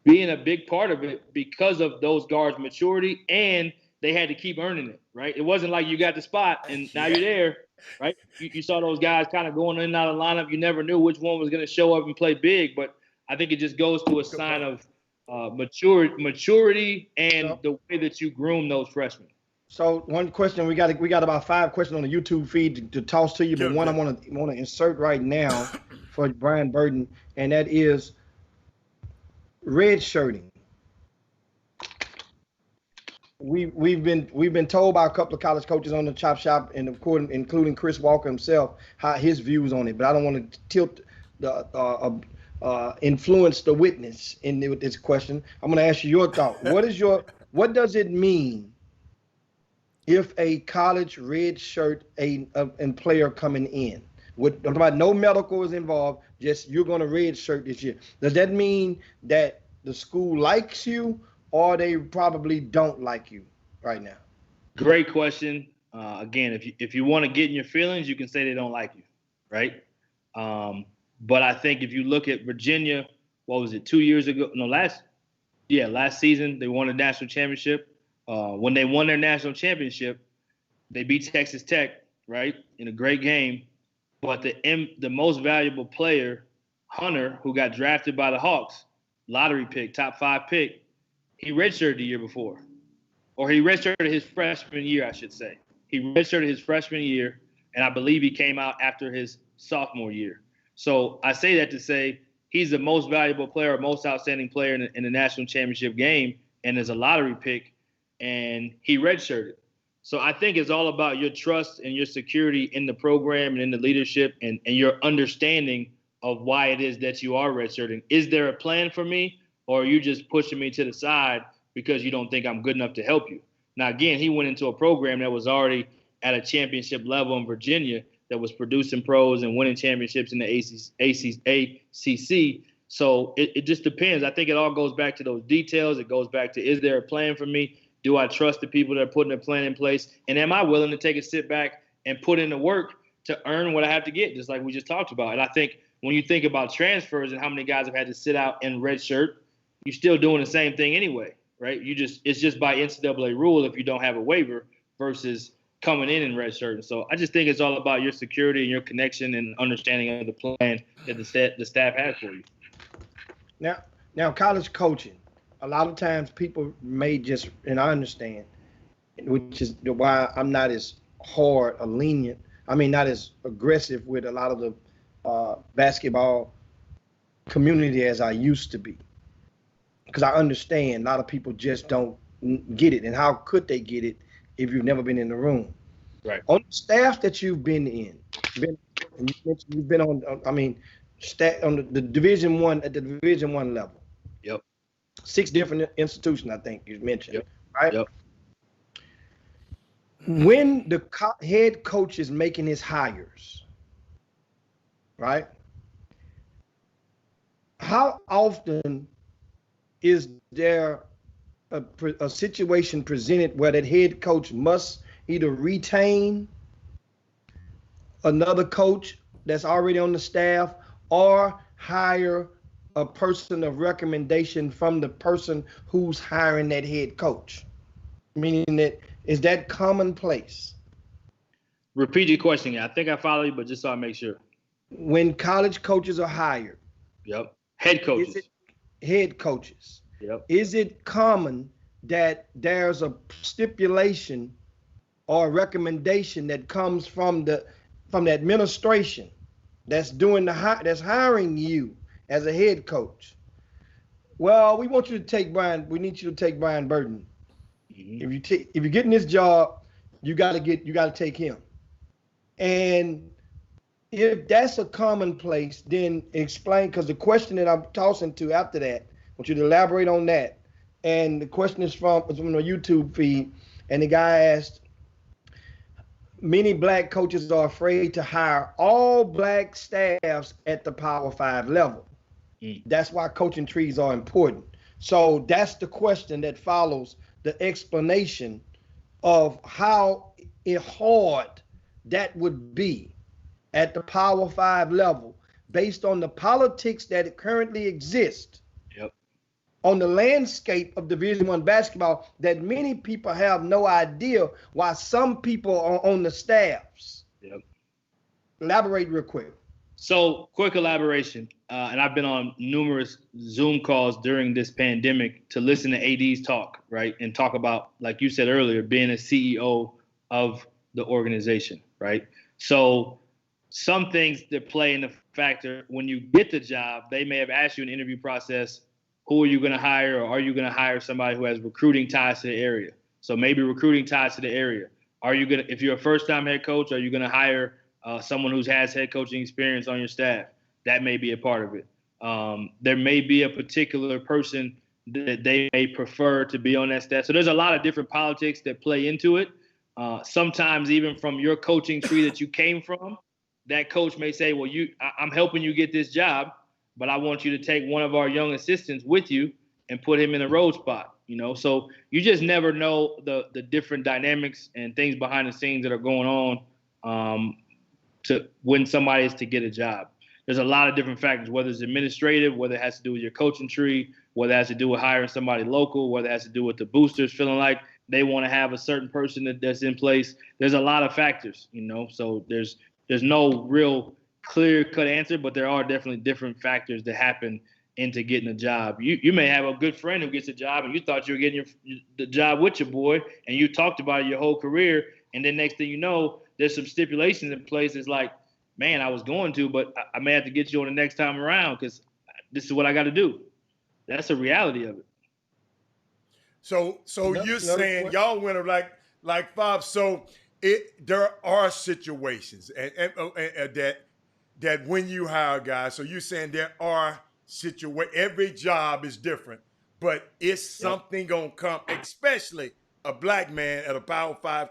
being a big part of it because of those guards' maturity, and they had to keep earning it, right? It wasn't like you got the spot and now you're there, right? You saw those guys kind of going in and out of the lineup. You never knew which one was going to show up and play big, but I think it just goes to a sign of maturity and the way that you groom those freshmen. So one question, we got about 5 questions on the YouTube feed to toss to you, but one I want to insert right now for Brian Burton, and that is red shirting. We've been told by a couple of college coaches on the Chop Shop, and of course, including Chris Walker himself, how his views on it. But I don't want to tilt the influence the witness in this question. I'm going to ask you your thought. What does it mean if a college red shirt and player coming in? I'm talking about no medical is involved, just you're going to red shirt this year. Does that mean that the school likes you or they probably don't like you right now? Great question. Again, if you want to get in your feelings, you can say they don't like you, right? But I think if you look at Virginia, what was it, 2 years ago? No, last season, they won a national championship. When they won their national championship, they beat Texas Tech, right, in a great game. But the most valuable player, Hunter, who got drafted by the Hawks, lottery pick, top 5 pick, he redshirted the year before. Or he redshirted his freshman year, I should say. He redshirted his freshman year, and I believe he came out after his sophomore year. So I say that to say he's the most valuable player, most outstanding player in the national championship game, and is a lottery pick, and he redshirted. So I think it's all about your trust and your security in the program and in the leadership and your understanding of why it is that you are redshirting. Is there a plan for me, or are you just pushing me to the side because you don't think I'm good enough to help you? Now, again, he went into a program that was already at a championship level in Virginia that was producing pros and winning championships in the ACC. So it just depends. I think it all goes back to those details. It goes back to, is there a plan for me? Do I trust the people that are putting a plan in place? And am I willing to take a sit back and put in the work to earn what I have to get, just like we just talked about? And I think when you think about transfers and how many guys have had to sit out in redshirt, you're still doing the same thing anyway, right? It's just by NCAA rule if you don't have a waiver versus coming in redshirt. And so I just think it's all about your security and your connection and understanding of the plan that the staff has for you. Now, college coaching, a lot of times people may just, and I understand, which is why I'm not as hard or lenient. I mean, not as aggressive with a lot of the basketball community as I used to be. Because I understand a lot of people just don't get it. And how could they get it if you've never been in the room? Right. On the staff that you've been in, and you mentioned you've been on the Division I, at the Division I level. Yep. 6 different institutions, I think you mentioned. Yep. Right? Yep. When the head coach is making his hires, right? How often is there a situation presented where that head coach must either retain another coach that's already on the staff or hire a person of recommendation from the person who's hiring that head coach? Meaning that, is that commonplace? Repeat your question. I think I follow you, but just so I make sure. When college coaches are hired. Yep. Head coaches. Head coaches. Yep. Is it common that there's a stipulation or a recommendation that comes from the administration that's doing that's hiring you as a head coach? Well, we want you to take Brian. We need you to take Brian Burton. Mm-hmm. If you're getting this job, you got to take him. And if that's a commonplace, then explain, because the question that I'm tossing to after that, I want you to elaborate on that. And the question is from the YouTube feed, and the guy asked, many black coaches are afraid to hire all black staffs at the Power 5 level. That's why coaching trees are important. So that's the question that follows the explanation of how hard that would be at the Power 5 level based on the politics that currently exist. Yep. On the landscape of Division I basketball, that many people have no idea why some people are on the staffs. Yep. Elaborate real quick. So, quick elaboration, and I've been on numerous Zoom calls during this pandemic to listen to ADs talk, right, and talk about, like you said earlier, being a CEO of the organization, right? So some things that play in the factor when you get the job, they may have asked you in the interview process, who are you going to hire, or are you going to hire somebody who has recruiting ties to the area? So maybe recruiting ties to the area. Are you going to, if you're a first-time head coach, are you going to hire someone who has head coaching experience on your staff? That may be a part of it. There may be a particular person that they may prefer to be on that staff. So there's a lot of different politics that play into it. Sometimes even from your coaching tree that you came from, that coach may say, well, I'm helping you get this job, but I want you to take one of our young assistants with you and put him in a road spot, So you just never know the different dynamics and things behind the scenes that are going on to when somebody is to get a job. There's a lot of different factors, whether it's administrative, whether it has to do with your coaching tree, whether it has to do with hiring somebody local, whether it has to do with the boosters feeling like they want to have a certain person that's in place. There's a lot of factors, so there's no real clear-cut answer, but there are definitely different factors that happen into getting a job. You may have a good friend who gets a job and you thought you were getting the job with your boy and you talked about it your whole career, and then next thing you know, there's some stipulations in place. It's like, man, I was going to, but I may have to get you on the next time around because this is what I got to do. That's the reality of it. So you're saying y'all went like Like Bob, so there are situations that when you hire guys, so you're saying there are situations, every job is different, but it's something gonna come, especially a black man at a Power 5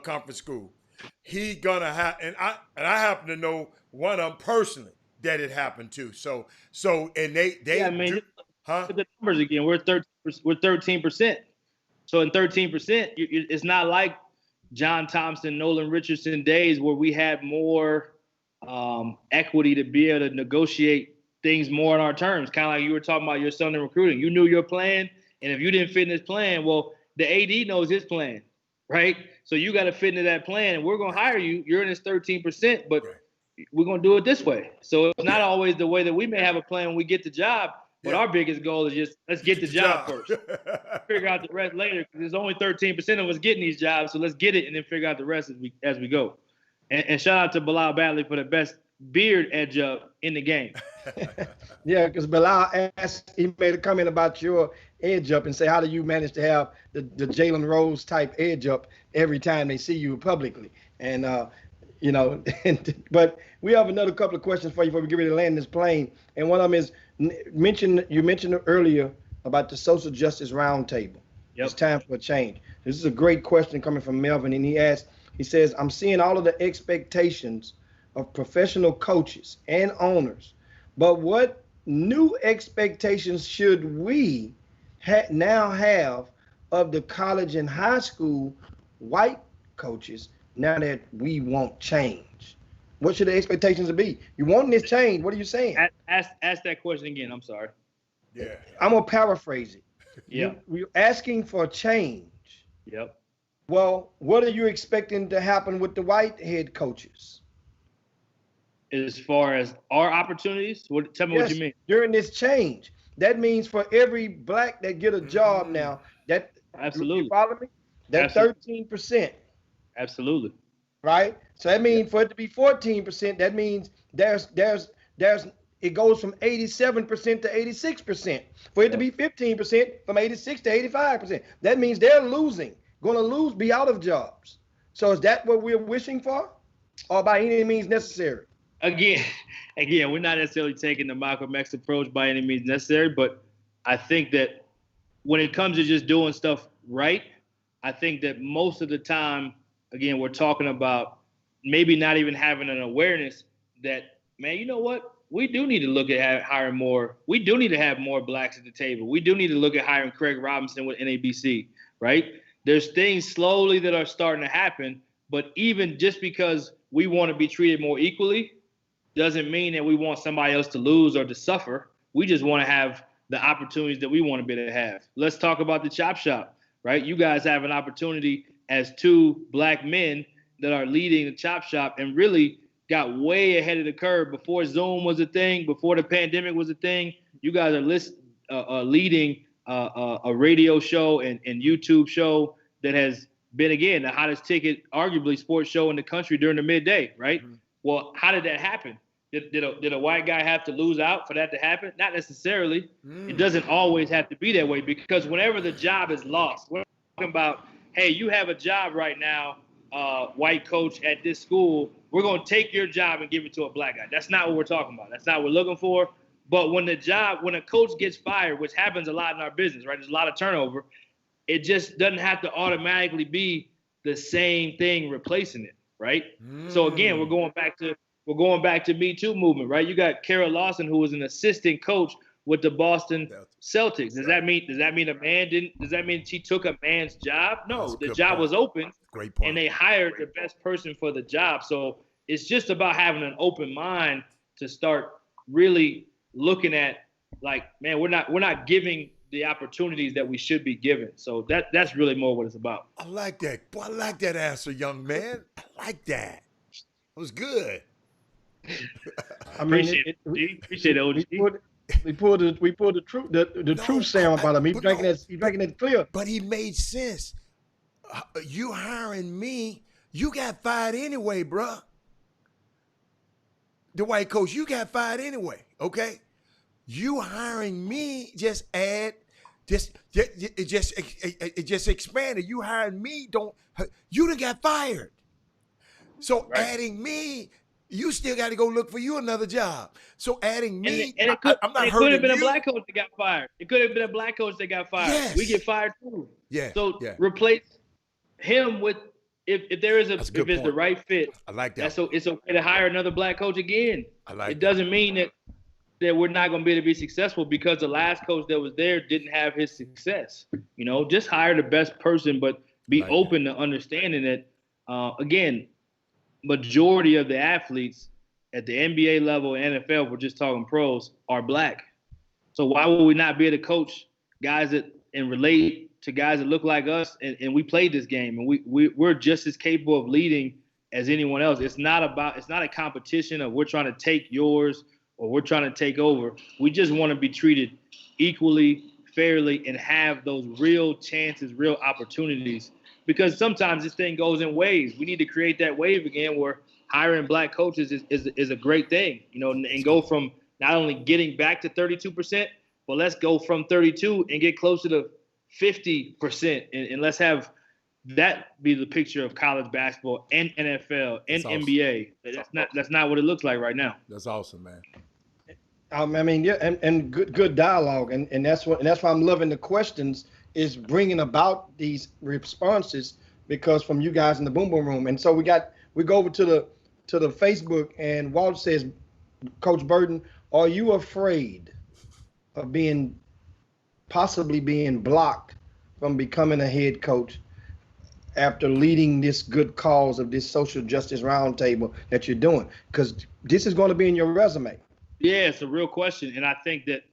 conference school. He gonna have, and I happen to know one of them personally that it happened to. So and they the numbers again. We're 13%. So in 13%, it's not like John Thompson, Nolan Richardson days where we had more equity to be able to negotiate things more on our terms. Kind of like you were talking about your son in recruiting. You knew your plan, and if you didn't fit in his plan, well, the AD knows his plan, right? So you got to fit into that plan, and we're going to hire you. You're in this 13%, but we're going to do it this way. So it's not always the way that we may have a plan when we get the job, but our biggest goal is just let's get the job first. Figure out the rest later, because there's only 13% of us getting these jobs, so let's get it and then figure out the rest as we go. And shout out to Bilal Badley for the best beard edge up in the game. Yeah, because Bilal he made a comment about your edge up and say, how do you manage to have the Jalen Rose type edge up every time they see you publicly? And, but we have another couple of questions for you before we get ready to land this plane. And one of them is, you mentioned earlier about the social justice roundtable. Yep. It's time for a change. This is a great question coming from Melvin, and he says, I'm seeing all of the expectations of professional coaches and owners, but what new expectations should we now have of the college and high school white coaches now that we want change? What should the expectations be? You want this change? What are you saying? Ask that question again. I'm sorry. Yeah. I'm gonna paraphrase it. Yeah. We're asking for change. Yep. Well, what are you expecting to happen with the white head coaches? As far as our opportunities, tell me what you mean. During this change, that means for every black that get a job now, that absolutely, you follow me? That's 13%. Absolutely. Right. So that means for it to be 14%, that means there's it goes from 87% to 86%. For it to be 15%, from 86 to 85%. That means they're going to be out of jobs. So is that what we're wishing for, or by any means necessary? Again, we're not necessarily taking the Malcolm X approach by any means necessary, but I think that when it comes to just doing stuff right, I think that most of the time, again, we're talking about maybe not even having an awareness that, man, you know what? We do need to look at hiring more. We do need to have more blacks at the table. We do need to look at hiring Craig Robinson with NABC, right? There's things slowly that are starting to happen, but even just because we want to be treated more equally doesn't mean that we want somebody else to lose or to suffer. We just want to have the opportunities that we want to be able to have. Let's talk about the Chop Shop, right? You guys have an opportunity as two black men that are leading the Chop Shop and really got way ahead of the curve before Zoom was a thing, before the pandemic was a thing. You guys are leading a radio show and YouTube show that has been, again, the hottest ticket, arguably, sports show in the country during the midday, right? Mm-hmm. Well, how did that happen? Did a white guy have to lose out for that to happen? Not necessarily. It doesn't always have to be that way, because whenever the job is lost, we're talking about, hey, you have a job right now, white coach at this school, we're going to take your job and give it to a black guy. That's not what we're talking about. That's not what we're looking for. But when a coach gets fired, which happens a lot in our business, right? There's a lot of turnover. It just doesn't have to automatically be the same thing replacing it, right? So again, we're going back to Me Too movement, right? You got Kara Lawson, who was an assistant coach with the Boston Celtics. Does that mean she took a man's job? No, the job was open. Great point. And they hired the best person for the job. So it's just about having an open mind to start really looking at, like, man, we're not giving the opportunities that we should be given. So that's really more what it's about. I like that. Boy, I like that answer, young man. I like that. It was good. I mean, appreciate it, OG. We pulled the truth serum out of him. He's drinking it clear. But he made sense. You hiring me, you got fired anyway, bruh. The white coach, you got fired anyway, okay? You hiring me just add it just expanded. You hired me, you done got fired. So adding me, you still got to go look for you another job. So adding me, and I'm not hurting you. It could have been a black coach that got fired. It could have been a black coach that got fired. Yes. We get fired too. Yeah. So replace him with if there is if it's the right fit. I like that. So it's okay to hire another black coach again. I like it doesn't mean that we're not going to be able to be successful because the last coach that was there didn't have his success. You know, just hire the best person, but be open to understanding that, again, majority of the athletes at the NBA level and NFL, we're just talking pros, are black. So why would we not be able to coach guys and relate to guys that look like us? And we played this game, and we're just as capable of leading as anyone else. It's not a competition of we're trying to take yours or we're trying to take over. We just want to be treated equally, fairly, and have those real chances, real opportunities. Because sometimes this thing goes in waves. We need to create that wave again where hiring black coaches is a great thing, you know, and go from not only getting back to 32%, but let's go from 32 and get closer to 50%. And let's have that be the picture of college basketball and NFL and NBA. That's not what it looks like right now. That's awesome, man. I mean, yeah, and good dialogue, and that's why I'm loving the questions, is bringing about these responses, because from you guys in the Boom Boom Room. And so we go over to the Facebook, and Walt says, Coach Burton, are you afraid of possibly being blocked from becoming a head coach after leading this good cause of this social justice roundtable that you're doing? Because this is going to be in your resume. Yeah, it's a real question. And I think that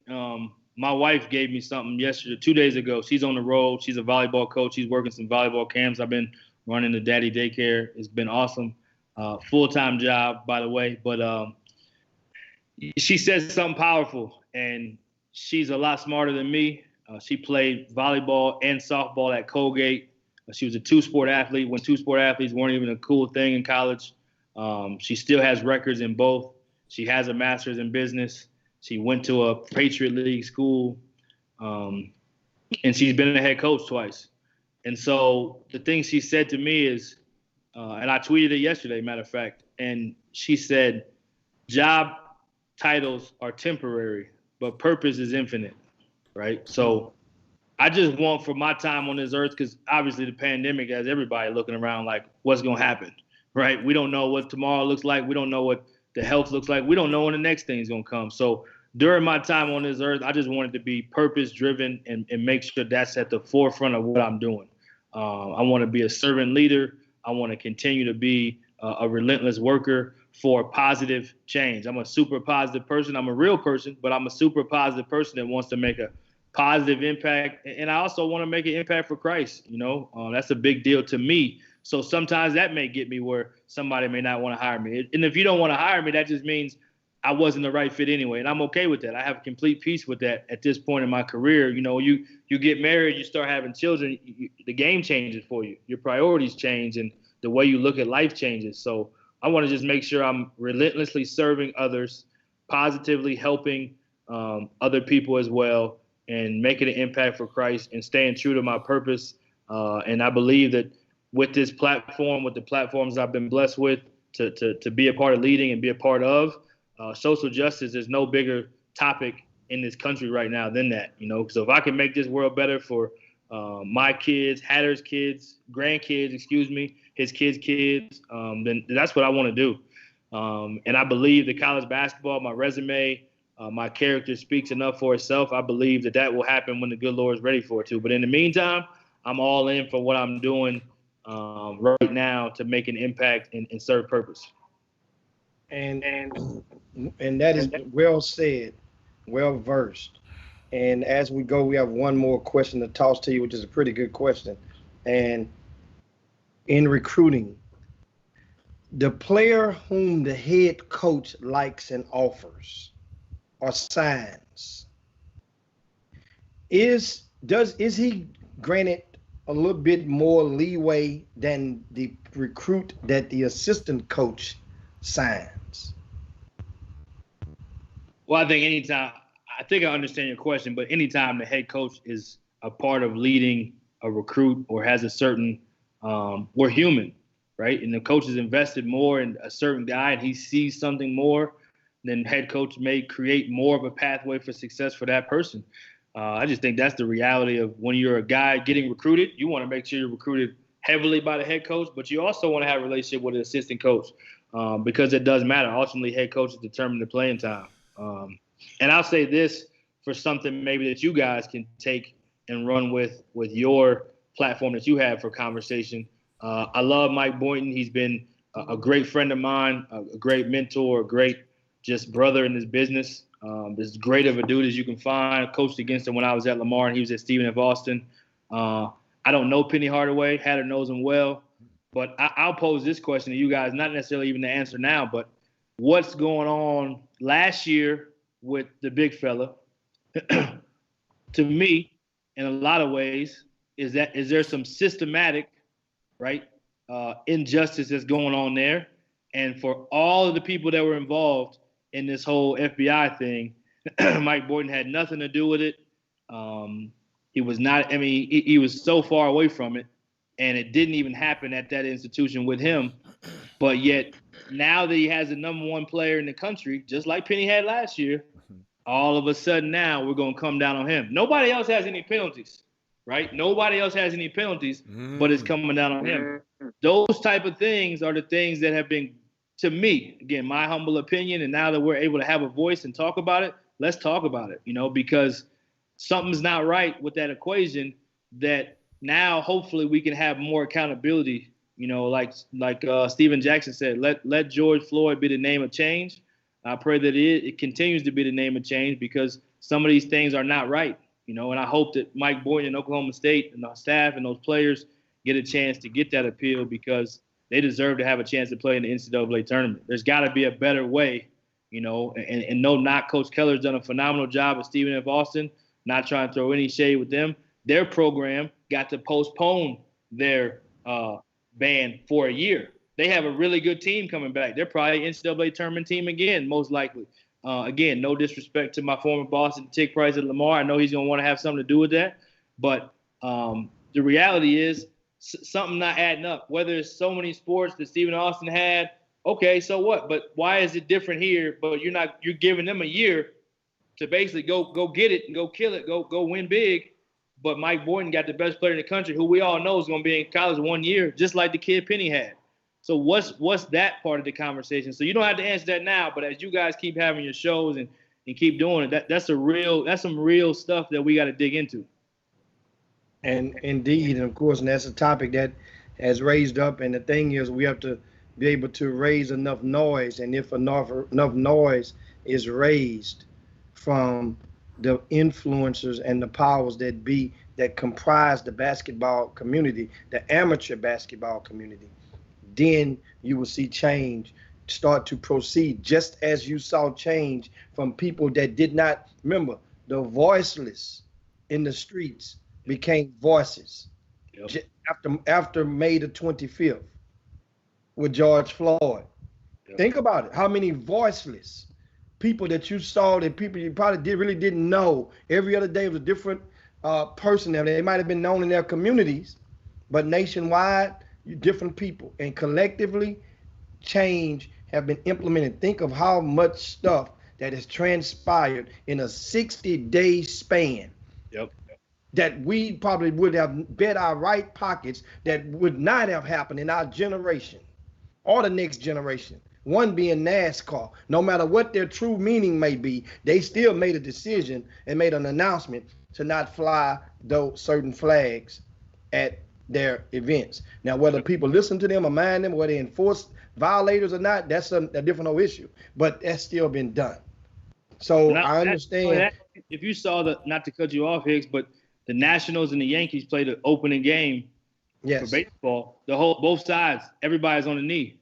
my wife gave me something 2 days ago. She's on the road. She's a volleyball coach. She's working some volleyball camps. I've been running the daddy daycare. It's been awesome. Full-time job, by the way. But she says something powerful, and she's a lot smarter than me. She played volleyball and softball at Colgate. She was a two-sport athlete when two-sport athletes weren't even a cool thing in college. She still has records in both. She has a master's in business. She went to a Patriot League school, and she's been a head coach twice. And so the thing she said to me is, and I tweeted it yesterday, matter of fact, and she said, job titles are temporary, but purpose is infinite, right? So I just want, for my time on this earth, because obviously the pandemic has everybody looking around like, what's going to happen, right? We don't know what tomorrow looks like. We don't know what the health looks like. We don't know when the next thing is going to come. So during my time on this earth, I just wanted to be purpose-driven and make sure that's at the forefront of what I'm doing. I want to be a servant leader. I want to continue to be a relentless worker for positive change. I'm a super positive person. I'm a real person, but I'm a super positive person that wants to make a positive impact. And I also want to make an impact for Christ. You know, that's a big deal to me. So sometimes that may get me where somebody may not want to hire me. And if you don't want to hire me, that just means I wasn't the right fit anyway. And I'm okay with that. I have complete peace with that at this point in my career. You know, you get married, you start having children, the game changes for you. Your priorities change and the way you look at life changes. So I want to just make sure I'm relentlessly serving others, positively helping other people as well, and making an impact for Christ and staying true to my purpose. And I believe that with this platform, with the platforms I've been blessed with to be a part of leading and be a part of, social justice, there's no bigger topic in this country right now than that, you know. So if I can make this world better for my kids, Hatter's kids, grandkids, his kids, then that's what I want to do. And I believe that college basketball, my resume, my character speaks enough for itself. I believe that will happen when the good Lord is ready for it to. But in the meantime, I'm all in for what I'm doing right now to make an impact and serve purpose. And that is well said, well versed. And as we go, we have one more question to toss to you, which is a pretty good question. And in recruiting, the player whom the head coach likes and offers or signs, is he granted a little bit more leeway than the recruit that the assistant coach signs? Well, I think anytime I think I understand your question, but anytime the head coach is a part of leading a recruit or has a certain, we're human, right? And the coach is invested more in a certain guy and he sees something more, then head coach may create more of a pathway for success for that person. I just think that's the reality of when you're a guy getting recruited, you want to make sure you're recruited heavily by the head coach, but you also want to have a relationship with an assistant coach because it does matter. Ultimately, head coaches determine the playing time. And I'll say this for something maybe that you guys can take and run with your platform that you have for conversation. I love Mike Boynton. He's been a great friend of mine, a great mentor, a great just brother in this business. As great of a dude as you can find. I coached against him when I was at Lamar and he was at Stephen F. Austin. I don't know Penny Hardaway. Hatter knows him well. But I'll pose this question to you guys, not necessarily even the answer now, but what's going on last year with the big fella? To me, in a lot of ways, is there some systematic, right, injustice that's going on there? And for all of the people that were involved in this whole FBI thing, Mike Boynton had nothing to do with it. He was not, I mean, he was so far away from it, and it didn't even happen at that institution with him. But yet, now that he has the number one player in the country, just like Penny had last year, all of a sudden now we're going to come down on him. Nobody else has any penalties, right? Nobody else has any penalties, but it's coming down on him. Those type of things are the things that have been, to me, again, my humble opinion, and now that we're able to have a voice and talk about it, let's talk about it, because something's not right with that equation that now hopefully we can have more accountability, like Steven Jackson said, let George Floyd be the name of change. I pray that it continues to be the name of change because some of these things are not right, and I hope that Mike Boynton and Oklahoma State and our staff and those players get a chance to get that appeal because they deserve to have a chance to play in the NCAA tournament. There's got to be a better way, and no knock. Coach Keller's done a phenomenal job at Stephen F. Austin, not trying to throw any shade with them. Their program got to postpone their ban for a year. They have a really good team coming back. They're probably an NCAA tournament team again, most likely. Again, no disrespect to my former boss at Tick Price at Lamar. I know he's going to want to have something to do with that. But the reality is something not adding up. Whether it's so many sports that Stephen Austin had, okay, so what? But why is it different here? But you're giving them a year to basically go get it and go kill it, go win big. But Mike Boynton got the best player in the country, who we all know is going to be in college 1 year, just like the kid Penny had. So what's that part of the conversation? So you don't have to answer that now, but as you guys keep having your shows and keep doing it, that's some real stuff that we got to dig into. And indeed, and of course, and that's a topic that has raised up. And the thing is, we have to be able to raise enough noise. And if enough noise is raised from the influencers and the powers that be that comprise the basketball community, the amateur basketball community, then you will see change start to proceed, just as you saw change from people that did not, remember, the voiceless in the streets became voices. Yep. After May the 25th with George Floyd. Yep. Think about it. How many voiceless people that you saw, that people you probably really didn't know. Every other day was a different person. They might have been known in their communities, but nationwide, different people. And collectively, change have been implemented. Think of how much stuff that has transpired in a 60-day span. Yep. That we probably would have bet our right pockets that would not have happened in our generation or the next generation. One being NASCAR. No matter what their true meaning may be, they still made a decision and made an announcement to not fly those certain flags at their events. Now, whether people listen to them or mind them, whether they enforce violators or not, that's a different whole issue. But that's still been done. So I understand. If you saw not to cut you off, Higgs, but the Nationals and the Yankees played the opening game for baseball. Both sides, everybody's on the knee,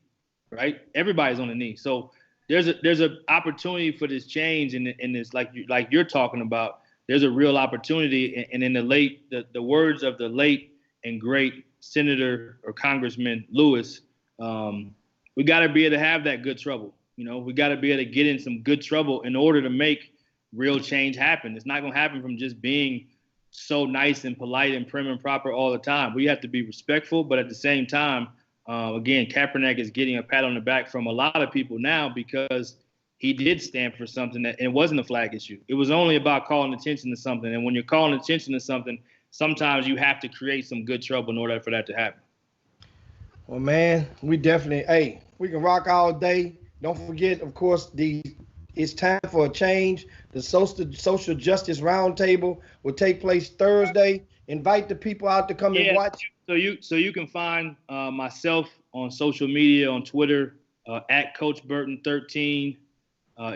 right? Everybody's on the knee. So there's an opportunity for this change, in this like you're talking about. There's a real opportunity, and in the words of the late and great Senator or Congressman Lewis, we got to be able to have that good trouble. We got to be able to get in some good trouble in order to make real change happen. It's not going to happen from just being so nice and polite and prim and proper all the time. We have to be respectful, but at the same time, again, Kaepernick is getting a pat on the back from a lot of people now because he did stand for something that it wasn't a flag issue. It was only about calling attention to something. And when you're calling attention to something, sometimes you have to create some good trouble in order for that to happen. Well, man, we definitely, we can rock all day. Don't forget, of course, it's time for a change. The social justice roundtable will take place Thursday. Invite the people out to come and watch. So you can find myself on social media, on Twitter, at Coach Burton 13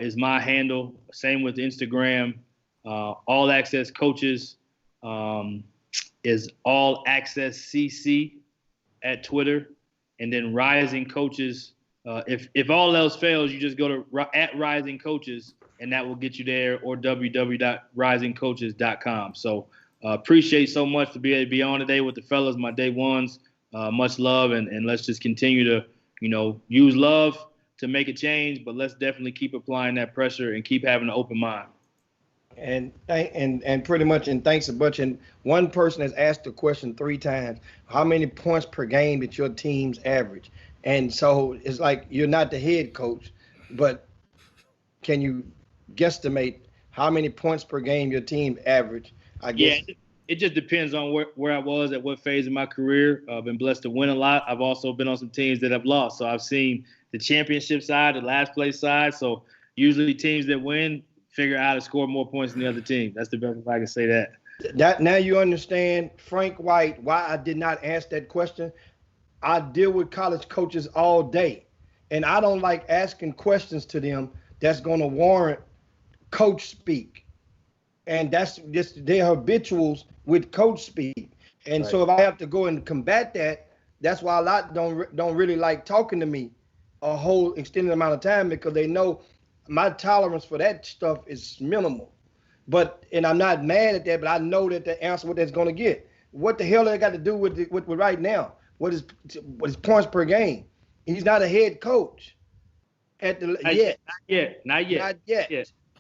is my handle. Same with Instagram. All Access Coaches is All Access CC at Twitter, and then Rising Coaches. If all else fails, you just go to at Rising Coaches, and that will get you there, or www.risingcoaches.com. So appreciate so much to be able to be on today with the fellas, my day ones. Much love, and let's just continue to, use love to make a change, but let's definitely keep applying that pressure and keep having an open mind. And pretty much, and thanks a bunch. And one person has asked the question 3 times: how many points per game did your teams average? And so it's like, you're not the head coach, but can you guesstimate how many points per game your team average? I guess. Yeah, it just depends on where I was at what phase of my career. I've been blessed to win a lot. I've also been on some teams that have lost. So I've seen the championship side, the last place side. So usually teams that win figure out how to score more points than the other team. That's the best if I can say that. Now you understand, Frank White, why I did not ask that question. I deal with college coaches all day, and I don't like asking questions to them that's going to warrant coach speak. And that's just their habituals with coach speak. And so if I have to go and combat that, that's why a lot don't really like talking to me a whole extended amount of time, because they know my tolerance for that stuff is minimal. And I'm not mad at that, but I know that the answer what that's going to get. What the hell they got to do with right now? What is points per game? He's not a head coach Not yet.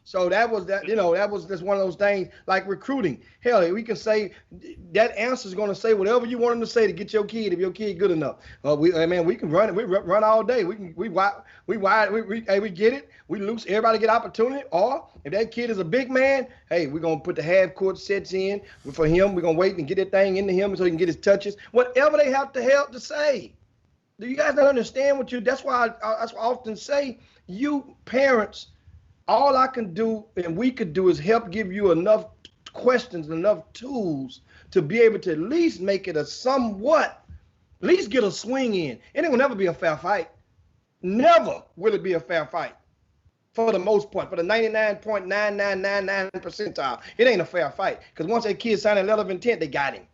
So that was just one of those things like recruiting. Hell, we can say that answer is going to say whatever you want him to say to get your kid, if your kid good enough. We can run it. We run all day. We get it. We loose. Everybody get opportunity. Or if that kid is a big man, hey, we're going to put the half court sets in for him. We're going to wait and get that thing into him so he can get his touches. Whatever they have to help to say. Do you guys not understand that's why I often say, you parents, all I can do and we could do is help give you enough questions, enough tools to be able to at least make it at least get a swing in. It ain't gonna never be a fair fight. Never will it be a fair fight for the most part, for the 99.9999 percentile. It ain't a fair fight, because once that kid signed a letter of intent, they got him.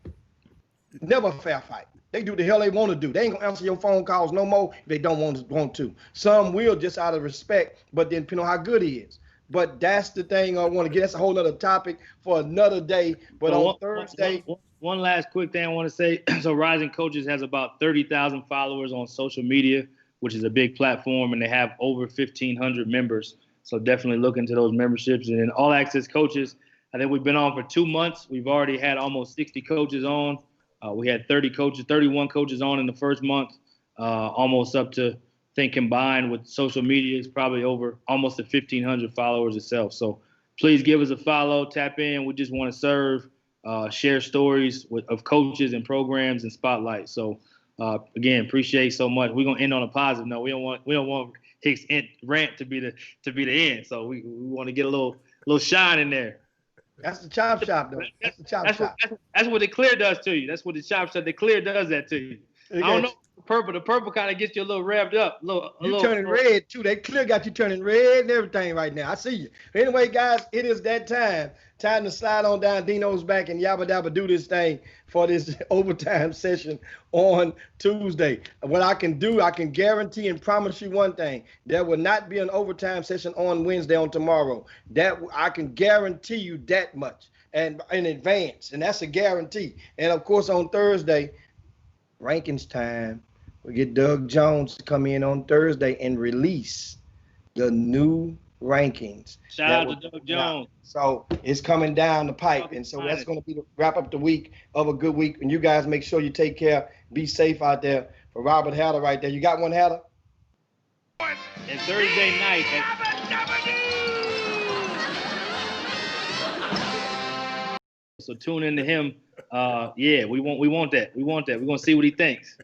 Never a fair fight. They do the hell they want to do. They ain't gonna answer your phone calls no more if they don't want to. Some will just out of respect, but then depending on how good he is. But that's the thing I want to get. That's a whole other topic for another day. But on Thursday. One last quick thing I want to say. So Rising Coaches has about 30,000 followers on social media, which is a big platform, and they have over 1,500 members. So definitely look into those memberships. And then All Access Coaches, I think we've been on for 2 months. We've already had almost 60 coaches on. We had 31 coaches on in the first month, almost up to, I think, combined with social media, is probably over almost to 1,500 followers itself. So please give us a follow, tap in. We just want to serve, share stories of coaches and programs and spotlight. So again, appreciate so much. We're gonna end on a positive note. We don't want Hicks' rant to be the end. So we want to get a little shine in there. That's the chop shop, though. That's the chop shop. That's what the clear does to you. That's what the chop shop. The clear does that to you. Okay. I don't know. The purple kind of gets you a little revved up. You turning red too. That clear got you turning red and everything right now. I see you. Anyway, guys, it is that time. Time to slide on down Dino's back and yabba dabba do this thing for this overtime session on Tuesday. What I can do, I can guarantee and promise you one thing: there will not be an overtime session on Wednesday, on tomorrow. That I can guarantee you that much, and in advance, and that's a guarantee. And of course, on Thursday, rankings time. We get Doug Jones to come in on Thursday and release the new rankings. Shout out to Doug Jones. So it's coming down the pipe. And so that's going to be the wrap up the week of a good week. And you guys make sure you take care. Be safe out there. For Robert Hatter right there. You got one, Hatter? And Thursday night so tune in to him. Yeah, we want that. We want that. We're gonna see what he thinks.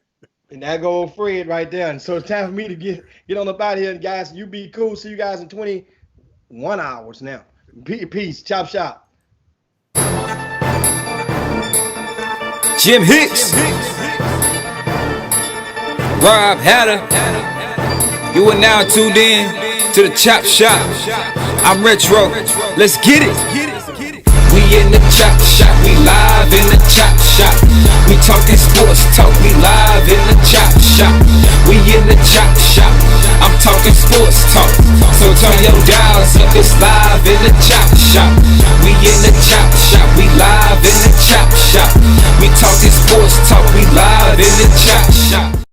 And that go old Fred right there. And so it's time for me to get on up out of here. And guys, you be cool. See you guys in 21 hours now. Peace. Chop shop. Jim Hicks, Rob Hatter, you are now tuned in to the Chop Shop. I'm Retro, let's get it. We in the Chop Shop, we live in the Chop Shop. We talking sports talk, we live in the Chop Shop. We in the Chop Shop, I'm talking sports talk. So turn your dials up, it's live in the Chop Shop. We in the Chop Shop, we live in the Chop Shop. We talking sports talk, we live in the Chop Shop.